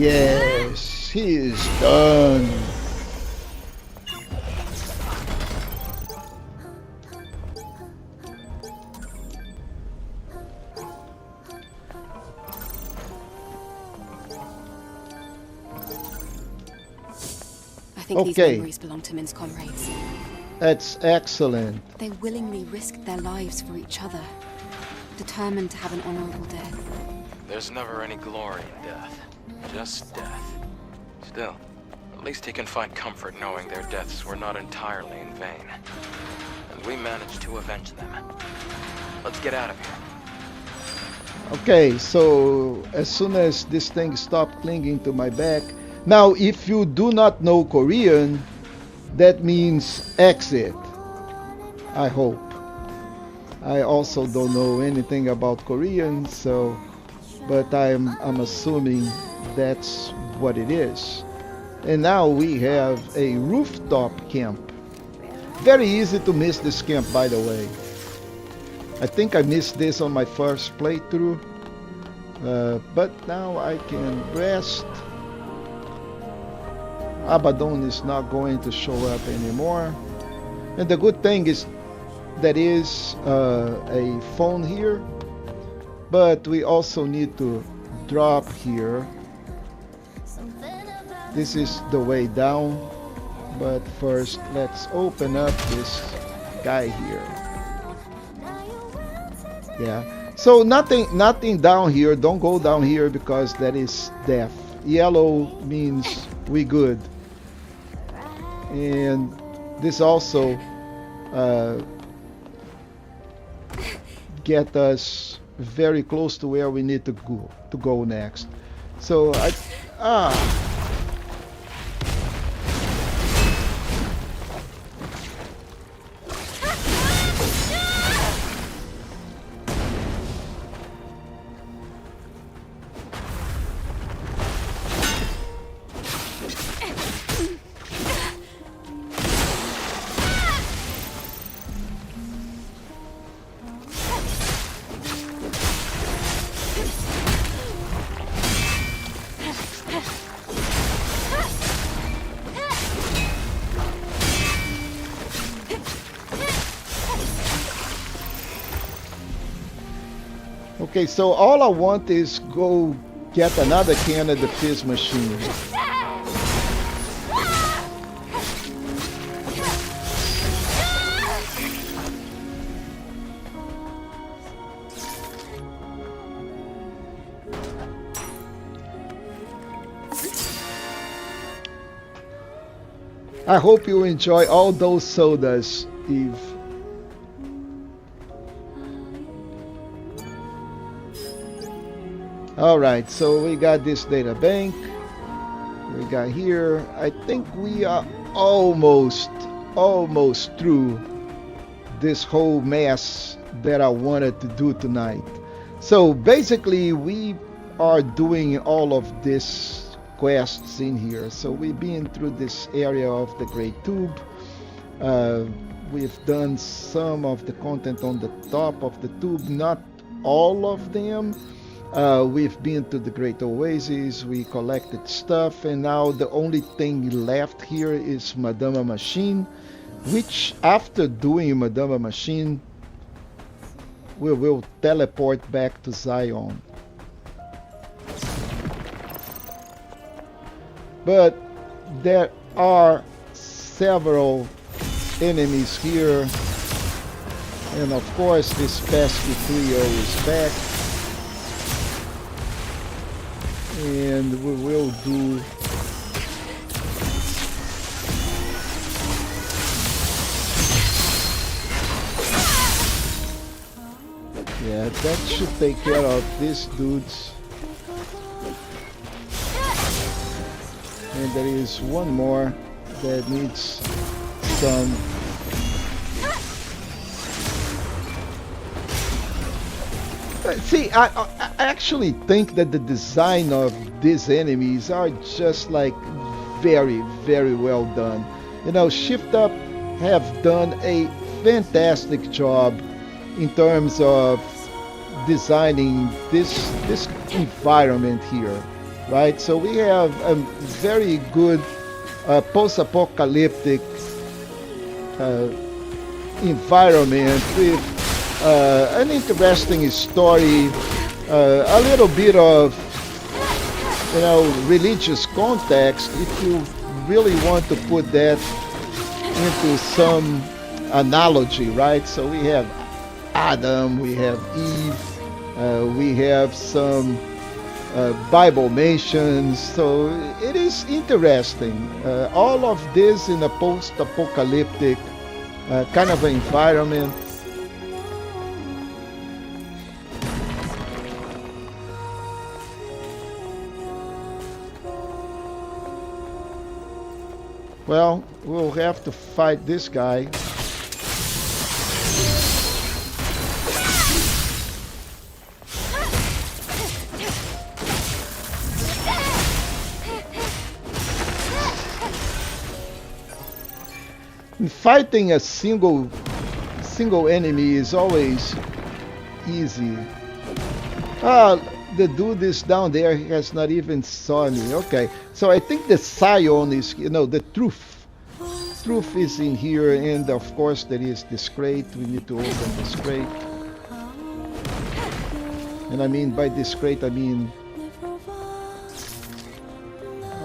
Yes, he is done. I think these Okay, memories belong to Min's comrades. that's excellent. They willingly risked their lives for each other, determined to have an honorable death. There's never any glory in death, just death. Still, at least he can find comfort knowing their deaths were not entirely in vain. And we managed to avenge them. Let's get out of here. Okay, so as soon as this thing stopped clinging to my back. Now, if you do not know Korean, that means exit. I hope. I also don't know anything about Korean, so but I'm assuming that's what it is. And now we have a rooftop camp. Very easy to miss this camp, by the way. I think I missed this on my first playthrough, but now I can rest. Abaddon is not going to show up anymore, and the good thing is that is a phone here, but we also need to drop here. This is the way down, but first let's open up this guy here. Yeah, so nothing down here. Don't go down here because that is death. Yellow means we good, and this also get us very close to where we need to go next. So okay, so all I want is go get another can of the fizz machine. I hope you enjoy all those sodas, Eve. Alright, so we got this data bank. We got here. I think we are almost through this whole mess that I wanted to do tonight. So basically we are doing all of this quests in here. So we've been through this area of the Great Tube. We've done some of the content on the top of the tube, not all of them. We've been to the Great Oasis, we collected stuff, and now the only thing left here is Madama Machine, which after doing Madama Machine, we will teleport back to Zion. But there are several enemies here, and of course this pesky trio is back, and we will do yeah, that should take care of these dudes. And there is one more that needs some. See, I actually think that the design of these enemies are just like very, very well done. You know, Shift Up have done a fantastic job in terms of designing this environment here. right? So we have a very good post-apocalyptic uh, environment with an interesting story, a little bit of religious context if you really want to put that into some analogy, right? So we have Adam, we have Eve, we have some Bible mentions. So it is interesting. All of this in a post-apocalyptic kind of environment. Well, we'll have to fight this guy. And fighting a single enemy is always easy. Ah, the dude is down there. He has not even saw me. Okay, so I think the Scion is, the truth. Truth is in here, and of course there is this crate. We need to open this crate. And I mean by this crate, I mean...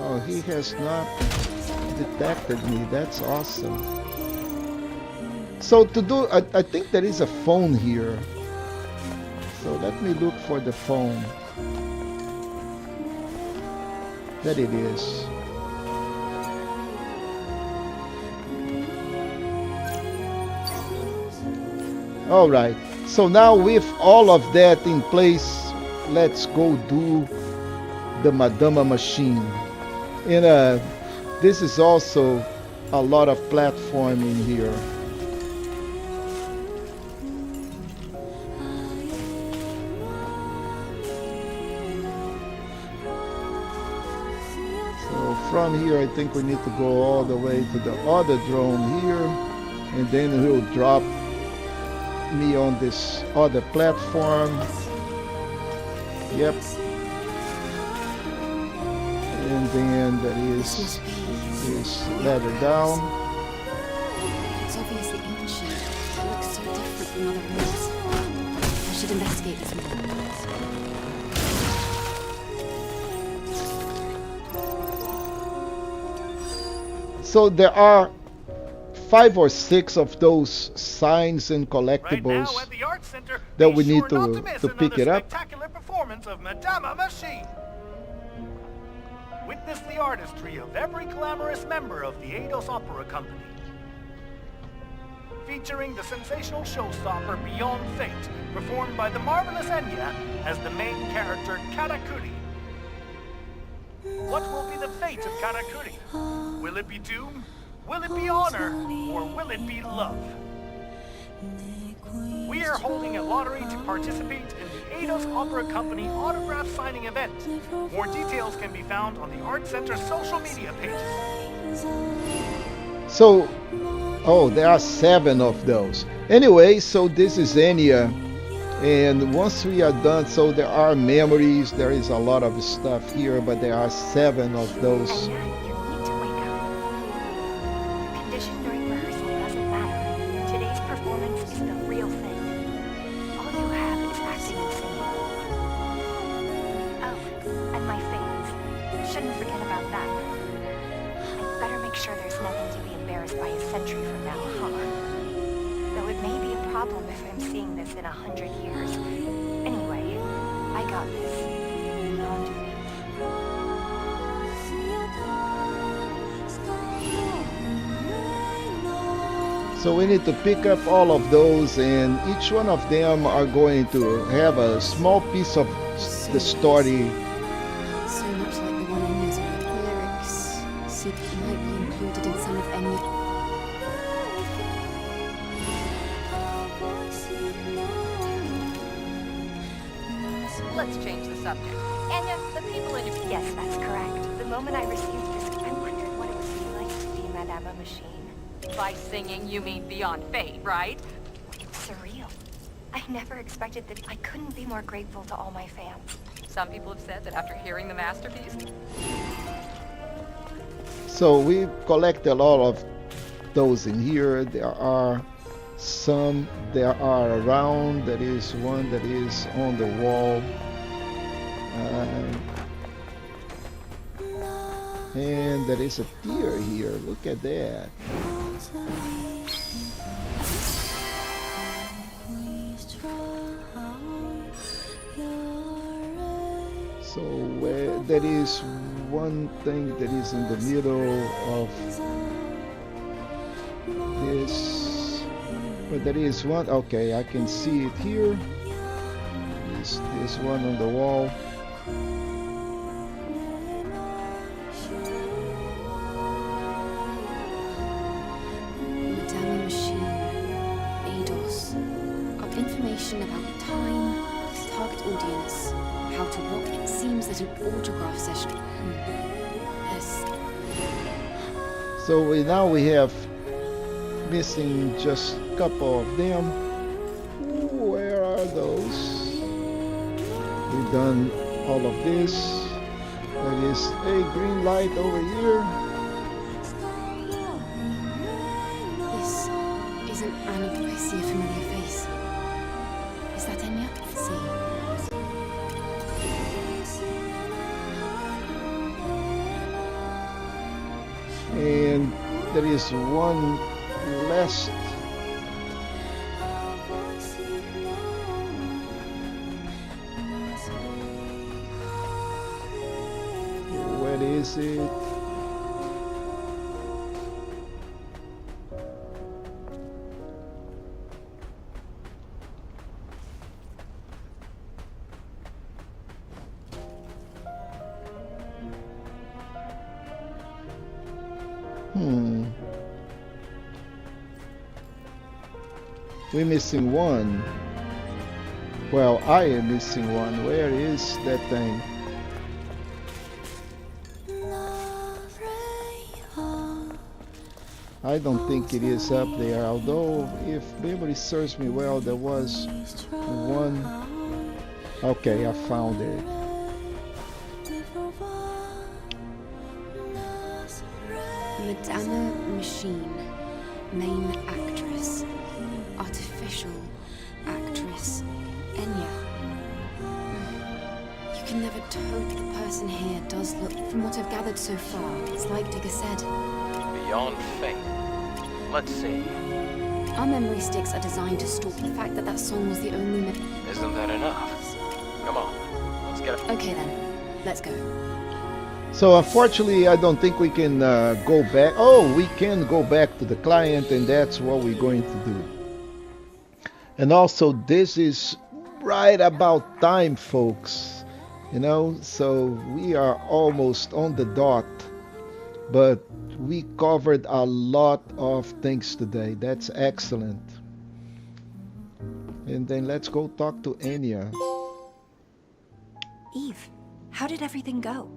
Oh, he has not detected me. That's awesome. So to do, I think there is a phone here. So let me look for the phone. That it is. All right. So now with all of that in place, let's go do the Madama Machine. And this is also a lot of platforming here. From here, I think we need to go all the way to the other drone here, and then he'll drop me on this other platform. Yep. And then there is this ladder down. It's obviously ancient. It looks so different from other rooms. I should investigate this more. So there are 5 or 6 of those signs and collectibles that we need to pick it up. Spectacular performance of Madama Machine. Witness the artistry of every glamorous member of the Eidos Opera Company. Featuring the sensational showstopper Beyond Fate, performed by the marvelous Enya as the main character Karakuri. What will be the fate of Karakuri? Will it be doom? Will it be honor? Or will it be love? We are holding a lottery to participate in the Eidos Opera Company autograph signing event. More details can be found on the Art Center's social media pages. So, oh, there are 7 of those. Anyway, so this is Enya. And once we are done, so there are memories, there is a lot of stuff here, but there are 7 of those. Enya, you need to wake up. Your condition during rehearsal doesn't matter. Today's performance is the real thing. All you have is acting and singing. Oh, and my fans. Shouldn't forget about that. I'd better make sure there's nothing to be embarrassed by a century from now, huh? Though it may be a problem if I'm seeing this in 100 years. Anyway, I got this. Beyond fate. So we need to pick up all of those, and each one of them are going to have a small piece of the story. So much like the one Enya's with the lyrics. Secret might be included in some of Enya. Let's change the subject. Enya, the people in your... Yes, that's correct. The moment I received this, I wondered what it would be like to be Madama Machine. By singing, you mean Beyond Fate, right? It's surreal. I never expected that. I couldn't be more grateful to all my fans. Some people have said that after hearing the masterpiece, So we collected a lot of those in here. There are some that are around. There is one that is on the wall. And there is a deer here. Look at that. So there is one thing that is in the middle of this. But there is one. Okay, I can see it here. This one on the wall. Madama Machine. ADOS. Information about time, target audience, how to walk. It seems that an autograph session. Yes. So now we have missing just a couple of them. Where are those? We've done all of this. There is a green light over here. This isn't Anna. Do I see a familiar face? Is that Enya? Let's see. And there is one last. Where is it? We're missing one. Well, I am missing one. Where is that thing? I don't think it is up there, although if memory serves me well, there was one. Okay, I found it. Madama Machine. Main actress. Artificial actress. Enya. You can never tell the person here does look. From what I've gathered so far, it's like Digger said. Beyond fate. Let's see. Our memory sticks are designed to store the fact that that song was the only. Isn't that enough? Come on, let's get it. Okay then, let's go. So unfortunately, I don't think we can go back. Oh, we can go back to the client, and that's what we're going to do. And also, this is right about time, folks. You know, so we are almost on the dot. But we covered a lot of things today. That's excellent. And then let's go talk to Enya. Eve, how did everything go?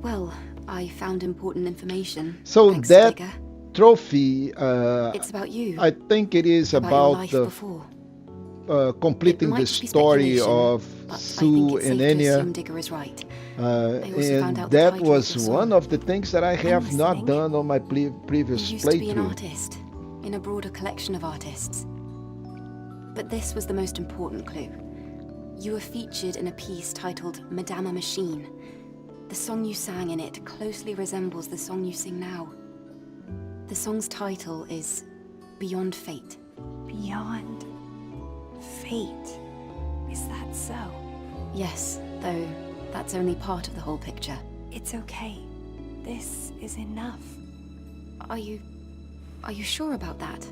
Well, I found important information. So thanks to that Digger. trophy, It's about you. I think it is about your about life the before. completing It might the just be story speculation, of but I Sue think it's and safe to Enya. assume Digger is right. I also found And out the that title was of the song. one of the things that I have not listening. done on my previous You used to be an playthrough. artist, in a broader collection of artists. But this was the most important clue. You were featured in a piece titled Madama Machine. The song you sang in it closely resembles the song you sing now. The song's title is Beyond Fate. Beyond fate. Is that so? Yes, though that's only part of the whole picture. It's okay. This is enough. Are you sure about that?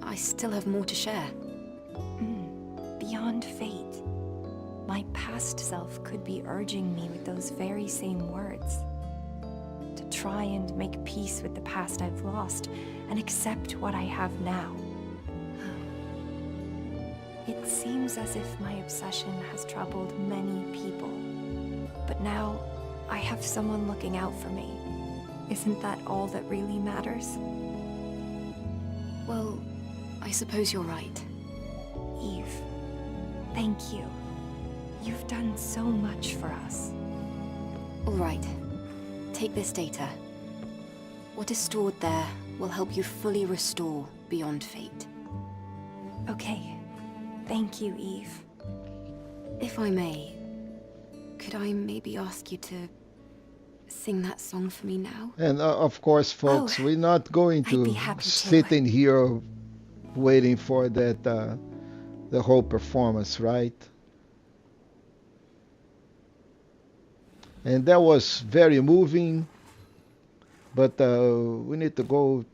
I still have more to share. Beyond fate. My past self could be urging me with those very same words. To try and make peace with the past I've lost and accept what I have now. It seems as if my obsession has troubled many people. But now, I have someone looking out for me. Isn't that all that really matters? Well, I suppose you're right. Eve, thank you. You've done so much for us. All right. Take this data. What is stored there will help you fully restore Beyond Fate. Okay. Thank you, Eve. If I may, could I maybe ask you to sing that song for me now? And of course, folks, we're not going I'd be to happy to. sit in here waiting for that the whole performance, right? And that was very moving, but we need to go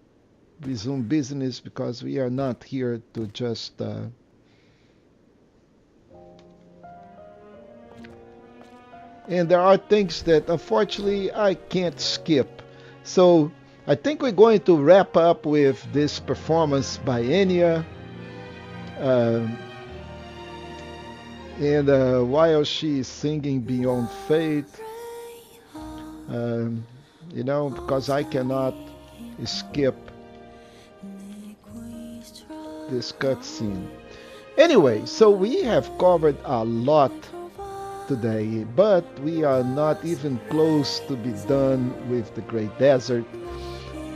resume business because we are not here to just and there are things that unfortunately I can't skip. So I think we're going to wrap up with this performance by Enya. And while she's singing Beyond Fate, you know, because I cannot skip this cutscene. Anyway, so we have covered a lot today, but we are not even close to be done with the Great Desert.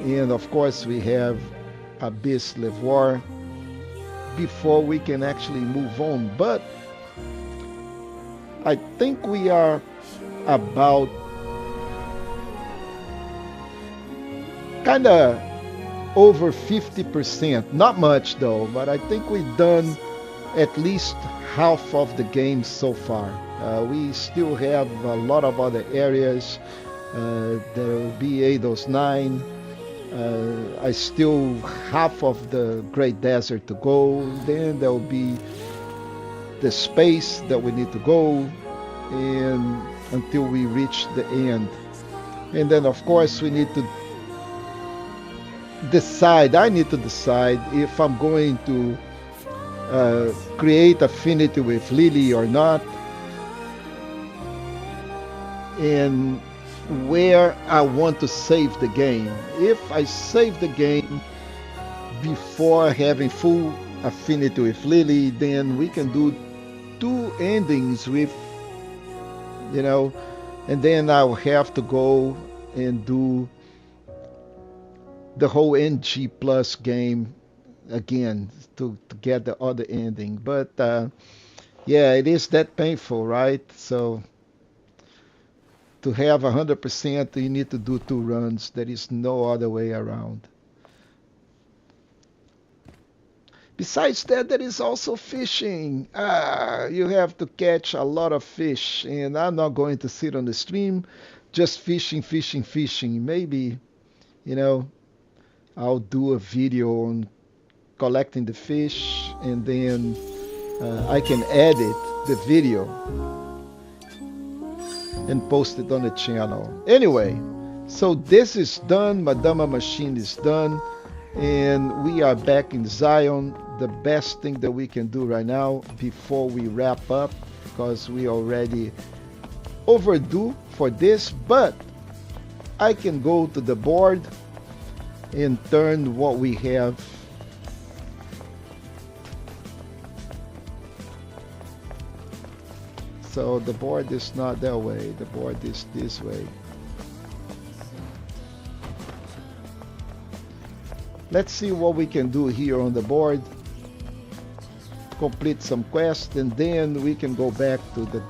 And of course, we have Abyss Levoir before we can actually move on. But I think we are about kind of over 50%. Not much though, but I think we've done at least half of the game so far. We still have a lot of other areas. There will be Eidos 9. I still half of the Great Desert to go. Then there will be the space that we need to go, and until we reach the end. And then of course we need to decide. I need to decide if I'm going to create affinity with Lily or not, and where I want to save the game. If I save the game before having full affinity with Lily, then we can do 2 endings with, you know, and then I'll have to go and do the whole NG Plus game again to get the other ending. But yeah, it is that painful, right? So to have 100%, you need to do 2 runs. There is no other way around. Besides that, there is also fishing. You have to catch a lot of fish, and I'm not going to sit on the stream just fishing. Maybe, you know, I'll do a video on collecting the fish, and then I can edit the video and post it on the channel. Anyway, so this is done. Madama Machine is done, and we are back in Zion. The best thing that we can do right now before we wrap up, because we already overdue for this, but I can go to the board and turn what we have. So the board is not that way, the board is this way. Let's see what we can do here on the board. Complete some quests, and then we can go back to the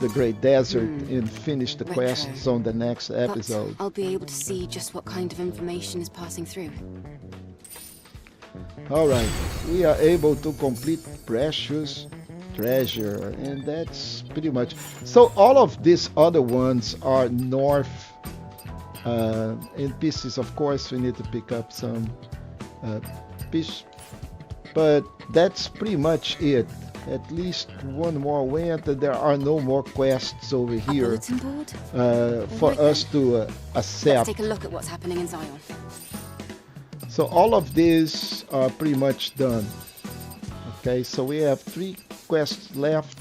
Great Desert and finish the quests on the next episode. I'll be able to see just what kind of information is passing through. Alright, we are able to complete Precious Treasure, and that's pretty much. So all of these other ones are north in pieces. Of course, we need to pick up some fish, but that's pretty much it. At least one more went. There are no more quests over here for us to accept. Let's take a look at what's happening in Zion. So all of these are pretty much done. Okay, so we have 3 quests left,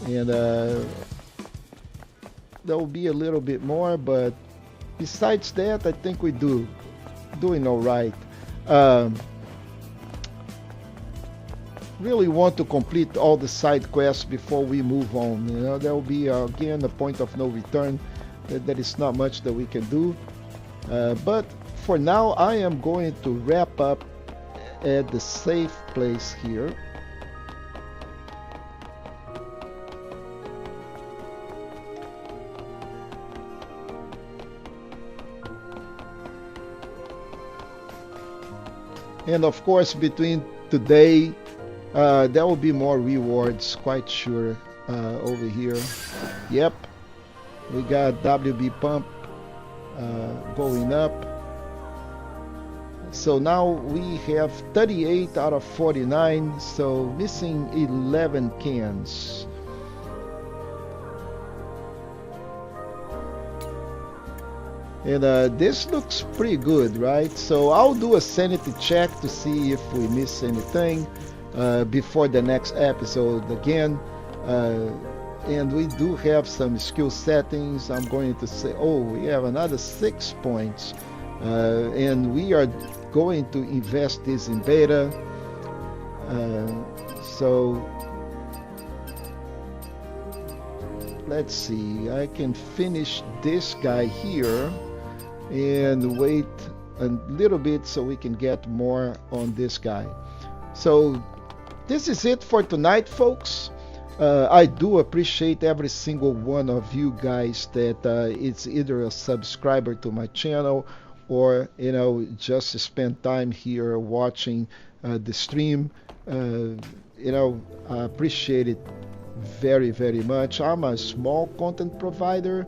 and there will be a little bit more, but besides that, I think we doing all right. really want to complete all the side quests before we move on. You know, there will be again a point of no return. There is not much that we can do. But for now, I am going to wrap up at the safe place here. And of course, between today, there will be more rewards, quite sure, over here. Yep, we got WB pump going up. So now we have 38 out of 49, so missing 11 cans. And this looks pretty good, right? So I'll do a sanity check to see if we miss anything before the next episode again. And we do have some skill settings. I'm going to say, oh, we have another 6 points. And we are going to invest this in beta. So let's see, I can finish this guy here and wait a little bit so we can get more on this guy. So this is it for tonight, folks. I do appreciate every single one of you guys that it's either a subscriber to my channel or, you know, just spend time here watching the stream. You know, I appreciate it very, very much. I'm a small content provider,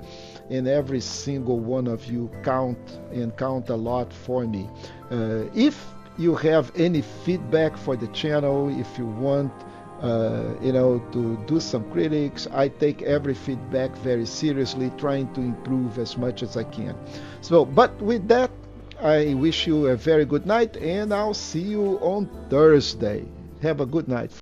and every single one of you count a lot for me. If you have any feedback for the channel, if you want you know, to do some critics, I take every feedback very seriously, trying to improve as much as I can. So, but with that, I wish you a very good night, and I'll see you on Thursday. Have a good night.